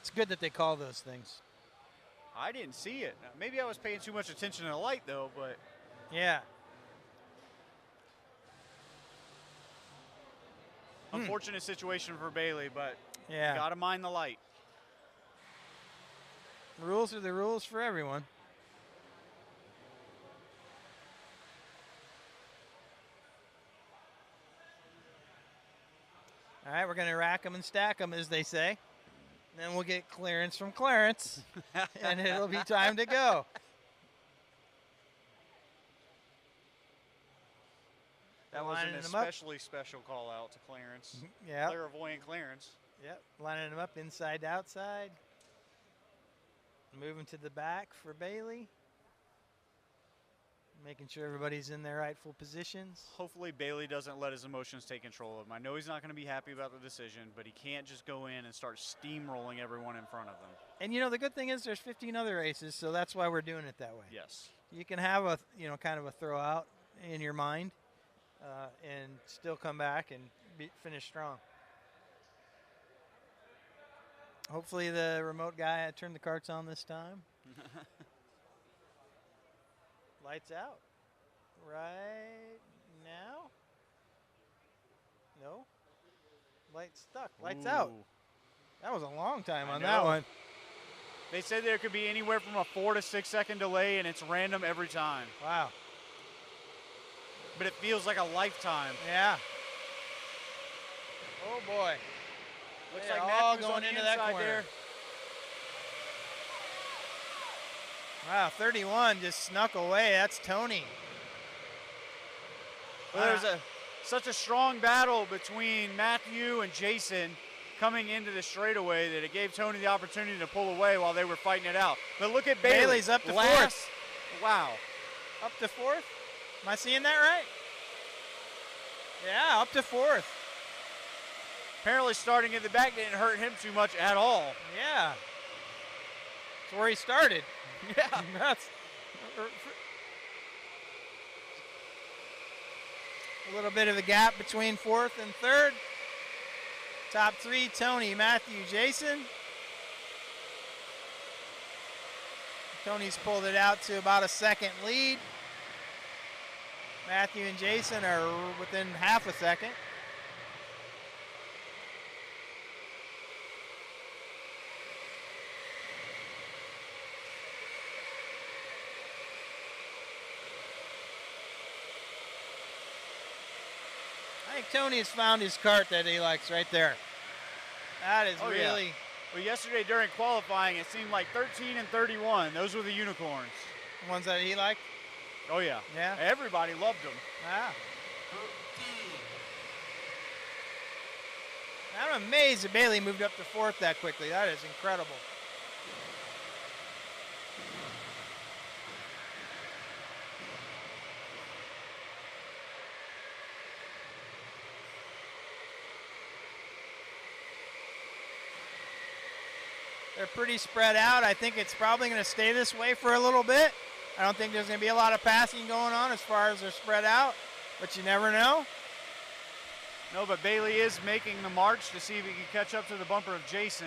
It's good that they call those things. I didn't see it. Maybe I was paying too much attention to the light, though, but. Yeah. Unfortunate situation for Bailey, but yeah, got to mind the light. Rules are the rules for everyone. All right, we're going to rack them and stack them, as they say. Then we'll get clearance from Clarence, and it'll be time to go. That was an especially special call out to Clarence. Yeah. Clairvoyant Clarence. Yep. Lining them up inside to outside. Moving to the back for Bailey. Making sure everybody's in their rightful positions. Hopefully Bailey doesn't let his emotions take control of him. I know he's not going to be happy about the decision, but he can't just go in and start steamrolling everyone in front of them. And, you know, the good thing is there's 15 other races, so that's why we're doing it that way. Yes. You can have a, kind of a throw out in your mind and still come back and finish strong. Hopefully the remote guy turned the carts on this time. Lights out. Right now? No. Lights stuck. Lights out. That was a long time on that one. They said there could be anywhere from a 4 to 6 second delay, and it's random every time. Wow. But it feels like a lifetime. Yeah. Oh boy. Looks They're like all Matthew's going on the into that inside corner. there. Wow, 31 just snuck away. That's Tony. Well, there's such a strong battle between Matthew and Jason coming into the straightaway that it gave Tony the opportunity to pull away while they were fighting it out. But look at Bailey. Bailey's up to fourth. Wow. Up to fourth? Am I seeing that right? Yeah, up to fourth. Apparently starting in the back didn't hurt him too much at all. Yeah. That's where he started. Yeah. That's a little bit of a gap between fourth and third. Top three, Tony, Matthew, Jason. Tony's pulled it out to about a second lead. Matthew and Jason are within half a second. I think Tony has found his cart that he likes right there. That is really... Yeah. Well, yesterday during qualifying, it seemed like 13 and 31. Those were the unicorns. The ones that he liked? Oh, yeah. Yeah. Everybody loved them. Wow. I'm amazed that Bailey moved up to fourth that quickly. That is incredible. They're pretty spread out. I think it's probably going to stay this way for a little bit. I don't think there's going to be a lot of passing going on as far as they're spread out, but you never know. No, but Bailey is making the march to see if he can catch up to the bumper of Jason.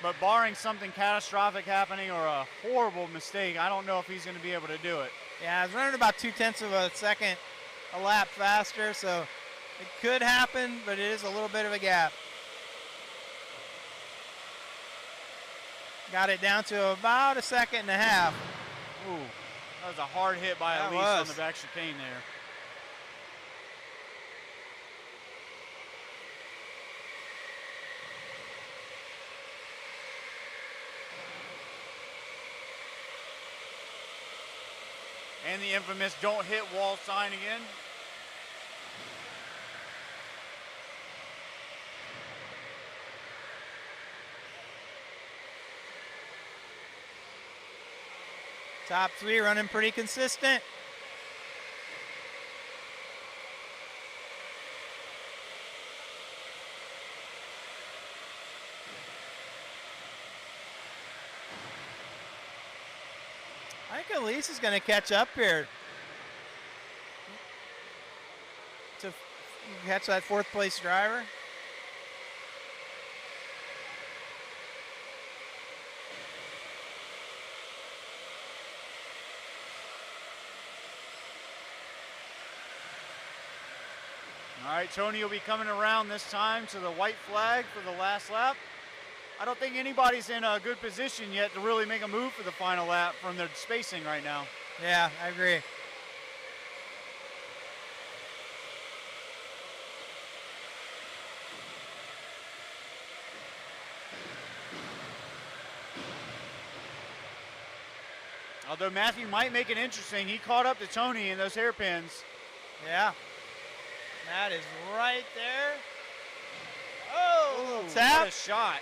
But barring something catastrophic happening or a horrible mistake, I don't know if he's going to be able to do it. Yeah, I was running about 0.2 of a second a lap faster, so it could happen, but it is a little bit of a gap. Got it down to about 1.5 seconds. Ooh, that was a hard hit by That Elise was. on the back chicane there. And the infamous don't hit wall sign again. Top 3 running pretty consistent. I think Elise is going to catch up here to catch that 4th place driver. All right, Tony will be coming around this time to the white flag for the last lap. I don't think anybody's in a good position yet to really make a move for the final lap from their spacing right now. Yeah, I agree. Although Matthew might make it interesting. He caught up to Tony in those hairpins. Yeah. That is right there. Oh, tap. What a shot.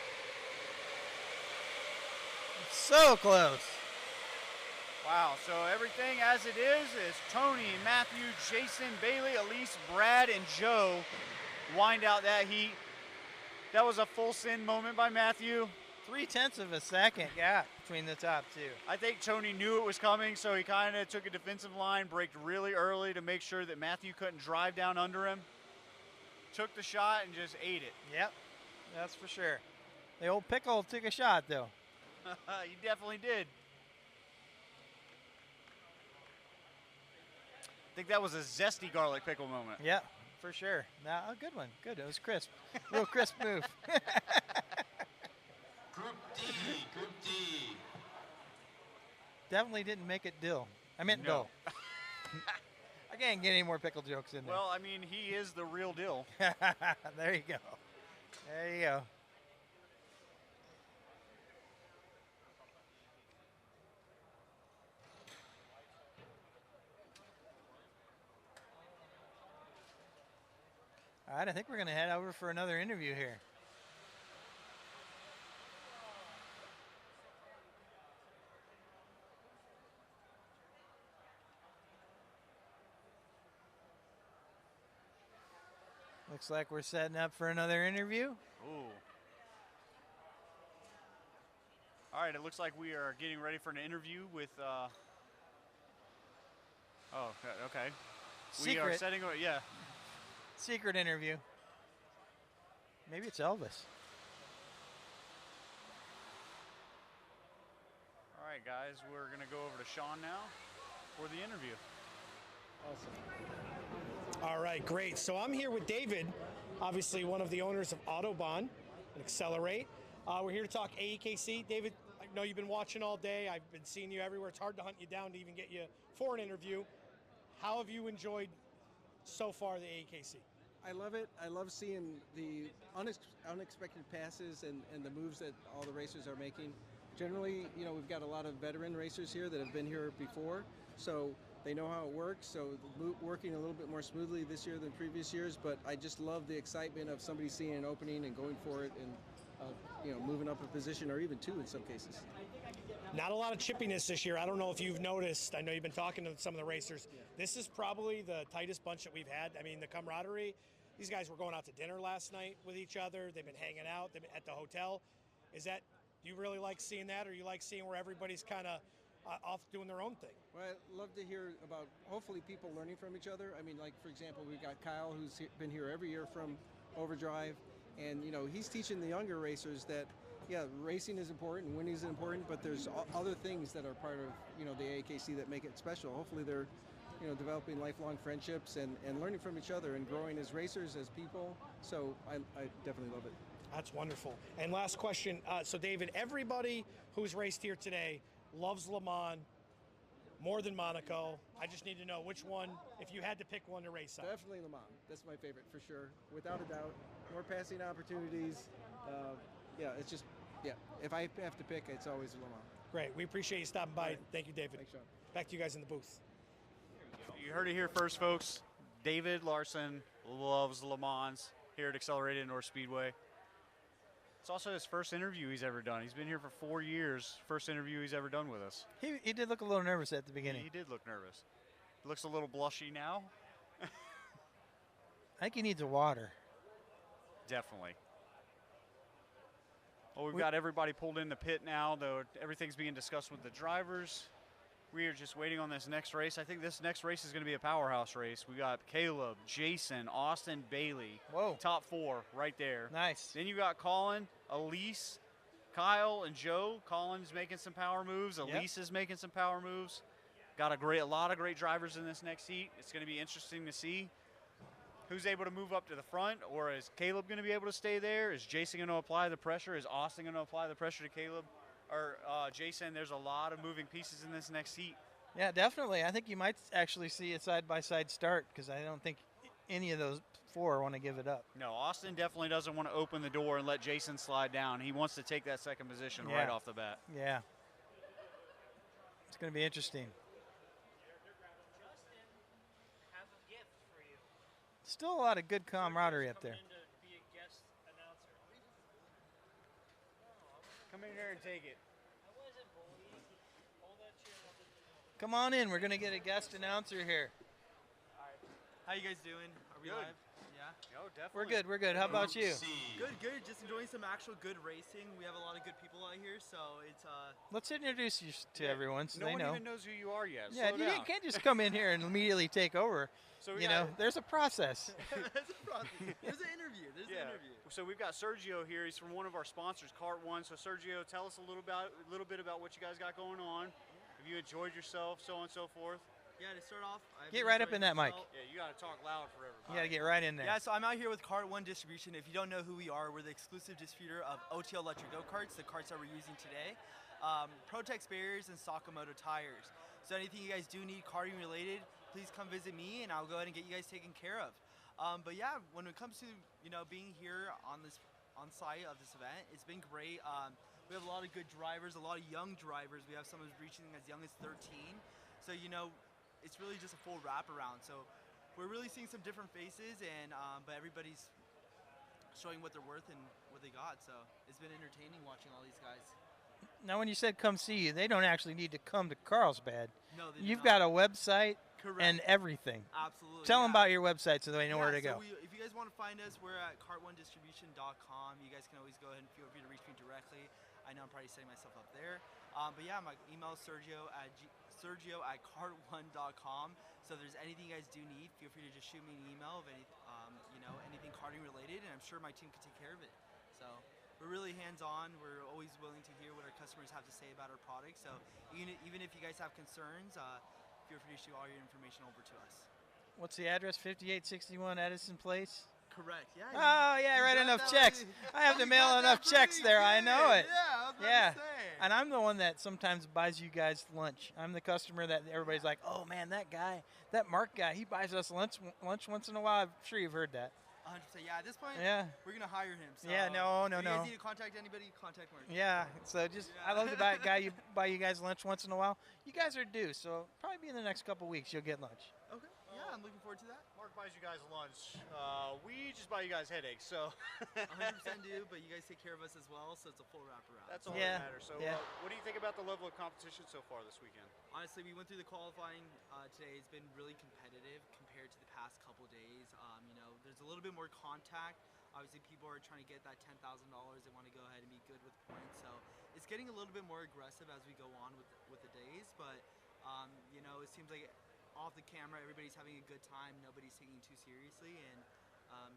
So close. Wow, so everything as it is Tony, Matthew, Jason, Bailey, Elise, Brad, and Joe wind out that heat. That was a full sin moment by Matthew. 0.3 of a second gap between the top 2. I think Tony knew it was coming, so he kind of took a defensive line, braked really early to make sure that Matthew couldn't drive down under him. Took the shot and just ate it. Yep, that's for sure. The old pickle took a shot, though. He definitely did. I think that was a zesty garlic pickle moment. Yeah, for sure. Now, a good one. Good. It was crisp. Real crisp move. Group D. Definitely didn't make it dill. I meant No. dull. I can't get any more pickle jokes in there. Well, I mean, he is the real deal. There you go. There you go. All right, I think we're going to head over for another interview here. Looks like we're setting up for another interview. Ooh. All right, it looks like we are getting ready for an interview with, oh, okay. We are Secret. setting, yeah. Secret interview. Maybe it's Elvis. All right, guys, we're going to go over to Sean now for the interview. All right, great. So I'm here with David, obviously one of the owners of Autobahn and Accelerate. We're here to talk AEKC. David, I know you've been watching all day. I've been seeing you everywhere. It's hard to hunt you down to even get you for an interview. How have you enjoyed so far the AEKC? I love it. I love seeing the unexpected passes and the moves that all the racers are making. Generally, you know, we've got a lot of veteran racers here that have been here before, so they know how it works. So working a little bit more smoothly this year than previous years. But I just love the excitement of somebody seeing an opening and going for it, and you know, moving up a position or even 2 in some cases. Not a lot of chippiness this year. I don't know if you've noticed. I know you've been talking to some of the racers. Yeah. This is probably the tightest bunch that we've had. I mean, the camaraderie. These guys were going out to dinner last night with each other. They've been hanging out. They've been at the hotel. Do you really like seeing that, or you like seeing where everybody's kind of off doing their own thing. Well, I'd love to hear about hopefully people learning from each other. I mean, like for example, we've got Kyle who's been here every year from Overdrive, and he's teaching the younger racers that racing is important, winning is important, but there's other things that are part of the AEKC that make it special. Hopefully they're developing lifelong friendships and learning from each other and growing as racers, as people. So I definitely love it. That's wonderful. And last question. So David, everybody who's raced here today loves Le Mans more than Monaco. I just need to know which one, if you had to pick one to race on. Definitely Le Mans. That's my favorite for sure, without a doubt. More passing opportunities. It's just, if I have to pick, it's always Le Mans. Great. We appreciate you stopping by. Right. Thank you, David. Thanks, Sean. Back to you guys in the booth. You heard it here first, folks. David Larson loves Le Mans here at Accelerated Indoor Speedway. It's also his first interview he's ever done. He's been here for 4 years. First interview he's ever done with us. He did look a little nervous at the beginning. He did look nervous. Looks a little blushy now. I think he needs a water. Definitely. Well, we've got everybody pulled in the pit now, though everything's being discussed with the drivers. We are just waiting on this next race. I think this next race is going to be a powerhouse race. We got Caleb, Jason, Austin, Bailey. Whoa. Top 4 right there. Nice. Then you got Colin, Elise, Kyle, and Joe. Colin's making some power moves. Elise is making some power moves. Got a lot of great drivers in this next heat. It's going to be interesting to see who's able to move up to the front, or is Caleb going to be able to stay there? Is Jason going to apply the pressure? Is Austin going to apply the pressure to Caleb? Or Jason, there's a lot of moving pieces in this next heat. Yeah, definitely. I think you might actually see a side-by-side start because I don't think any of those 4 want to give it up. No, Austin definitely doesn't want to open the door and let Jason slide down. He wants to take that second position right off the bat. Yeah. It's going to be interesting. Still a lot of good camaraderie up there. Come in here and take it. Come on in. We're going to get a guest announcer here. How you guys doing? Are we Good. live? Yeah. Oh, definitely. We're good. We're good. How about you? Good. Just enjoying some actual good racing. We have a lot of good people out here, so it's Let's introduce you to everyone so No they one know. even knows who you are yet. Yeah, Slow you down. can't just come in here and immediately take over. So There's a process. That's a process. There's an interview. There's an interview. So we've got Sergio here. He's from one of our sponsors, Kart One. So Sergio, tell us a little bit about what you guys got going on. Have you enjoyed yourself, so on and so forth? Yeah, to start off, Get right up in that mic. Yeah, you got to talk loud for everybody. You got to get right in there. Yeah, so I'm out here with Kart One Distribution. If you don't know who we are, we're the exclusive distributor of OTL electric go-karts, the karts that we're using today, Protex barriers, and Sakamoto tires. So anything you guys do need karting related, please come visit me, and I'll go ahead and get you guys taken care of. But yeah, when it comes to being here on site of this event, it's been great. We have a lot of good drivers, a lot of young drivers. We have some who's reaching as young as 13. So it's really just a full wraparound. So we're really seeing some different faces, and but everybody's showing what they're worth and what they got. So it's been entertaining watching all these guys. Now, when you said come see you, they don't actually need to come to Carlsbad. No, they do You've not. got a website Correct. and everything. Absolutely. Tell them about your website so they know where to go. If you guys want to find us, we're at kart1distribution.com. You guys can always go ahead and feel free to reach me directly. I know I'm probably setting myself up there. But yeah, my email is sergio@kart1.com. So if there's anything you guys do need, feel free to just shoot me an email of anything karting related, and I'm sure my team can take care of it. So we're really hands-on. We're always willing to hear what our customers have to say about our products. So even if you guys have concerns, feel free to shoot all your information over to us. What's the address? 5861 Edison Place? Correct. Yeah. Oh, yeah, I write enough checks. I have to mail enough checks there. I know it. Yeah, I was about Yeah. to say. And I'm the one that sometimes buys you guys lunch. I'm the customer that everybody's like, oh, man, that guy, that Mark guy, he buys us lunch once in a while. I'm sure you've heard that. 100%. Yeah, at this point, Yeah. we're going to hire him. So Yeah, no. If you guys need to contact anybody, contact Mark. Yeah, so I love to buy you guys lunch once in a while. You guys are due, so probably be in the next couple weeks you'll get lunch. Okay. Yeah, I'm looking forward to that. Mark buys you guys lunch. We just buy you guys headaches, so. 100% do, but you guys take care of us as well, so it's a full wraparound. That's all Yeah, that matters. So yeah. what do you think about the level of competition so far this weekend? Honestly, we went through the qualifying today. It's been really competitive compared to the past couple days. There's a little bit more contact, Obviously, people are trying to get that $10,000. They want to go ahead and be good with points. So it's getting a little bit more aggressive as we go on with the days. But you know, it seems like off the camera, everybody's having a good time. Nobody's taking it too seriously, and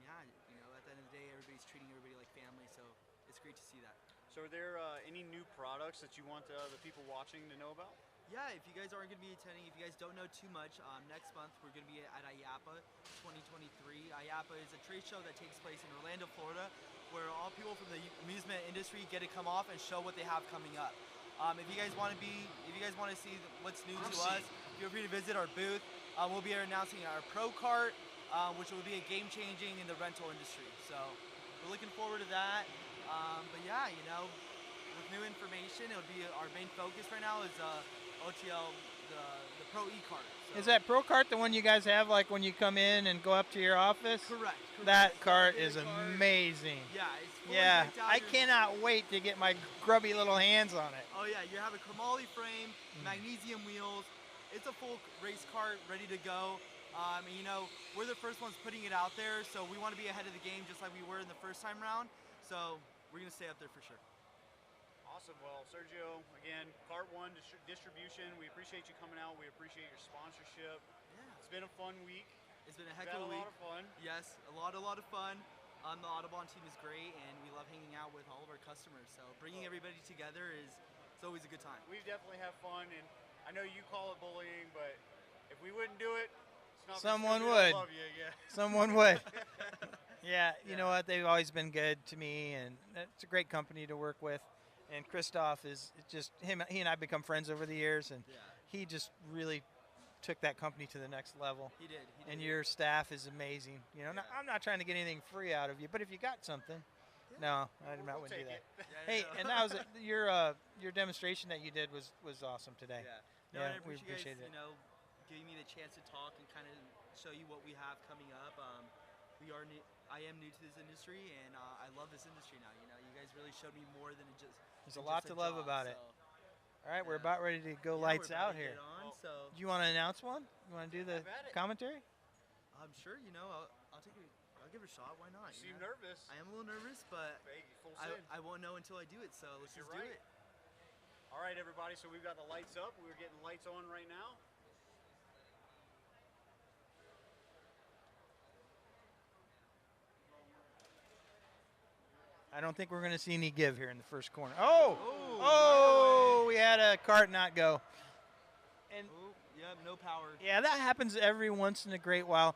yeah, you know, at the end of the day, everybody's treating everybody like family. So it's great to see that. So are there any new products that you want the people watching to know about? Yeah, if you guys aren't going to be attending, if you guys don't know too much, next month we're going to be at IAAPA 2023. IAAPA is a trade show that takes place in Orlando, Florida, where all people from the amusement industry get to come off and show what they have coming up. If you guys want to see what's new to us, feel free to visit our booth. We'll be announcing our Pro Kart, which will be a game changing in the rental industry. So we're looking forward to that. But yeah, you know, with new information, it'll be our main focus right now is OTL, the Pro E-Kart. So. Is that Pro Kart the one you guys have, like when you come in and go up to your office? Correct. That kart is amazing. Yeah, it's I cannot wait to get my grubby little hands on it. Oh yeah, you have a chromoly frame, magnesium wheels. It's a full race kart ready to go. You know, we're the first ones putting it out there, so we want to be ahead of the game just like we were in the first time round. So we're gonna stay up there for sure. Awesome. Well, Sergio, again, Kart One distribution. We appreciate you coming out. We appreciate your sponsorship. Yeah. It's been a fun week. It's been a heck of a week. A lot of fun. Yes, a lot of fun. The Audubon team is great, and we love hanging out with all of our customers. So bringing everybody together it's always a good time. We definitely have fun, and I know you call it bullying, but if we wouldn't do it, it's not Someone would. would. Love you, yeah. Someone would. Yeah, you know what? They've always been good to me, and it's a great company to work with. And Christoph is just him. He and I become friends over the years, and he just really took that company to the next level. He did. And your staff is amazing. You know, I'm not trying to get anything free out of you, but if you got something, no, I wouldn't do that. Hey, and that was your demonstration that you did was awesome today. Yeah, we appreciate appreciate it. You know, giving me the chance to talk and kind of show you what we have coming up. I am new to this industry, and I love this industry now. You know, you guys really showed me more than just. There's a lot to love about it. All right, we're about ready to go Yeah, lights we're about out to here. get on, so. Do you want to announce one? You want to do the commentary? I'm sure. You know, I'll give it a shot. Why not? You seem nervous. I am a little nervous, but I won't know until I do it. So let's just do it. All right, everybody. So we've got the lights up. We're getting lights on right now. I don't think we're going to see any give here in the first corner. Oh, we had a cart not go. And no power. Yeah, that happens every once in a great while.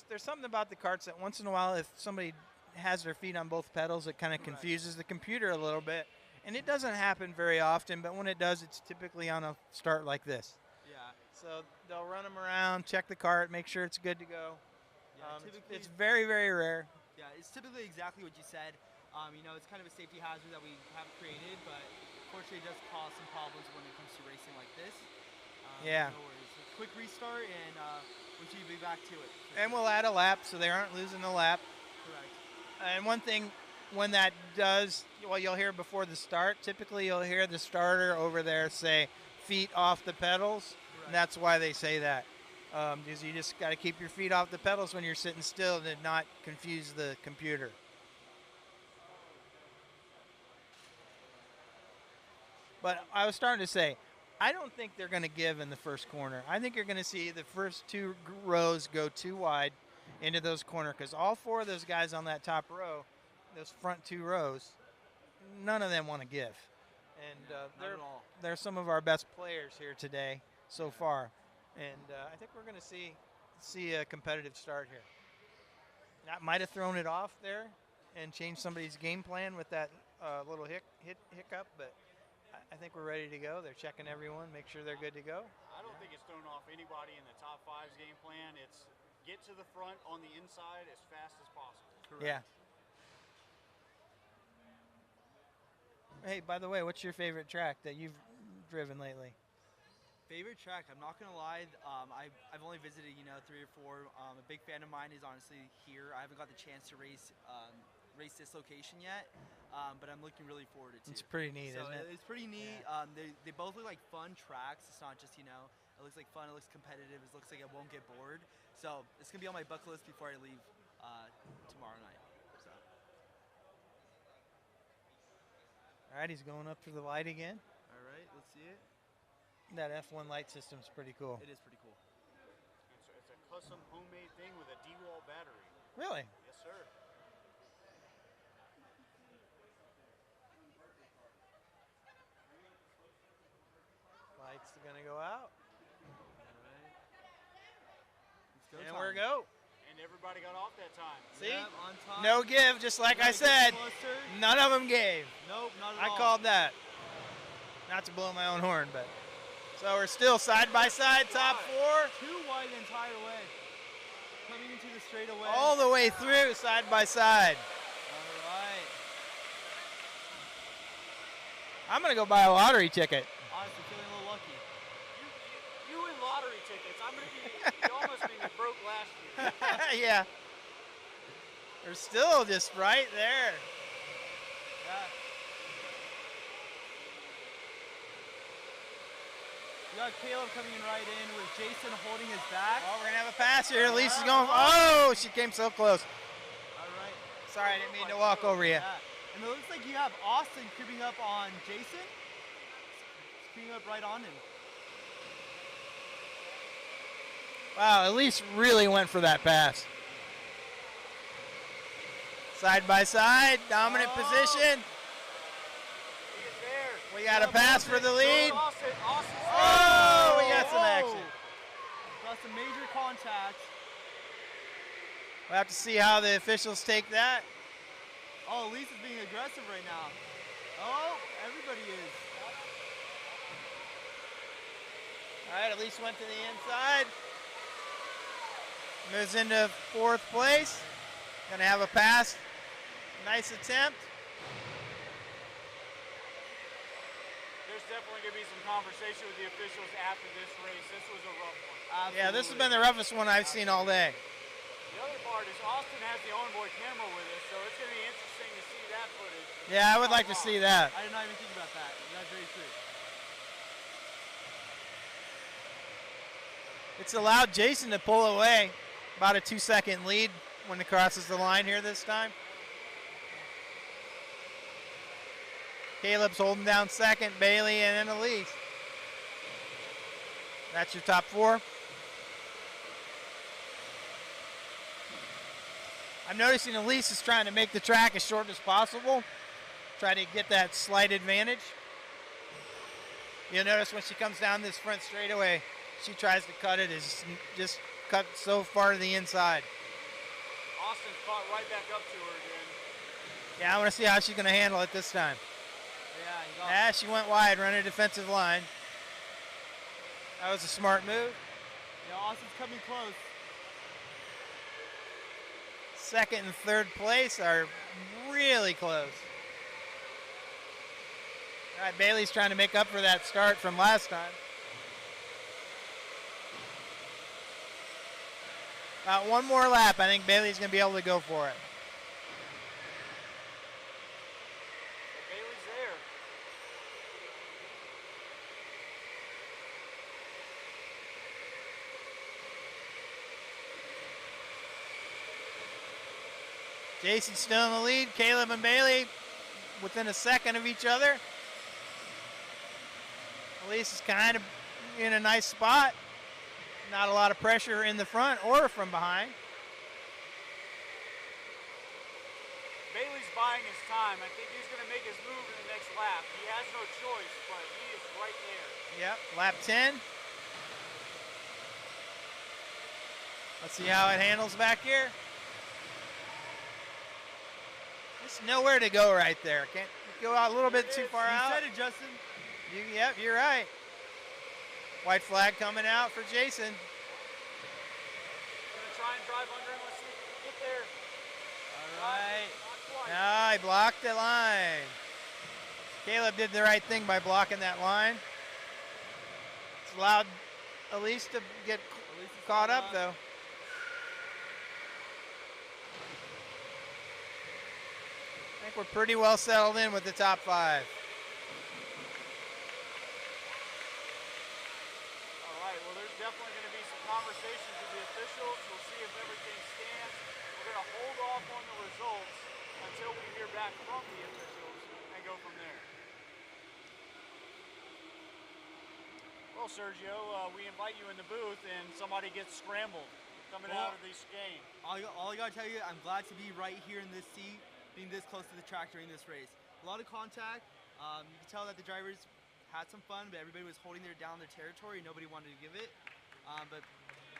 There's something about the carts that once in a while, if somebody has their feet on both pedals, it kind of confuses the computer a little bit. And it doesn't happen very often, but when it does, it's typically on a start like this. Yeah. So they'll run them around, check the cart, make sure it's good to go. Yeah, it's very, very rare. Yeah, it's typically exactly what you said. You know, it's kind of a safety hazard that we have created, but unfortunately it does cause some problems when it comes to racing like this. Yeah. No worries. A quick restart, and we should be back to it. And we'll add a lap so they aren't losing the lap. Correct. And one thing, when that does, well, you'll hear before the start, typically you'll hear the starter over there say, feet off the pedals. And that's why they say that. Because you just got to keep your feet off the pedals when you're sitting still and not confuse the computer. But I was starting to say, I don't think they're going to give in the first corner. I think you're going to see the first two rows go too wide into those corners because all four of those guys on that top row, those front two rows, none of them want to give. And they're some of our best players here today so far. And I think we're going to see a competitive start here. That might have thrown it off there and changed somebody's game plan with that little hiccup, but I think we're ready to go. They're checking everyone, make sure they're good to go. I don't think it's thrown off anybody in the top five's game plan. It's get to the front on the inside as fast as possible. Correct. Yeah. Hey, by the way, what's your favorite track that you've driven lately? Favorite track? I'm not gonna lie. I've only visited 3 or 4. A big fan of mine is honestly here. I haven't got the chance to race this location yet, but I'm looking really forward to it. It's pretty neat, so isn't it? It's pretty neat. Yeah. They both look like fun tracks. It's not just it looks like fun. It looks competitive. It looks like I won't get bored. So it's gonna be on my bucket list before I leave tomorrow night. So. All right, he's going up to the light again. All right, let's see it. That F1 light system's pretty cool. It is pretty cool. It's a custom homemade thing with a D-wall battery. Really? Yes, sir. Lights are gonna go out. Let's go And we're go. And everybody got off that time. See? Yep, on time. No give, just like I Gotta get said. closer. None of them gave. Nope, not at I all. called that. Not to blow my own horn, but. So we're still side by side, top four. Too wide the entire way. Coming into the straightaway. All the way through, side by side. All right. I'm going to go buy a lottery ticket. Honestly, feeling a little lucky. You win lottery tickets. I'm gonna be. You almost made me broke last year. Yeah. They're still just right there. Yeah. You got Caleb coming in right in with Jason holding his back. Oh, we're going to have a pass here. Lisa's going. Oh, she came so close. All right. Sorry, I didn't mean to walk over you. Yeah. And it looks like you have Austin creeping up on Jason. Creeping up right on him. Wow, Elise really went for that pass. Side by side, dominant position. We got a pass for the lead. Oh, we got some action. Got some major contact. We'll have to see how the officials take that. Oh, Elise is being aggressive right now. Oh, everybody is. All right, Elise went to the inside. Moves into fourth place. Gonna have a pass. Nice attempt. There's definitely going to be some conversation with the officials after this race. This was a rough one. Yeah, this has been the roughest one I've seen all day. The other part is Austin has the onboard camera with us, so it's going to be interesting to see that footage. Yeah, I would like to see that. I did not even think about that. That's very true. It's allowed Jason to pull away. About a 2-second lead when it crosses the line here this time. Caleb's holding down second, Bailey, and then Elise. That's your top four. I'm noticing Elise is trying to make the track as short as possible. Try to get that slight advantage. You'll notice when she comes down this front straightaway, she tries to cut it, is just cut so far to the inside. Austin's caught right back up to her again. Yeah, I want to see how she's going to handle it this time. Yeah, she went wide, running a defensive line. That was a smart move. Yeah, Austin's coming close. Second and third place are really close. All right, Bailey's trying to make up for that start from last time. About one more lap, I think Bailey's going to be able to go for it. Bailey's there. Jason's still in the lead. Caleb and Bailey within a second of each other. Elise is kind of in a nice spot. Not a lot of pressure in the front or from behind. Bailey's buying his time. I think he's going to make his move in the next lap. He has no choice, but he is right there. Yep, lap 10. Let's see how it handles back here. There's nowhere to go right there. Can't go out a little bit too far out. You said it, Justin. Yep, you're right. White flag coming out for Jason. Going to try and drive under him. Let's see if he can get there. All right. No, he blocked the line. Caleb did the right thing by blocking that line. It's allowed Elise to get caught up, though. I think we're pretty well settled in with the top five. All right, well, there's definitely going to be some conversations with the officials. We'll see if everything stands. We're going to hold off on the results until we hear back from the officials and go from there. Well, Sergio, we invite you in the booth and somebody gets scrambled coming out of the chicane. All I gotta tell you, I'm glad to be right here in this seat, being this close to the track during this race. A lot of contact. You can tell that the drivers had some fun, but everybody was holding down their territory. Nobody wanted to give it, but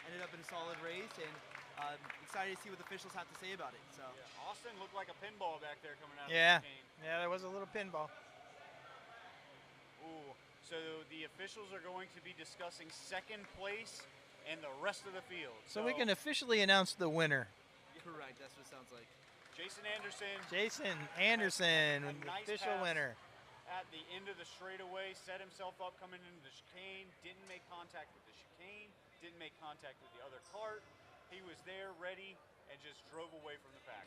ended up in a solid race, and excited to see what the officials have to say about it. So Yeah, Austin looked like a pinball back there coming out of Yeah, the chicane. yeah, there was a little pinball. Ooh, so the officials are going to be discussing second place and the rest of the field. So we can officially announce the winner. correct, that's what it sounds like. Jason Anderson. Jason Anderson, a the nice official pass winner. At the end of the straightaway, set himself up coming into the chicane, didn't make contact with the chicane, didn't make contact with the other cart. He was there, ready, and just drove away from the pack.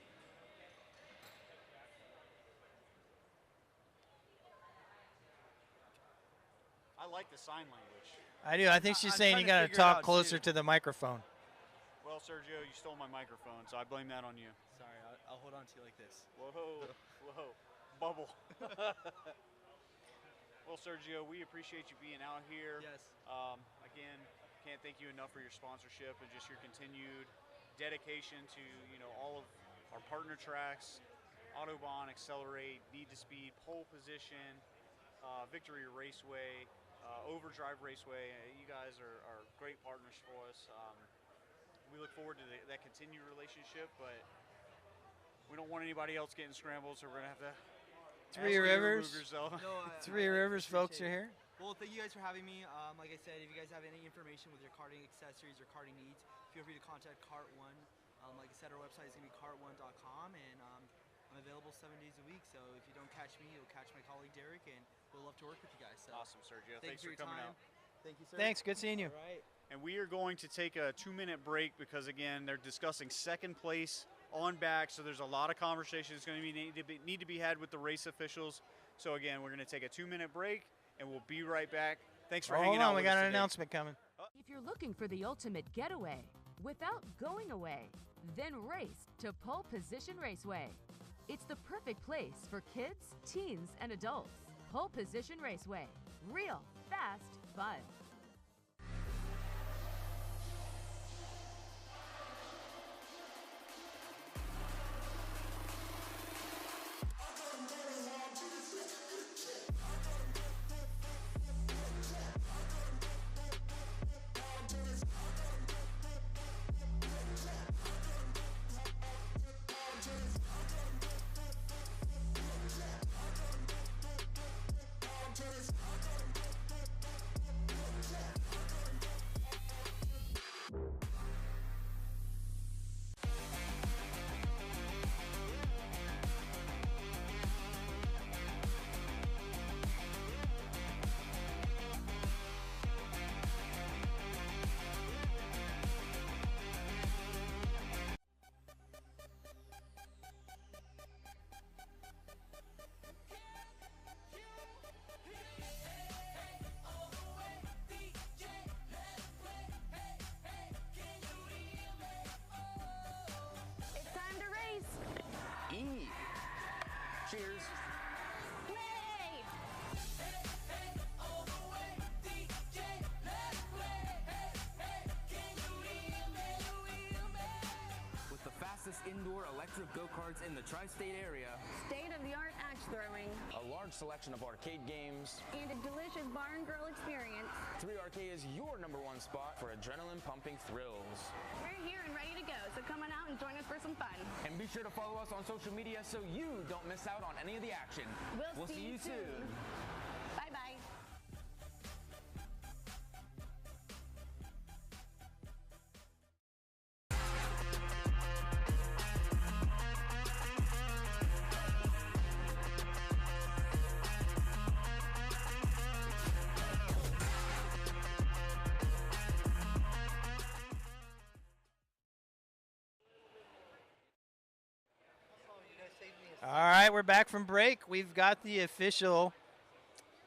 I like the sign language. I do. I think she's I'm saying trying you to got to figure it talk out, closer too. to the microphone. Well, Sergio, you stole my microphone, so I blame that on you. Sorry, I'll hold on to you like this. Whoa, whoa, bubble. Well, Sergio, we appreciate you being out here. Yes. Again, can't thank you enough for your sponsorship and just your continued dedication to all of our partner tracks, Autobahn, Accelerate, Need to Speed, Pole Position, Victory Raceway, Overdrive Raceway. You guys are great partners for us. We look forward to that continued relationship, but we don't want anybody else getting scrambled, so we're gonna have to Three Rivers. No, Three Rivers folks are here. Well, thank you guys for having me. Like I said, if you guys have any information with your karting accessories or karting needs, feel free to contact Kart One. Like I said, our website is going to be kart1.com, and I'm available 7 days a week. So if you don't catch me, you'll catch my colleague Derek, and we'll love to work with you guys. So Awesome, Sergio. thanks Thanks for your coming time. out. Thank you, sir. Thanks. Good seeing you. All right. And we are going to take a 2-minute break because, again, they're discussing second place on back. So there's a lot of conversation that's going to need to be had with the race officials. So, again, we're going to take a 2-minute break, and we'll be right back. Thanks for hanging out Hold on, we with got us an today. announcement coming. If you're looking for the ultimate getaway without going away, then race to Pole Position Raceway. It's the perfect place for kids, teens, and adults. Pole Position Raceway. Real, fast, fun. It's time to race. Cheers. Yay! With the fastest indoor electric go-karts in the tri-state area, State-of-the-art axe throwing a large selection of arcade games, and a delicious bar and grill experience. 3RK is your #1 spot for adrenaline-pumping thrills. We're here and ready to go, so come on out and join us for some fun. And be sure to follow us on social media so you don't miss out on any of the action. We'll see you soon. Bye-bye. All right, we're back from break. We've got the official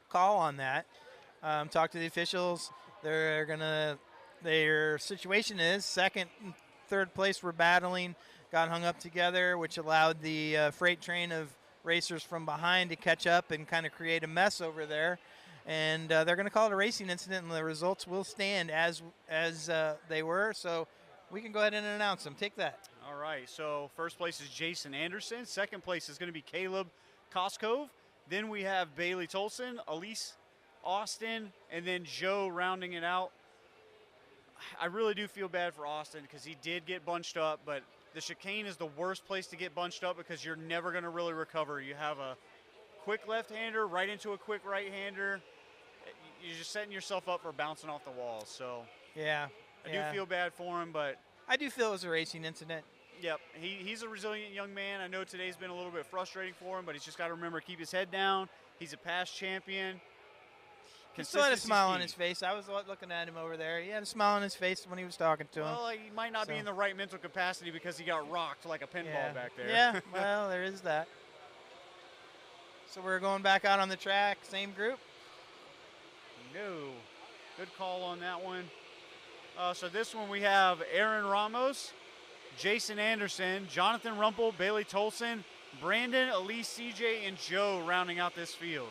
call on that. Talked to the officials. Their situation is second and third place were battling, got hung up together, which allowed the freight train of racers from behind to catch up and kind of create a mess over there. and they're going to call it a racing incident, and the results will stand as they were. So we can go ahead and announce them. Take that. All right, so first place is Jason Anderson. Second place is going to be Caleb Koskov. Then we have Bailey Tolson, Elise Austin, and then Joe rounding it out. I really do feel bad for Austin because he did get bunched up, but the chicane is the worst place to get bunched up because you're never going to really recover. You have a quick left-hander right into a quick right-hander. You're just setting yourself up for bouncing off the walls. So Yeah. I do feel bad for him, but I do feel it was a racing incident. yep, he's a resilient young man. I know today's been a little bit frustrating for him, but he's just got to remember to keep his head down. He's a past champion. He still had a Consistency's smile on key. his face. I was looking at him over there. He had a smile on his face when he was talking to him. Well, he might not be So- in the right mental capacity because he got rocked like a pinball back there. Yeah, well, there is that. So we're going back out on the track, same group. No. Good call on that one. So this one we have Aaron Ramos, Jason Anderson, Jonathan Rumpel, Bailey Tolson, Brandon, Elise, CJ, and Joe rounding out this field.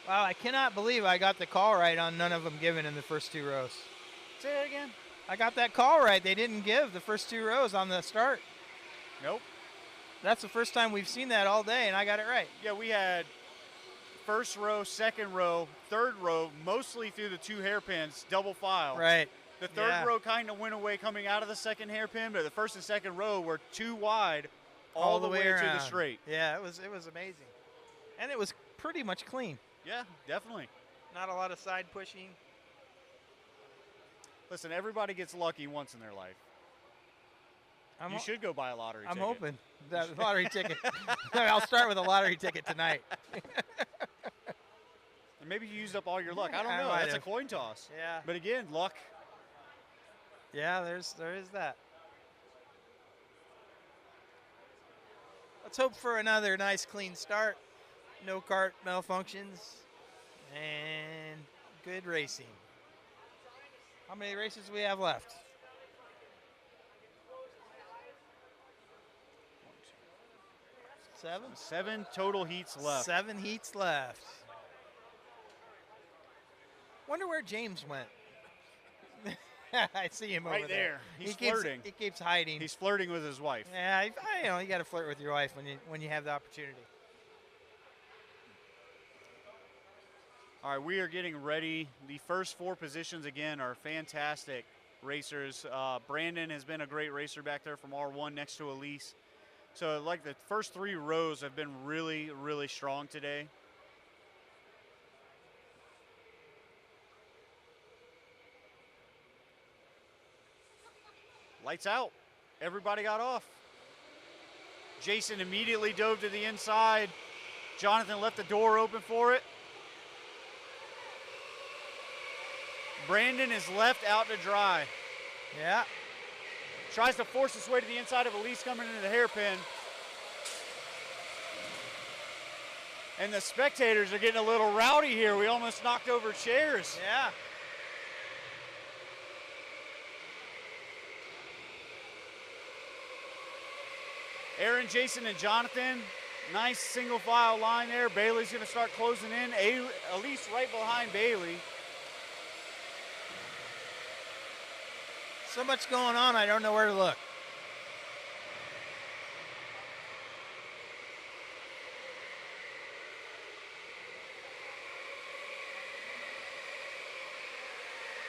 Wow, I cannot believe I got the call right on none of them given in the first 2 rows. Say that again. I got that call right. They didn't give the first 2 rows on the start. Nope. That's the first time we've seen that all day, and I got it right. Yeah, we had first row, second row, third row, mostly through the 2 hairpins, double file. Right. The third Yeah. row kind of went away coming out of the second hairpin, but the first and second row were 2 wide all the way to the around. straight. Yeah, it was amazing. And it was pretty much clean. Yeah, definitely. Not a lot of side pushing. Listen, everybody gets lucky once in their life. You should go buy a lottery I'm ticket. hoping. That lottery ticket. I'll start with a lottery ticket tonight. And maybe you used up all your luck. I don't I know. might That's a have. coin toss. Yeah. But again, luck. Yeah, there is that. Let's hope for another nice clean start. No kart malfunctions. And good racing. How many races do we have left? 7? 7 total heats left. 7 heats left. Wonder where James went. I see him Right over there. there. He's He flirting. He keeps hiding. He's flirting with his wife. Yeah, you got to flirt with your wife when you have the opportunity. All right, we are getting ready. The first 4 positions, again, are fantastic racers. Brandon has been a great racer back there from R1 next to Elise. So, like, the first 3 rows have been really, really strong today. Lights out. Everybody got off. Jason immediately dove to the inside. Jonathan left the door open for it. Brandon is left out to dry. Yeah. Tries to force his way to the inside of Elise coming into the hairpin. And the spectators are getting a little rowdy here. We almost knocked over chairs. Yeah. Aaron, Jason, and Jonathan. Nice single file line there. Bailey's going to start closing in. Elise right behind Bailey. So much going on, I don't know where to look.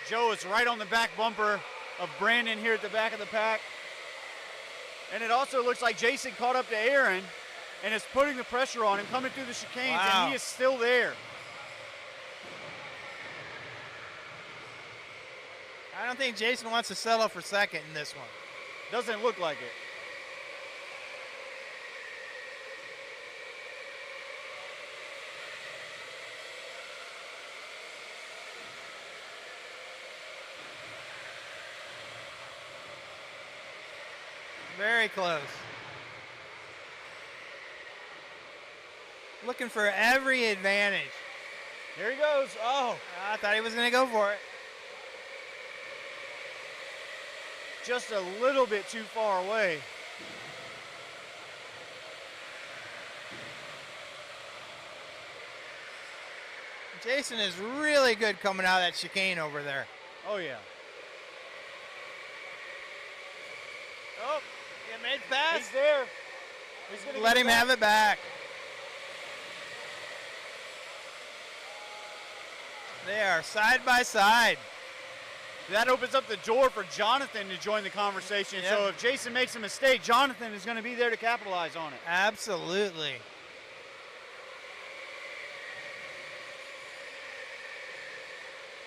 Joe is right on the back bumper of Brandon here at the back of the pack. And it also looks like Jason caught up to Aaron and is putting the pressure on him coming through the chicanes, Wow. and he is still there. I don't think Jason wants to settle for second in this one. Doesn't look like it. Very close. Looking for every advantage. Here he goes. Oh. I thought he was going to go for it. Just a little bit too far away. Jason is really good coming out of that chicane over there. Oh, yeah. Oh, he made pass. He's there. He's gonna Let him have it back. They are side by side. That opens up the door for Jonathan to join the conversation. Yep. So if Jason makes a mistake, Jonathan is going to be there to capitalize on it. Absolutely.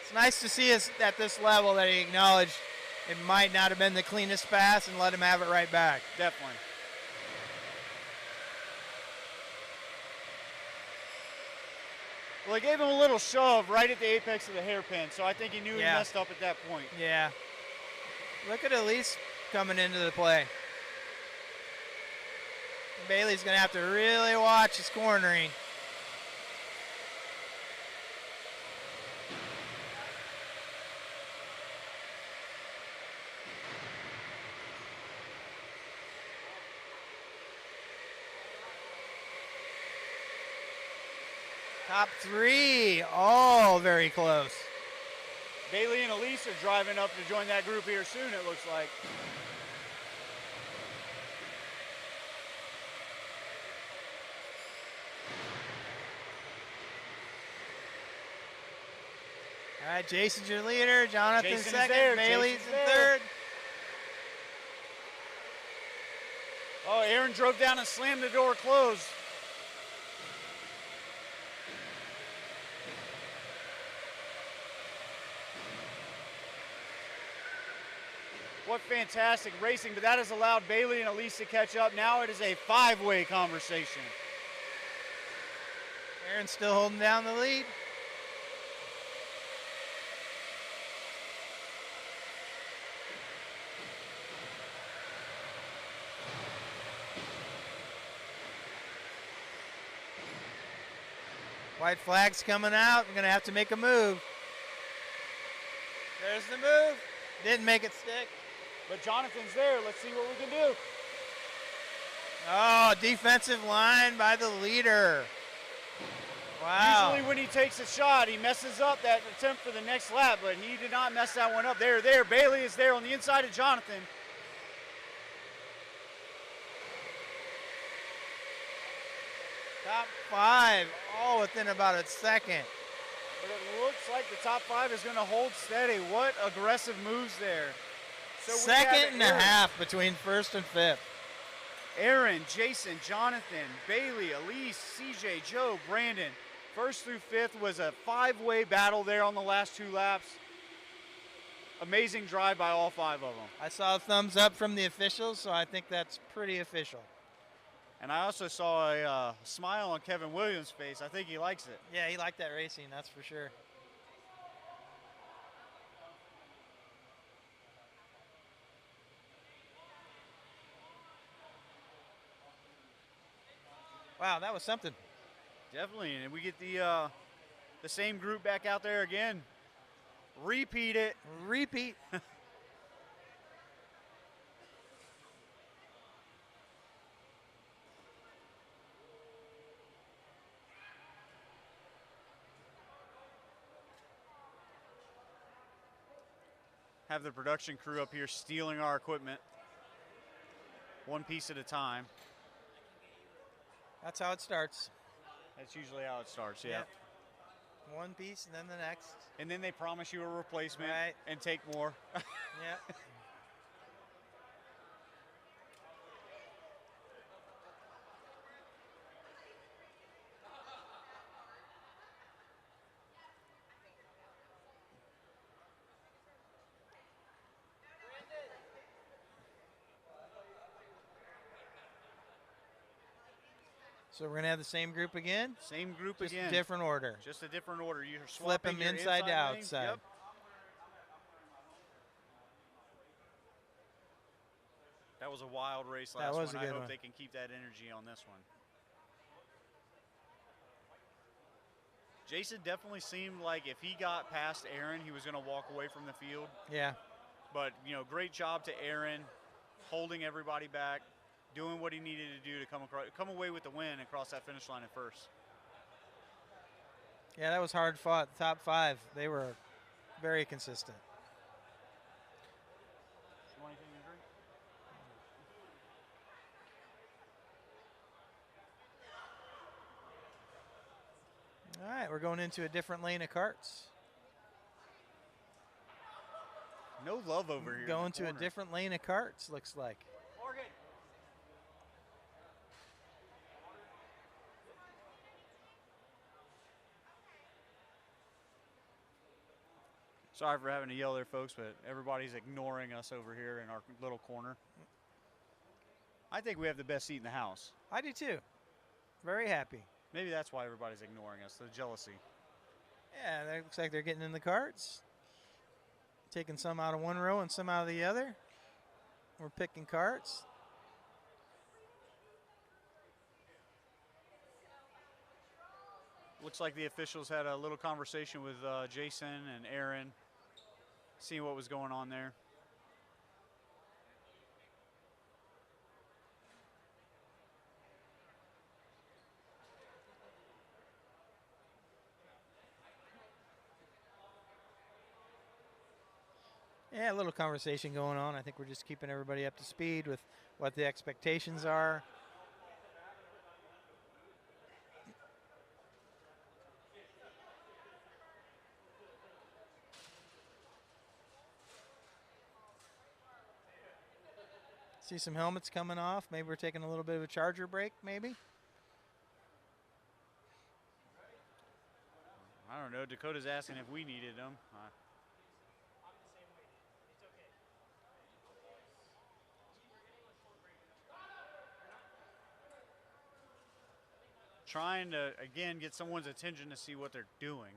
It's nice to see us at this level that he acknowledged it might not have been the cleanest pass and let him have it right back. Definitely. Well, they gave him a little shove right at the apex of the hairpin, so I think he knew he messed up at that point. Yeah. Look at Elise coming into the play. Bailey's going to have to really watch his cornering. Top three, all very close. Bailey and Elise are driving up to join that group here soon, it looks like. All right, Jason's your leader. Jonathan's Jason is second. there. Bailey's Jason's in there. third. Oh, Aaron drove down and slammed the door closed. What fantastic racing, but that has allowed Bailey and Elise to catch up. Now it is a five-way conversation. Aaron's still holding down the lead. White flag's coming out. We're going to have to make a move. There's the move. Didn't make it stick. But Jonathan's there. Let's see what we can do. Oh, defensive line by the leader. Wow. Usually when he takes a shot, he messes up that attempt for the next lap, but he did not mess that one up. There. Bailey is there on the inside of Jonathan. Top five, all within about a second. But it looks like the top five is going to hold steady. What aggressive moves there. So we Second have and a half between first and fifth. Aaron, Jason, Jonathan, Bailey, Elise, CJ, Joe, Brandon. First through fifth was a five-way battle there on the last two laps. Amazing drive by all five of them. I saw a thumbs up from the officials, so I think that's pretty official. And I also saw a smile on Kevin Williams' face. I think he likes it. Yeah, he liked that racing, that's for sure. Wow, that was something. Definitely, and we get the same group back out there again. Repeat it. Repeat. Have the production crew up here stealing our equipment one piece at a time. That's how it starts. That's usually how it starts, yeah. Yep. One piece and then the next. And then they promise you a replacement Right. and take more. Yep. So we're going to have the same group again? Same group Just again. a different order. Just a different order. You're Flip swapping them your inside to lane. outside. Yep. That was a wild race last That was one. a good I hope one. they can keep that energy on this one. Jason definitely seemed like if he got past Aaron, he was going to walk away from the field. Yeah. But, you know, great job to Aaron, holding everybody back, doing what he needed to do to come away with the win and cross that finish line at first. Yeah, that was hard fought. Top 5, they were very consistent. You want anything to drink? All right, we're going into a different lane of carts. No love over here. Going to a different lane of carts, looks like. Morgan. Sorry for having to yell there, folks, but everybody's ignoring us over here in our little corner. I think we have the best seat in the house. I do too. Very happy. Maybe that's why everybody's ignoring us, the jealousy. Yeah, that looks like they're getting in the carts. Taking some out of one row and some out of the other. We're picking carts. Looks like the officials had a little conversation with Jason and Aaron, seeing what was going on there. Yeah, a little conversation going on. I think we're just keeping everybody up to speed with what the expectations are. See some helmets coming off. Maybe we're taking a little bit of a charger break, maybe. I don't know. Dakota's asking if we needed them. Trying to, again, get someone's attention to see what they're doing.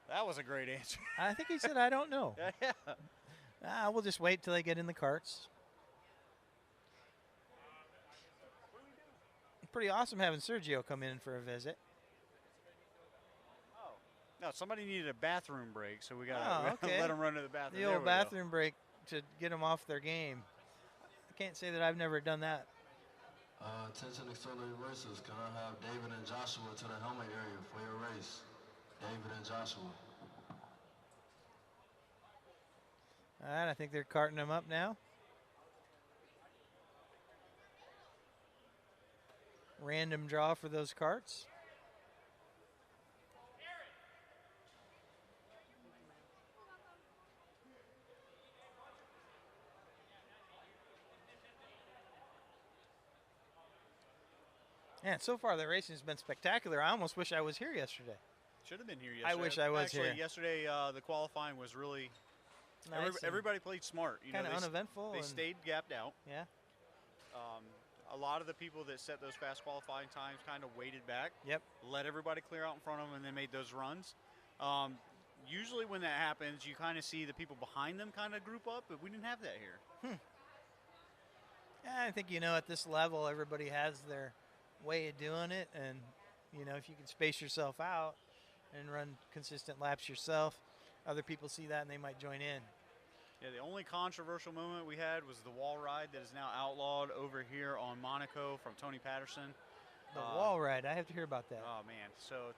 That was a great answer. I think he said, I don't know. Yeah. We'll just wait till they get in the carts. Pretty awesome having Sergio come in for a visit. No, somebody needed a bathroom break, so we got to okay. let them run to the bathroom. The old bathroom break to get them off their game. I can't say that I've never done that. Attention auxiliary racers, can I have David and Joshua to the helmet area for your race? David and Joshua. All right, I think they're carting them up now. Random draw for those carts. And so far the racing has been spectacular. I almost wish I was here yesterday. Should have been here yesterday. I wish I was Actually, here. yesterday the qualifying was really Nice everybody played smart. You know, kinda uneventful They and- stayed gapped out. Yeah. A lot of the people that set those fast qualifying times kind of waited back. Yep. Let everybody clear out in front of them, and then made those runs. Usually when that happens, you kind of see the people behind them kind of group up, but we didn't have that here. Yeah, I think, at this level, everybody has their way of doing it. And, if you can space yourself out and run consistent laps yourself, other people see that and they might join in. Yeah, the only controversial moment we had was the wall ride that is now outlawed over here on Monaco from Tony Patterson. The wall ride, I have to hear about that. Oh, man. So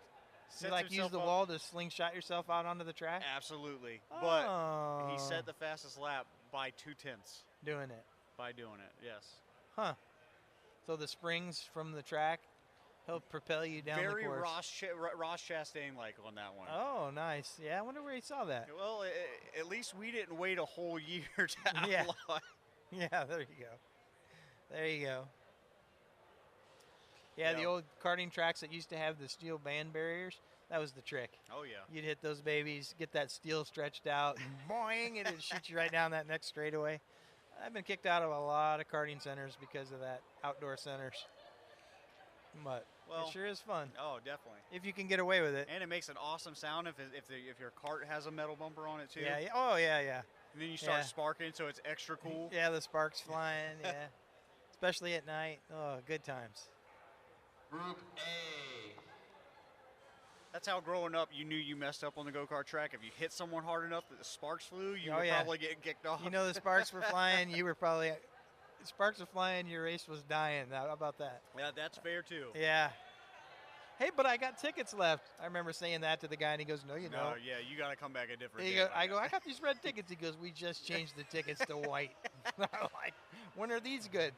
You use the wall to slingshot yourself out onto the track? Absolutely. Oh. But he set the fastest lap by 2/10. Doing it. By doing it, yes. Huh. So the springs from the track help propel you down Very the course. Ross Chastain-like on that one. Oh, nice. Yeah, I wonder where he saw that. Well, at least we didn't wait a whole year to Yeah. outlaw it. Yeah, there you go. There you go. Yeah, the Yeah. old karting tracks that used to have the steel band barriers, that was the trick. Oh, yeah. You'd hit those babies, get that steel stretched out, and boing, and it'd shoot you right down that next straightaway. I've been kicked out of a lot of karting centers because of that, outdoor centers. But it sure is fun. Oh, definitely. If you can get away with it. And it makes an awesome sound if your cart has a metal bumper on it, too. Yeah, oh, yeah. And then you start Yeah. sparking, so it's extra cool. Yeah, the sparks flying, yeah. Especially at night. Oh, good times. Group A. That's how growing up you knew you messed up on the go-kart track. If you hit someone hard enough that the sparks flew, you Oh, were yeah. probably getting kicked off. You know the sparks were flying. You were probably sparks were flying. Your race was dying. How about that? Yeah, that's fair too. Yeah. Hey, but I got tickets left. I remember saying that to the guy, and he goes, "No, you No, don't." yeah, you got to come back a different He day. goes, I go, "I got these red tickets." He goes, "We just changed the tickets to white." I'm like, when are these good?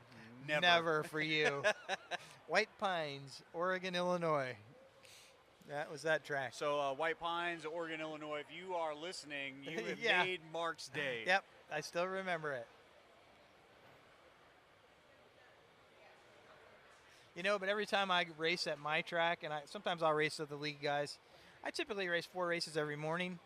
Never. For you. White Pines, Oregon, Illinois. That was that track. So White Pines, Oregon, Illinois, if you are listening, you have Yeah. made Mark's day. Yep, I still remember it. You know, but every time I race at my track, and sometimes I'll race with the league guys, I typically race 4 races every morning,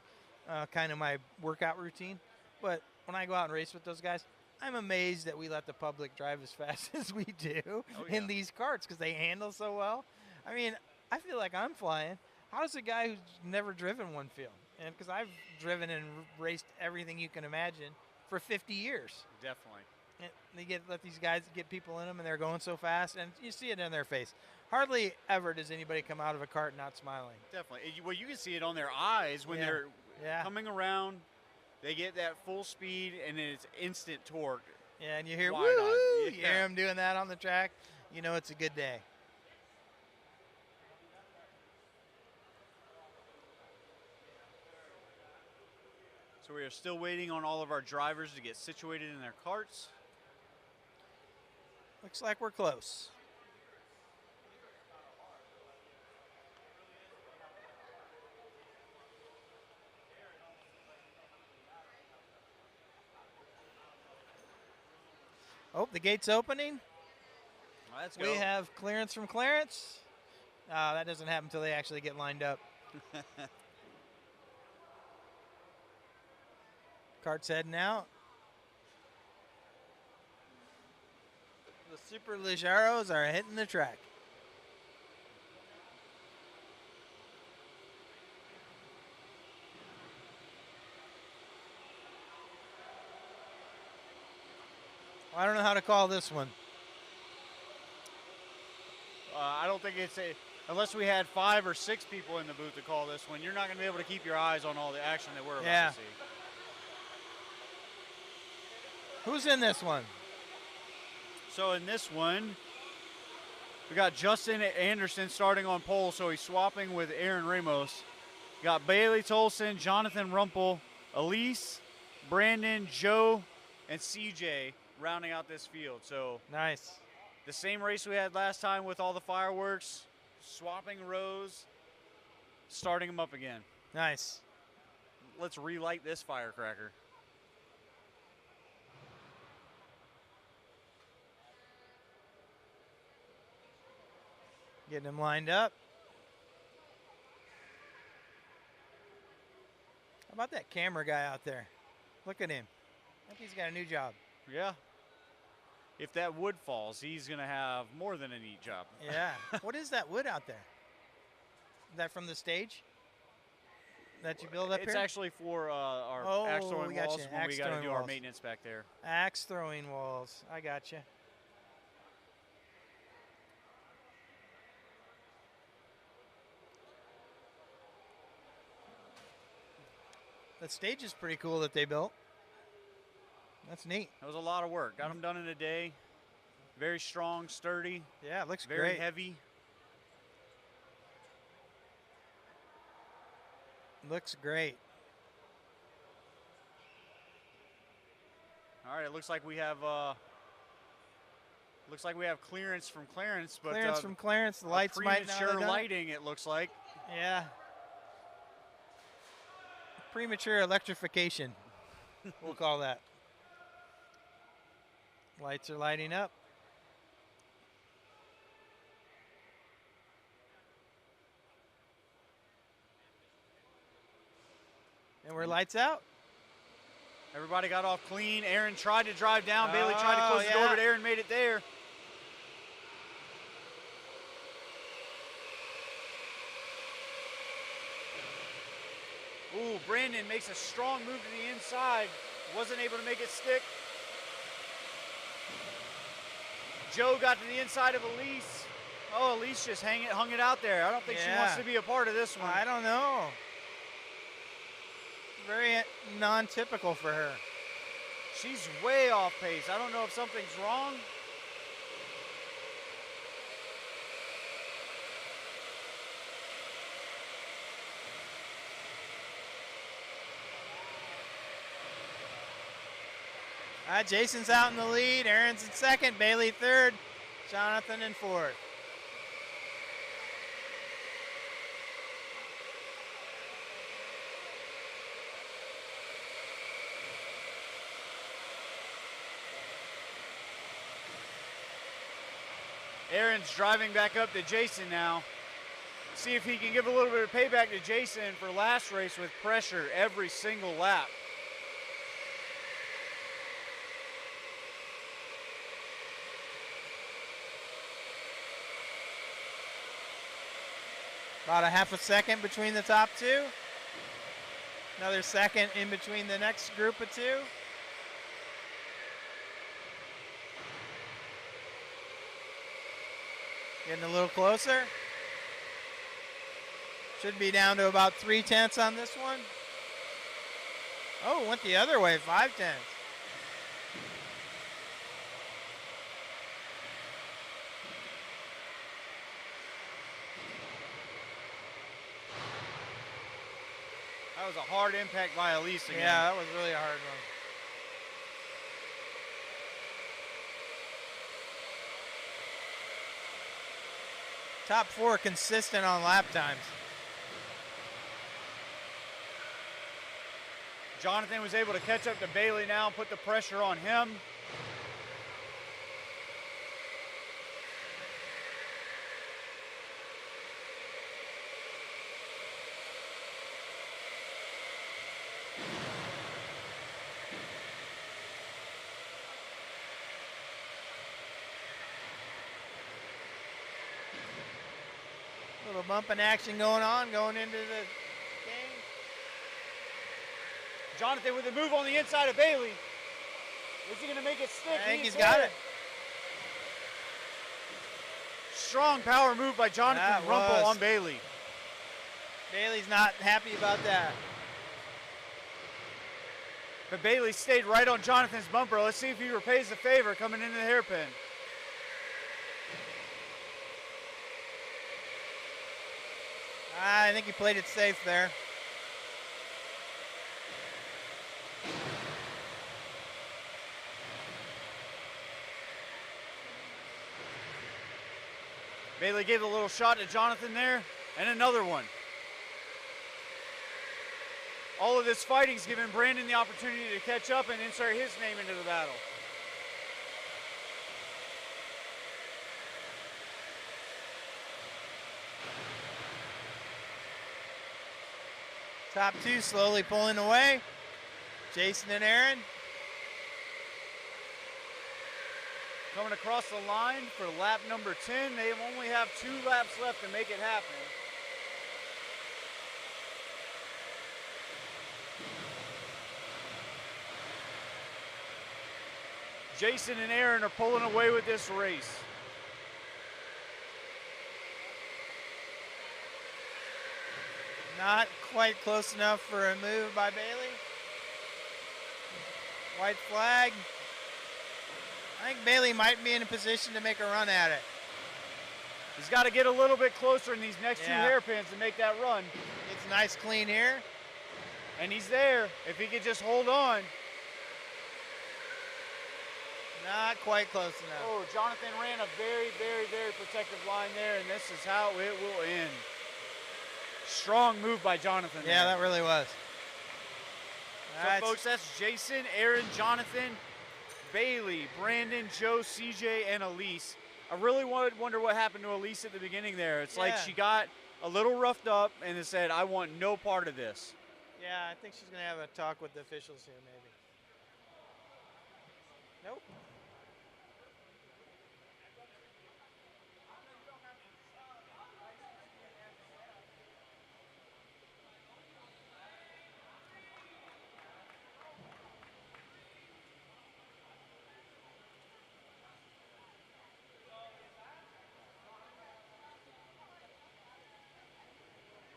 kind of my workout routine. But when I go out and race with those guys, I'm amazed that we let the public drive as fast as we do in these karts because they handle so well. I mean, I feel like I'm flying. How does a guy who's never driven one feel? And because I've driven and raced everything you can imagine for 50 years. Definitely. And they let these guys get people in them, and they're going so fast, and you see it in their face. Hardly ever does anybody come out of a cart not smiling. Definitely. Well, you can see it on their eyes when they're coming around. They get that full speed, and then it's instant torque. Yeah, and you hear, Wide woo! eyes. You hear them doing that on the track. You know it's a good day. So we are still waiting on all of our drivers to get situated in their carts. Looks like we're close. Oh, the gate's opening. Let's We have clearance from Clarence. That doesn't happen until they actually get lined up. Cart's heading out. The Super Ligeros are hitting the track. I don't know how to call this one. I don't think it's unless we had 5 or 6 people in the booth to call this one, you're not going to be able to keep your eyes on all the action that we're about to see. Who's in this one? So in this one, we got Justin Anderson starting on pole, so he's swapping with Aaron Ramos. Got Bailey Tolson, Jonathan Rumpel, Elise, Brandon, Joe, and CJ rounding out this field. So nice. The same race we had last time with all the fireworks, swapping rows, starting them up again. Nice. Let's relight this firecracker. Getting them lined up. How about that camera guy out there? Look at him. I think he's got a new job. Yeah. If that wood falls, he's going to have more than a neat job. Yeah. What is that wood out there? Is that from the stage that you build up It's here? actually for our axe throwing walls when we got to do our maintenance back there. Axe throwing walls. I got you. The stage is pretty cool that they built. That's neat. That was a lot of work. Got them done in a day. Very strong, sturdy. Yeah, it looks very great. heavy. Looks great. All right, it looks like we have clearance from Clarence, but Clearance from Clarence. The lights might not have premature done it. lighting. It looks like. Yeah. Premature electrification. We'll call that. Lights are lighting up. And we're lights out. Everybody got off clean. Aaron tried to drive down. Bailey tried to close the door, but Aaron made it there. Ooh, Brandon makes a strong move to the inside. Wasn't able to make it stick. Joe got to the inside of Elise. Oh, Elise just hung it out there. I don't think she wants to be a part of this one. I don't know. Very non-typical for her. She's way off pace. I don't know if something's wrong. Jason's out in the lead. Aaron's in second. Bailey third. Jonathan in fourth. Aaron's driving back up to Jason now. See if he can give a little bit of payback to Jason for last race with pressure every single lap. About a half a second between the top two. Another second in between the next group of two. Getting a little closer. Should be down to about 3/10 on this one. Oh, went the other way, 5/10. That was a hard impact by Elise again. Yeah, that was really a hard one. Top four consistent on lap times. Jonathan was able to catch up to Bailey now and put the pressure on him. Little bumping action going on, going into the game. Jonathan with a move on the inside of Bailey. Is he going to make it stick? I think he's got it. Strong power move by Jonathan Rumpel on Bailey. Bailey's not happy about that. But Bailey stayed right on Jonathan's bumper. Let's see if he repays the favor coming into the hairpin. I think he played it safe there. Bailey gave a little shot to Jonathan there, and another one. All of this fighting's given Brandon the opportunity to catch up and insert his name into the battle. Top two slowly pulling away. Jason and Aaron. Coming across the line for lap number 10. They only have 2 laps left to make it happen. Jason and Aaron are pulling away with this race. Not quite close enough for a move by Bailey. White flag. I think Bailey might be in a position to make a run at it. He's got to get a little bit closer in these next 2 hairpins to make that run. It's nice clean here. And he's there. If he could just hold on. Not quite close enough. Oh, Jonathan ran a very, very, very protective line there, and this is how it will end. Strong move by Jonathan. Yeah, that really was. So, folks, that's Jason, Aaron, Jonathan, Bailey, Brandon, Joe, CJ, and Elise. I really wonder what happened to Elise at the beginning there. It's like she got a little roughed up and said, I want no part of this. Yeah, I think she's going to have a talk with the officials here, maybe. Nope.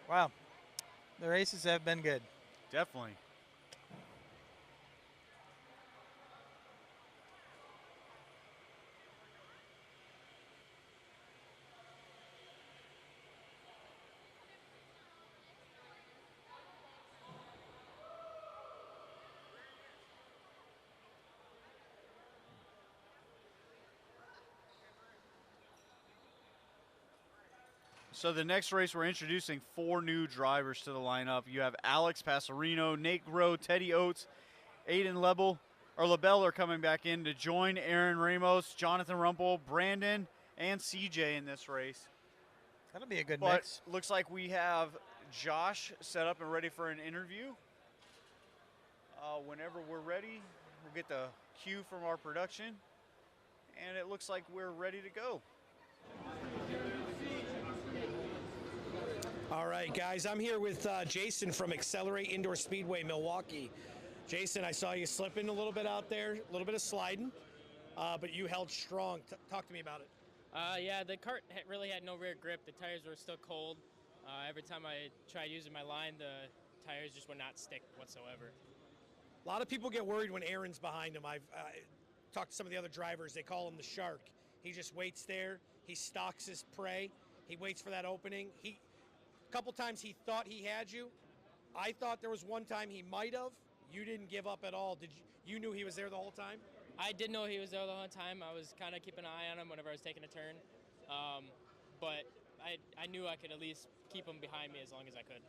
Wow, the races have been good. Definitely. So the next race, we're introducing 4 new drivers to the lineup. You have Alex Passarino, Nate Groh, Teddy Oates, Aiden LaBelle are coming back in to join Aaron Ramos, Jonathan Rumpel, Brandon, and CJ in this race. That'll be a good But mix. looks like we have Josh set up and ready for an interview. Whenever we're ready, we'll get the cue from our production, and it looks like we're ready to go. All right, guys, I'm here with Jason from Accelerate Indoor Speedway, Milwaukee. Jason, I saw you slipping a little bit out there, a little bit of sliding, but you held strong. Talk to me about it. Yeah, the kart really had no rear grip. The tires were still cold. Every time I tried using my line, the tires just would not stick whatsoever. A lot of people get worried when Aaron's behind him. I've talked to some of the other drivers. They call him the shark. He just waits there. He stalks his prey. He waits for that opening. A couple times he thought he had you. I thought there was one time he might have. You didn't give up at all. You knew he was there the whole time? I did know he was there the whole time. I was kind of keeping an eye on him whenever I was taking a turn. But I knew I could at least keep him behind me as long as I could.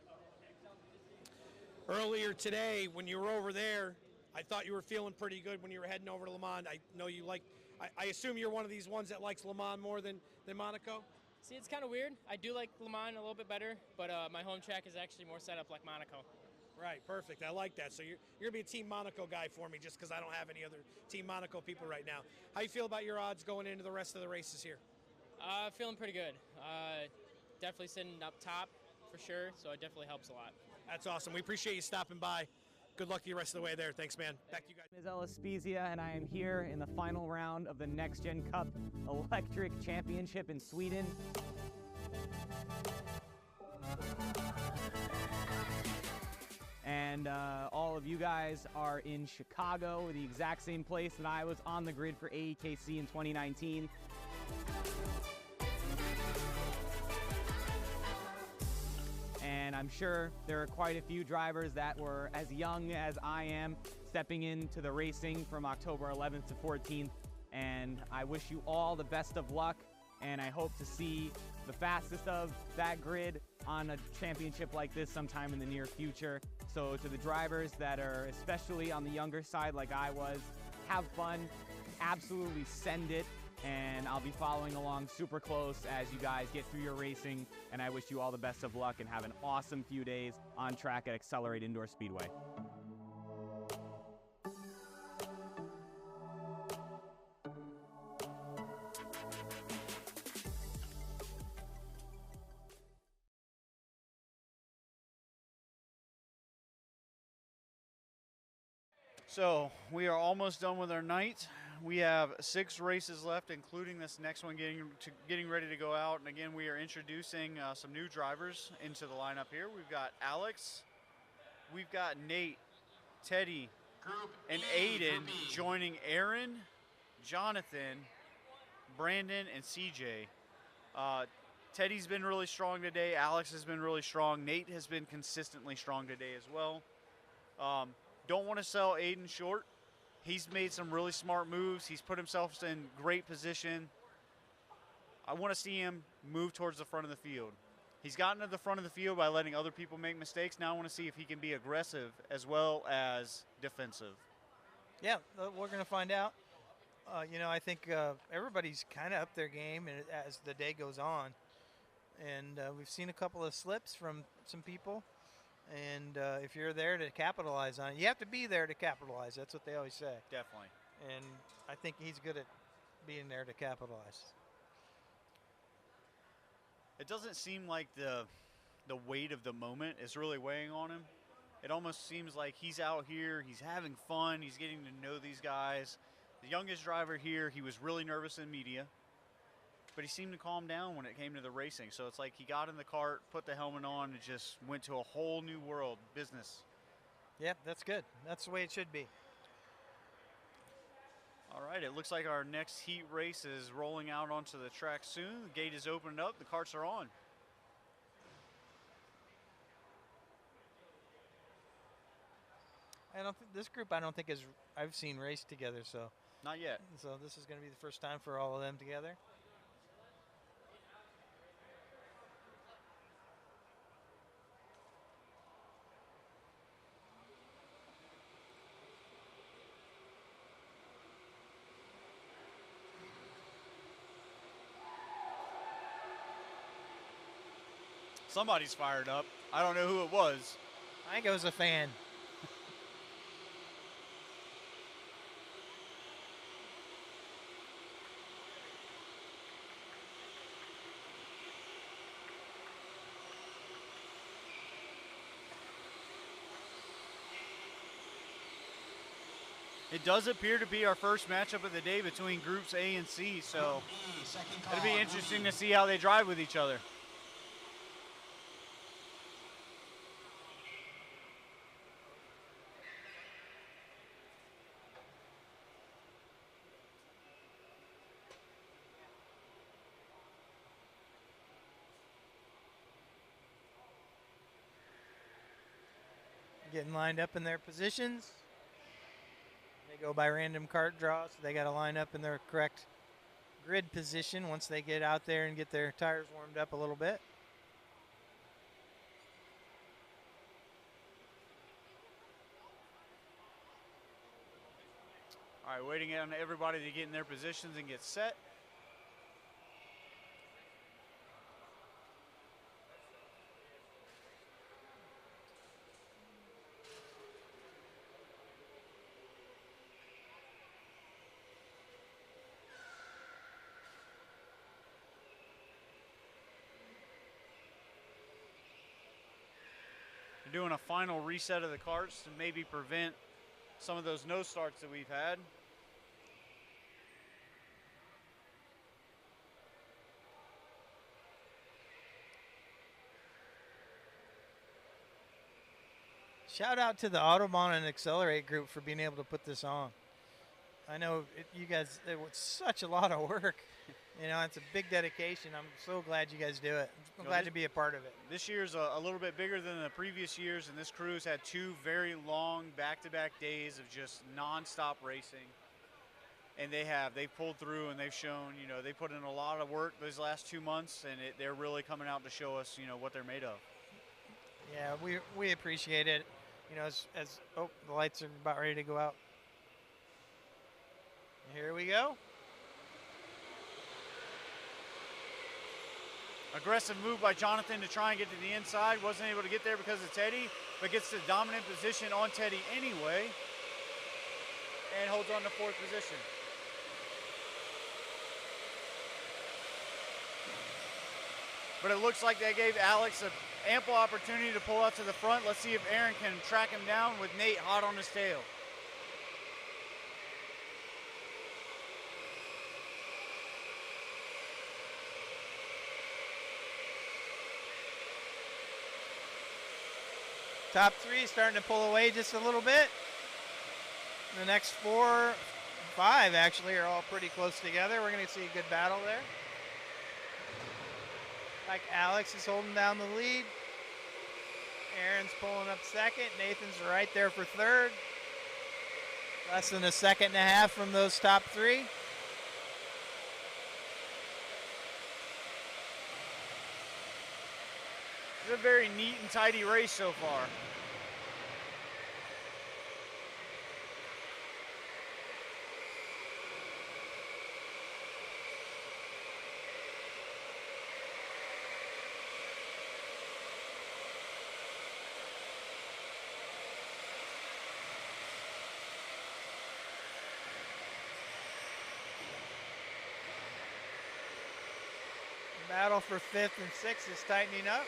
Earlier today, when you were over there, I thought you were feeling pretty good when you were heading over to Le Mans. I know you I assume you're one of these ones that likes Le Mans more than Monaco? See, it's kind of weird. I do like Le Mans a little bit better, but my home track is actually more set up like Monaco. Right, perfect. I like that. So you're going to be a Team Monaco guy for me just because I don't have any other Team Monaco people right now. How you feel about your odds going into the rest of the races here? Feeling pretty good. Definitely sitting up top for sure, so it definitely helps a lot. That's awesome. We appreciate you stopping by. Good luck to you the rest of the way there. Thanks, man. Back to you guys. My name is Spezia, and I am here in the final round of the Next Gen Cup Electric Championship in Sweden. And all of you guys are in Chicago, the exact same place that I was on the grid for AEKC in 2019. And I'm sure there are quite a few drivers that were as young as I am stepping into the racing from October 11th to 14th. And I wish you all the best of luck, and I hope to see the fastest of that grid on a championship like this sometime in the near future. So to the drivers that are especially on the younger side like I was, have fun, absolutely send it, and I'll be following along super close as you guys get through your racing, and I wish you all the best of luck and have an awesome few days on track at Accelerate Indoor Speedway. So we are almost done with our night. We have 6 races left, including this next one getting ready to go out. And again, we are introducing some new drivers into the lineup here. We've got Alex, we've got Nate, Teddy, and Aiden joining Aaron, Jonathan, Brandon, and CJ. Teddy's been really strong today. Alex has been really strong. Nate has been consistently strong today as well. Don't want to sell Aiden short. He's made some really smart moves. He's put himself in great position. I want to see him move towards the front of the field. He's gotten to the front of the field by letting other people make mistakes. Now I want to see if he can be aggressive as well as defensive. Yeah, we're going to find out. I think everybody's kind of up their game as the day goes on. And we've seen a couple of slips from some people. And if you're there to capitalize on it, you have to be there to capitalize. That's what they always say. Definitely. And I think he's good at being there to capitalize. It doesn't seem like the weight of the moment is really weighing on him. It almost seems like he's out here, he's having fun, he's getting to know these guys. The youngest driver here, he was really nervous in media. but he seemed to calm down when it came to the racing. So it's like he got in the cart, put the helmet on, and just went to a whole new world, business. Yep, that's good. That's the way it should be. All right, it looks like our next heat race is rolling out onto the track soon. The gate is opened up, the carts are on. I don't think this group. I don't think I've seen race together. So Not yet. So this is going to be the first time for all of them together. Somebody's fired up. I don't know who it was. I think it was a fan. It does appear to be our first matchup of the day between groups A and C, so it'll be interesting to see how they drive with each other. Getting lined up in their positions. They go by random cart draw, so they got to line up in their correct grid position once they get out there and get their tires warmed up a little bit. All right, waiting on everybody to get in their positions and get set. Doing a final reset of the carts to maybe prevent some of those no starts that we've had. Shout out to the Autobahn and Accelerate group for being able to put this on. I know you guys, it was such a lot of work. You know, it's a big dedication. I'm so glad you guys do it. I'm glad to be a part of it. This year's a little bit bigger than the previous years, and this crew's had 2 very long back-to-back days of just non-stop racing. And they've pulled through, and they've shown, you know, they put in a lot of work those last 2 months, and they're really coming out to show us, you know, what they're made of. Yeah, we appreciate it. You know, oh, the lights are about ready to go out. Here we go. Aggressive move by Jonathan to try and get to the inside. Wasn't able to get there because of Teddy, but gets the dominant position on Teddy anyway and holds on to 4th position. But it looks like they gave Alex an ample opportunity to pull out to the front. Let's see if Aaron can track him down with Nate hot on his tail. Top 3 starting to pull away just a little bit. The next 4, 5 actually are all pretty close together. We're going to see a good battle there. Like Alex is holding down the lead. Aaron's pulling up 2nd. Nathan's right there for 3rd. Less than a 1.5 seconds from those top 3. It's a very neat and tidy race so far. The battle for 5th and 6th is tightening up.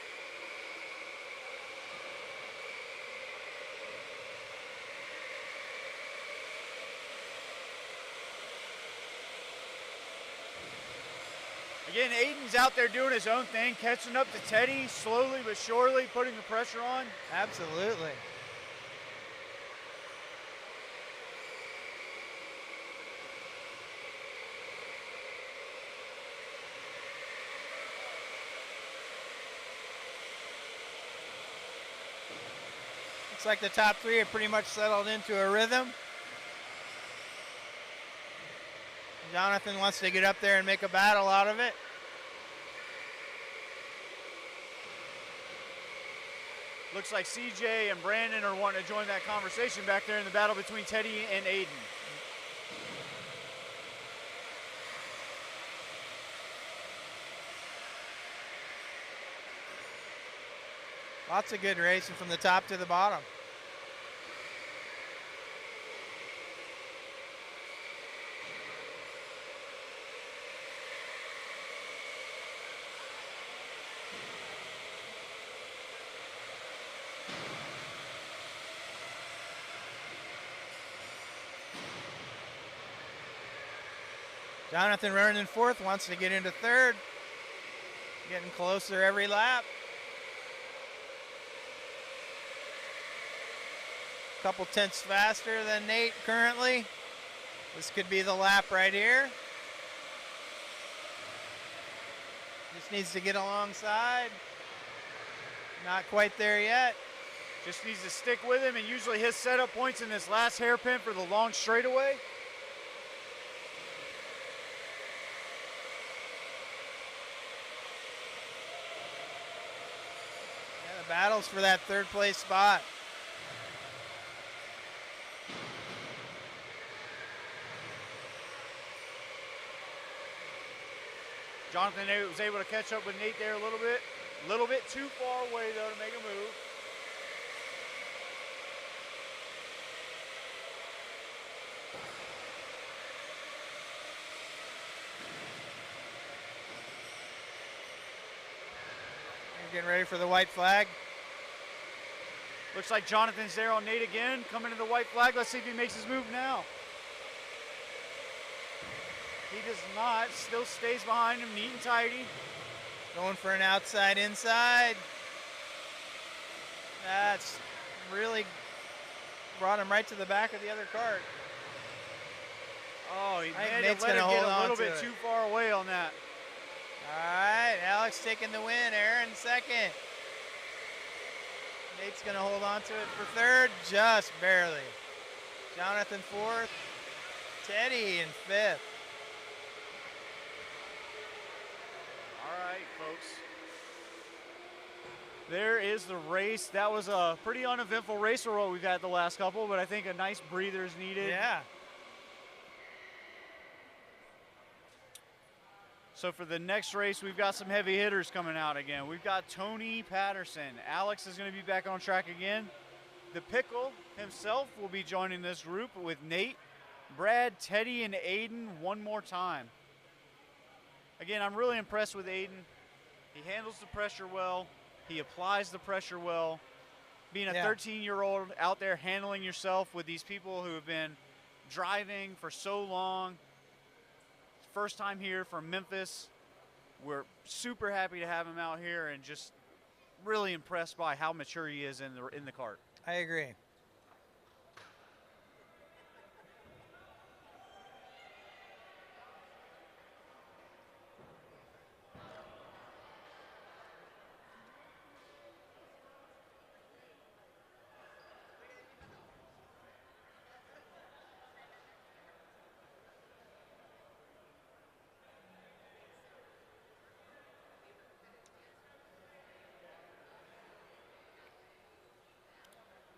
Again, Aiden's out there doing his own thing, catching up to Teddy, slowly but surely, putting the pressure on. Absolutely. Looks like the top three have pretty much settled into a rhythm. Jonathan wants to get up there and make a battle out of it. Looks like CJ and Brandon are wanting to join that conversation back there in the battle between Teddy and Aiden. Lots of good racing from the top to the bottom. Jonathan running in fourth, wants to get into third. Getting closer every lap. Couple tenths faster than Nate currently. This could be the lap right here. Just needs to get alongside. Not quite there yet. Just needs to stick with him, and usually his setup points in this last hairpin for the long straightaway. Yeah, the battles for that third place spot. Jonathan was able to catch up with Nate there a little bit. A little bit too far away, though, to make a move. Getting ready for the white flag. Looks like Jonathan's there on Nate again, coming to the white flag. Let's see if he makes his move now. He does not, still stays behind him, neat and tidy. Going for an outside inside. That's really brought him right to the back of the other cart. Oh, he I think let Nate's him gonna get hold a on little to bit it. too far away on that. All right, Alex taking the win. Aaron second. Nate's going to hold on to it for third, just barely. Jonathan fourth. Teddy in fifth. All right, folks. There is the race. That was a pretty uneventful race for what we've had the last couple, but I think a nice breather is needed. Yeah. So for the next race, we've got some heavy hitters coming out again. We've got Tony Patterson. Alex is going to be back on track again. The Pickle himself will be joining this group with Nate, Brad, Teddy, and Aiden one more time. Again, I'm really impressed with Aiden. He handles the pressure well. He applies the pressure well. Being a 13-year-old out there handling yourself with these people who have been driving for so long. First time here from Memphis. We're super happy to have him out here and just really impressed by how mature he is in the kart. I agree.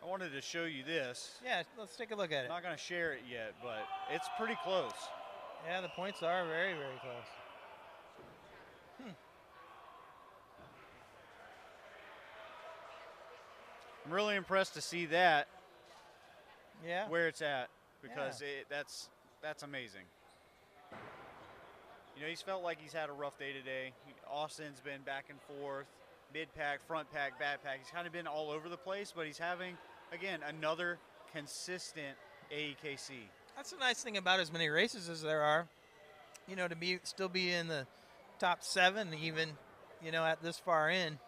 I wanted to show you this. Yeah, let's take a look at it. I'm not going to share it yet, but it's pretty close. Yeah, the points are very, very close. I'm really impressed to see that. Yeah. Where it's at, because that's amazing. You know, he's felt like he's had a rough day today. Austin's been back and forth, mid-pack, front pack, back pack. He's kind of been all over the place, but he's having, again, another consistent AEKC. That's the nice thing about as many races as there are. You know, to still be in the top 7 even, at this far in,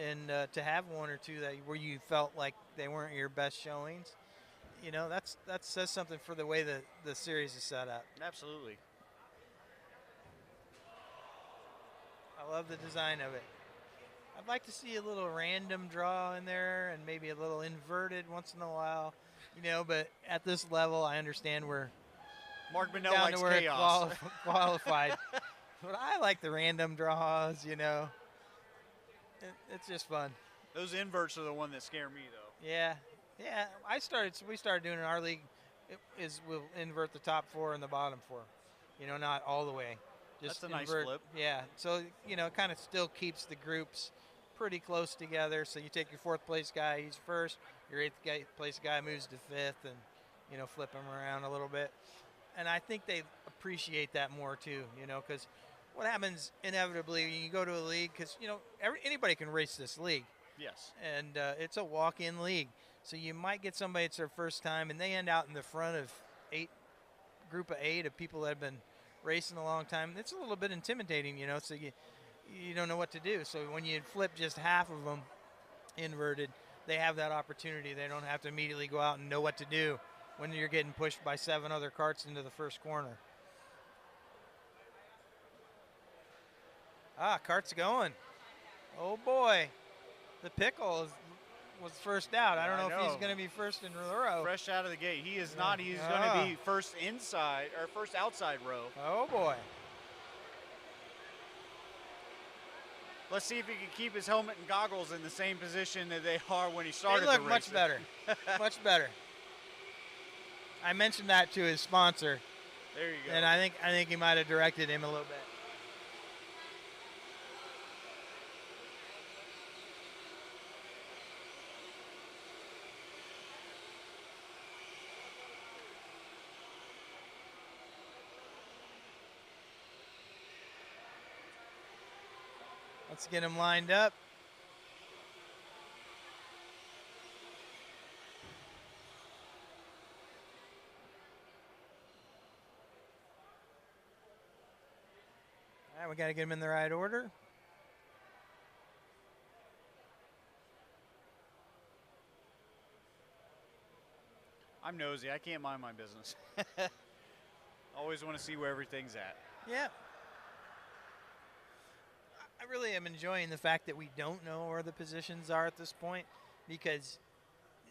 and to have 1 or 2 where you felt like they weren't your best showings, that says something for the way the series is set up. Absolutely. I love the design of it. I'd like to see a little random draw in there and maybe a little inverted once in a while, but at this level, I understand we're Mark Bennell down likes to where chaos. qualified. But I like the random draws, it's just fun. Those inverts are the one that scare me, though. Yeah. We started doing in our league, we'll invert the top 4 and the bottom 4, not all the way. Just That's a nice invert, flip. Yeah, so, it kind of still keeps the groups pretty close together. So you take your 4th place guy, he's first. Your 8th place guy moves to 5th and, flip him around a little bit. And I think they appreciate that more too, because what happens inevitably when you go to a league, because, anybody can race this league. Yes. And it's a walk-in league. So you might get somebody, it's their first time, and they end out in the front of group of 8 of people that have been racing a long time. It's a little bit intimidating, so you don't know what to do. So when you flip just half of them inverted, they have that opportunity. They don't have to immediately go out and know what to do when you're getting pushed by 7 other karts into the first corner. Kart's going. Oh boy. The pickle was first out. I don't know if he's going to be first in the row. Fresh out of the gate. He is not. He's going to be first outside row. Oh boy. Let's see if he can keep his helmet and goggles in the same position that they are when he started They look the much better. Much better. I mentioned that to his sponsor. There you go. And I think he might have directed him a little bit. Let's get him lined up. All right, we got to get him in the right order. I'm nosy. I can't mind my business. Always want to see where everything's at. Yeah. I really am enjoying the fact that we don't know where the positions are at this point, because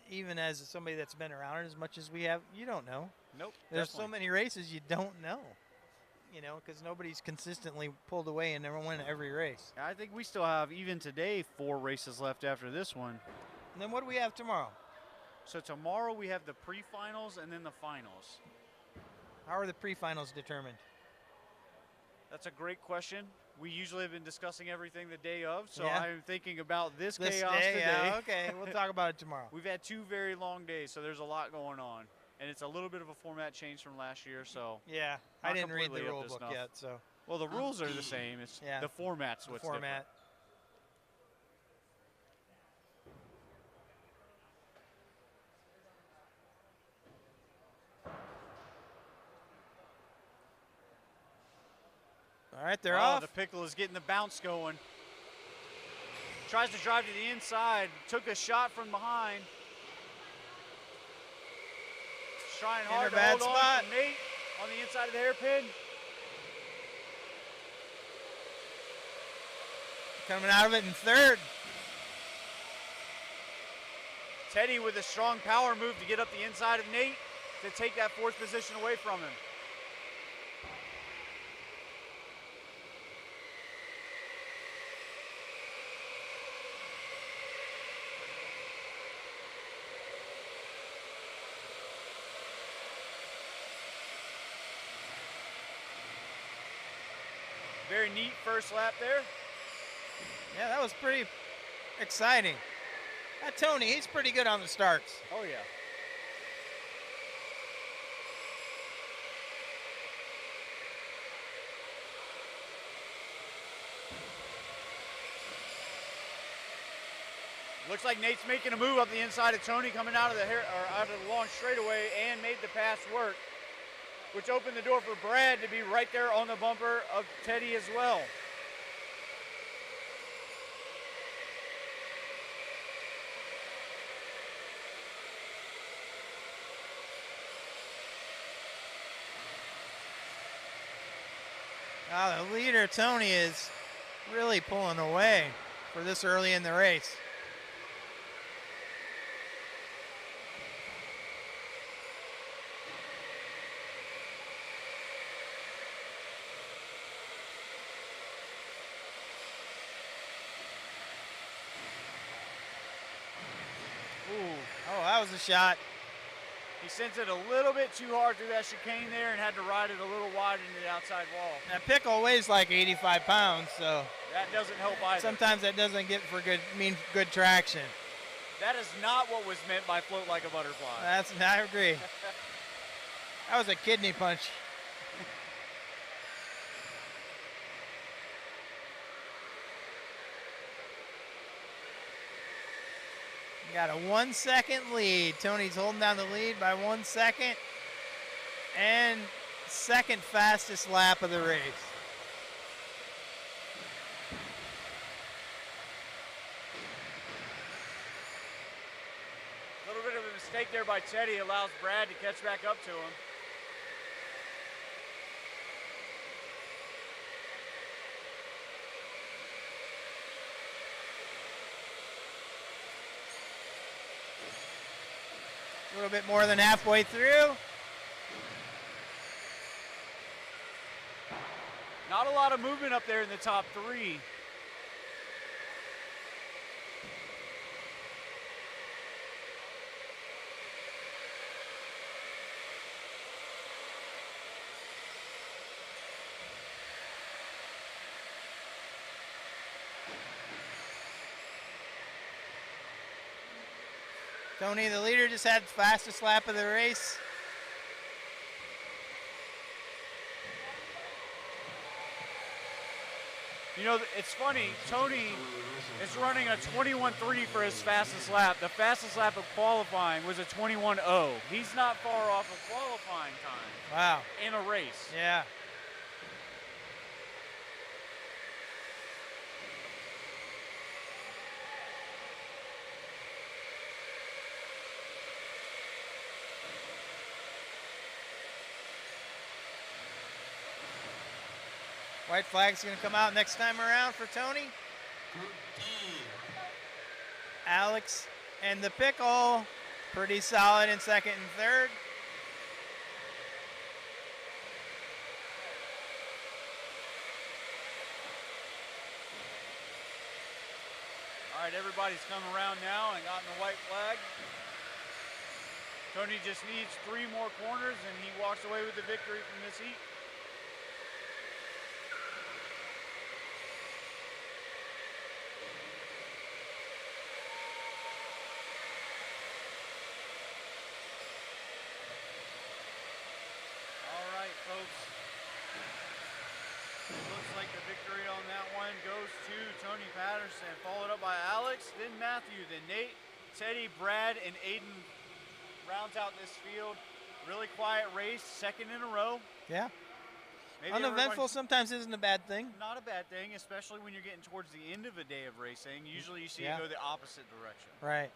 even as somebody that's been around it as much as we have, you don't know. Nope. There's so many races you don't know, because nobody's consistently pulled away and never won every race. I think we still have, even today, 4 races left after this one. And then what do we have tomorrow? So tomorrow we have the pre-finals and then the finals. How are the pre-finals determined? That's a great question. We usually have been discussing everything the day of, so Yeah. I'm thinking about this chaos day, today. yeah, okay, we'll talk about it tomorrow. We've had 2 very long days, so there's a lot going on. And it's a little bit of a format change from last year, so. Yeah, not I didn't read the completely up rule to book snuff. yet, so. Well, the rules are the same. It's the format's what's different. format. All right, they're off. The pickle is getting the bounce going. Tries to drive to the inside. Took a shot from behind. Trying hard to bad hold spot. on to Nate on the inside of the hairpin. Coming out of it in 3rd. Teddy with a strong power move to get up the inside of Nate to take that 4th position away from him. Very neat first lap there. Yeah, that was pretty exciting. That Tony, he's pretty good on the starts. Oh, yeah. Looks like Nate's making a move up the inside of Tony, coming out of the long straightaway, and made the pass work. which opened the door for Brad to be right there on the bumper of Teddy as well. The leader, Tony, is really pulling away for this early in the race. Ooh, oh, that was a shot. He sent it a little bit too hard through that chicane there and had to ride it a little wide into the outside wall. That pickle weighs like 85 pounds, so that doesn't help either. Sometimes that doesn't get for good traction. That is not what was meant by float like a butterfly. I agree. That was a kidney punch. Got a 1 second lead. Tony's holding down the lead by 1 second. And second fastest lap of the race. A little bit of a mistake there by Teddy allows Brad to catch back up to him. A little bit more than halfway through. Not a lot of movement up there in the top three. Tony, the leader, just had the fastest lap of the race. You know, it's funny, Tony is running a 21.3 for his fastest lap. The fastest lap of qualifying was a 21.0. He's not far off of qualifying time. Wow. In a race. Yeah. White flag's going to come out next time around for Tony. Alex and the pickle, pretty solid in second and third. All right, everybody's come around now and gotten the white flag. Tony just needs 3 more corners and he walks away with the victory from this heat. Folks, it looks like the victory on that one goes to Tony Patterson, followed up by Alex, then Matthew, then Nate, Teddy, Brad, and Aiden rounds out this field. Really quiet race, second in a row. Yeah. Maybe uneventful sometimes isn't a bad thing. Not a bad thing, especially when you're getting towards the end of a day of racing. Usually you see it go the opposite direction. Right.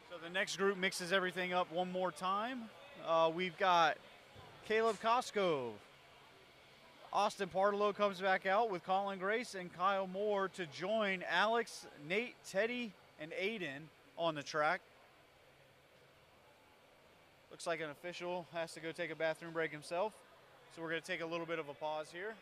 So the next group mixes everything up one more time. We've got Caleb Costco. Austin Partlow comes back out with Colin Grace and Kyle Moore to join Alex, Nate, Teddy, and Aiden on the track. Looks like an official has to go take a bathroom break himself. So we're going to take a little bit of a pause here.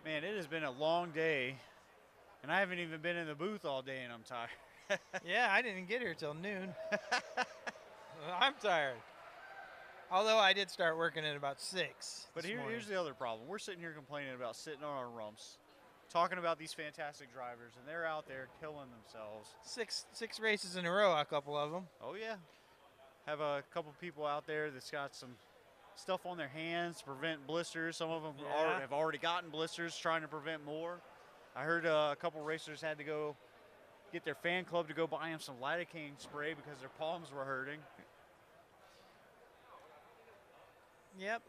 Man, it has been a long day And I haven't even been in the booth all day, and I'm tired. Yeah, I didn't get here till noon. I'm tired. Although I did start working at about 6. But this morning. here's the other problem. We're sitting here complaining about sitting on our rumps, talking about these fantastic drivers, and they're out there killing themselves. Six races in a row, a couple of them. Oh, yeah. Have a couple people out there that's got some stuff on their hands to prevent blisters. Some of them have already gotten blisters, trying to prevent more. I heard a couple racers had to go get their fan club to go buy them some lidocaine spray because their palms were hurting. Yep,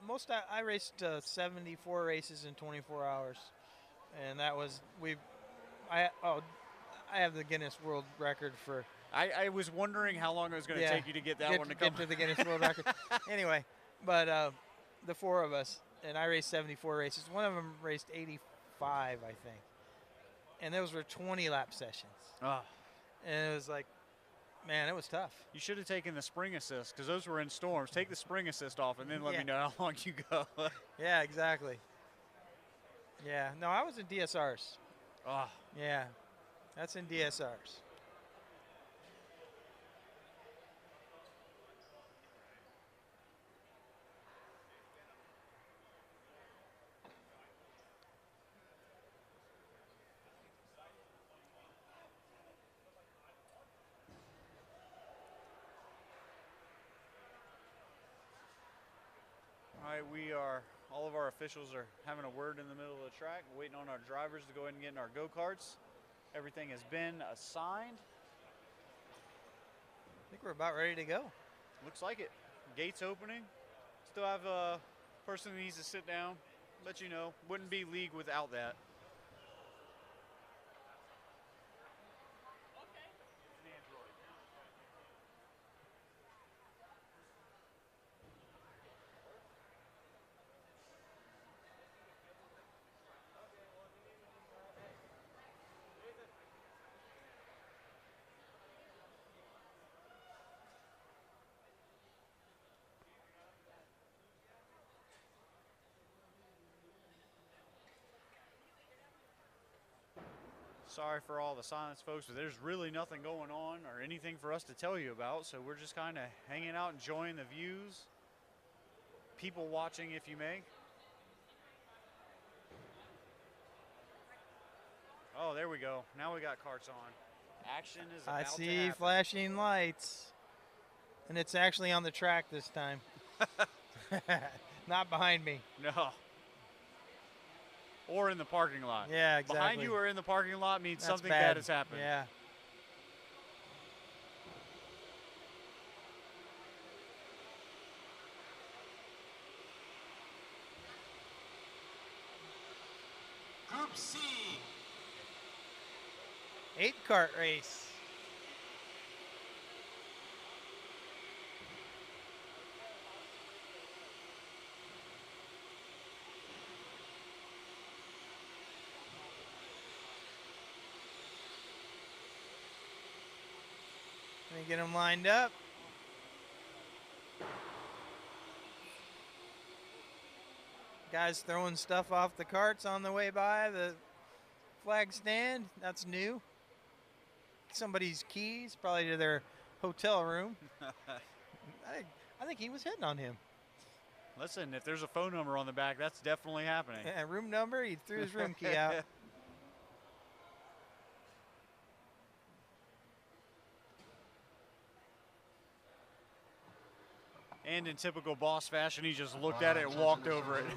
I raced 74 races in 24 hours, and that was I have the Guinness World Record for. I was wondering how long it was going to take you to get that one to come get to the Guinness World Record. Anyway, but the 4 of us, and I raced 74 races. One of them raced 85, I think, and those were 20-lap sessions. Oh. And it was like, man, it was tough. You should have taken the spring assist because those were in storms. Take the spring assist off and then let me know how long you go. Yeah, exactly. Yeah, no, I was in DSRs. Oh. Yeah, that's in DSRs. All right, all of our officials are having a word in the middle of the track, waiting on our drivers to go ahead and get in our go-karts. Everything has been assigned. I think we're about ready to go. Looks like it. Gates opening. Still have a person that needs to sit down. Let you know. Wouldn't be league without that. Sorry for all the silence, folks, but there's really nothing going on or anything for us to tell you about, so we're just kind of hanging out, enjoying the views. People watching, if you may. Oh, there we go. Now we got karts on. Action is about I to see happen. flashing lights, and it's actually on the track this time. Not behind me. No. Or in the parking lot. Yeah, exactly. Behind you or in the parking lot means That's something bad. bad has happened. Yeah. Group C. 8-kart race. Let me get them lined up. Guys throwing stuff off the carts on the way by the flag stand. That's new. Somebody's keys, probably to their hotel room. I think he was hitting on him. Listen, if there's a phone number on the back, that's definitely happening. Yeah, room number, he threw his room key out. And in typical boss fashion, he just looked at it and walked over it. And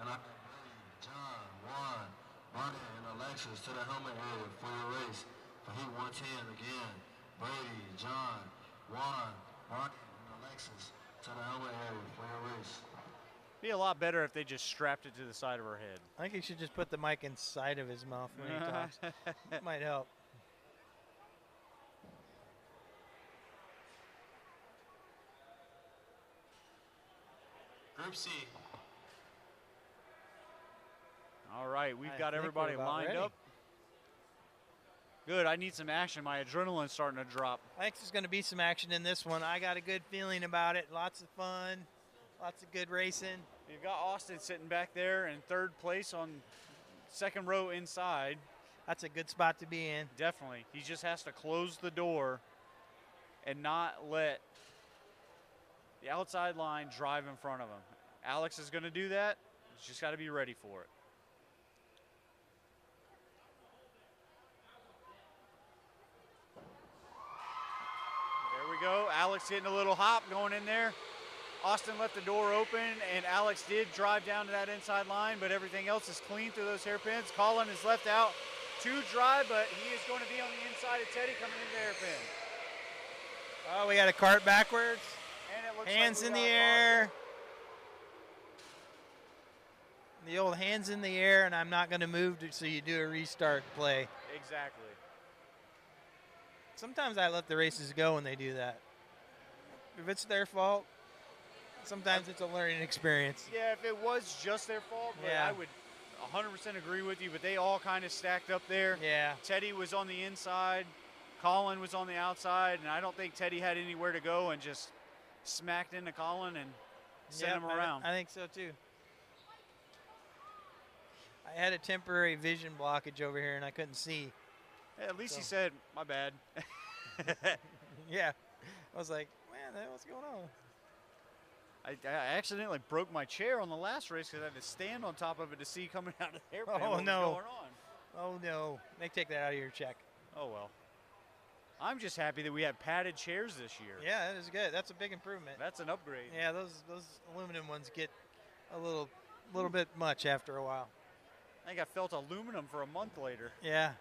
I John, Juan, Martin, and Alexis to the helmet area for your race. For Heat 110 again. Brady, John, Juan, Martin, and Alexis to the helmet area for your race. Be a lot better if they just strapped it to the side of her head. I think he should just put the mic inside of his mouth when he talks. That might help. Group C. All right, we've I got think everybody we're about lined ready. up. Good, I need some action. My adrenaline's starting to drop. I think there's going to be some action in this one. I got a good feeling about it. Lots of fun, lots of good racing. You've got Austin sitting back there in third place on second row inside. That's a good spot to be in. Definitely. He just has to close the door and not let the outside line drive in front of him. Alex is going to do that. He's just got to be ready for it. There we go. Alex getting a little hop going in there. Austin left the door open, and Alex did drive down to that inside line, but everything else is clean through those hairpins. Colin is left out to dry, but he is going to be on the inside of Teddy coming into the hairpin. Oh, we got a cart backwards. And it looks hands like in the air. The old hands in the air, and I'm not going to move so you do a restart play. Exactly. Sometimes I let the races go when they do that. If it's their fault, sometimes it's a learning experience. Yeah, if it was just their fault, but Yeah. I would 100% agree with you, but they all kind of stacked up there. Yeah. Teddy was on the inside. Colin was on the outside, and I don't think Teddy had anywhere to go and just smacked into Colin and sent Yep, him around. I think so too. I had a temporary vision blockage over here, and I couldn't see. Yeah, at least he So- said, my bad. Yeah. I was like, man, what's going on? I accidentally broke my chair on the last race because I had to stand on top of it to see coming out of the hairpin Oh, what was no. going on. Oh, no. They take that out of your check. Oh, well. I'm just happy that we have padded chairs this year. Yeah, that is good. That's a big improvement. That's an upgrade. Yeah, those aluminum ones get a little bit much after a while. I think I felt aluminum for a month later. Yeah.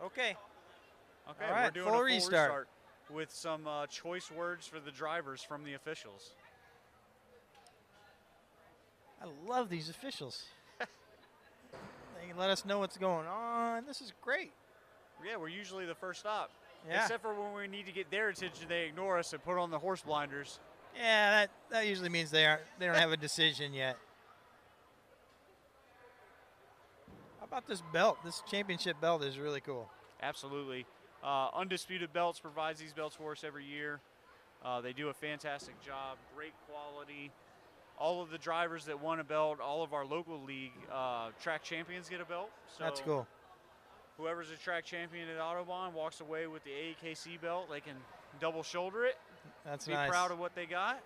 Okay. Okay, All right, we're doing full a full restart. with some choice words for the drivers from the officials. I love these officials. They can let us know what's going on. This is great. Yeah, we're usually the first stop. Yeah. Except for when we need to get their attention, they ignore us and put on the horse blinders. Yeah, that usually means they don't have a decision yet. How about this belt? This championship belt is really cool. Absolutely. Undisputed Belts provides these belts for us every year. They do a fantastic job, great quality. All of the drivers that won a belt, all of our local league track champions get a belt. So That's cool. whoever's a track champion at Autobahn walks away with the AEKC belt. They can double shoulder it. That's be nice. proud of what they got.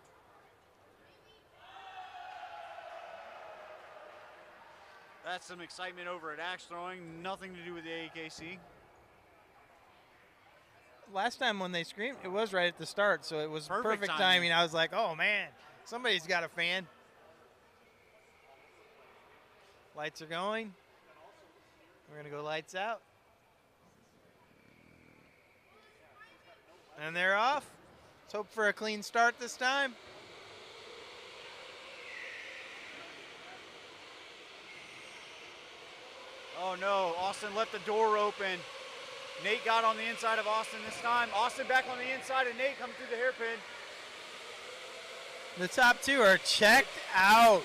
That's some excitement over at axe throwing. Nothing to do with the AEKC. Last time when they screamed, it was right at the start, so it was perfect timing. timing. I was like, oh, man, somebody's got a fan. Lights are going. We're going to go lights out. And they're off. Let's hope for a clean start this time. Oh no, Austin left the door open. Nate got on the inside of Austin this time. Austin back on the inside of Nate coming through the hairpin. The top two are checked out.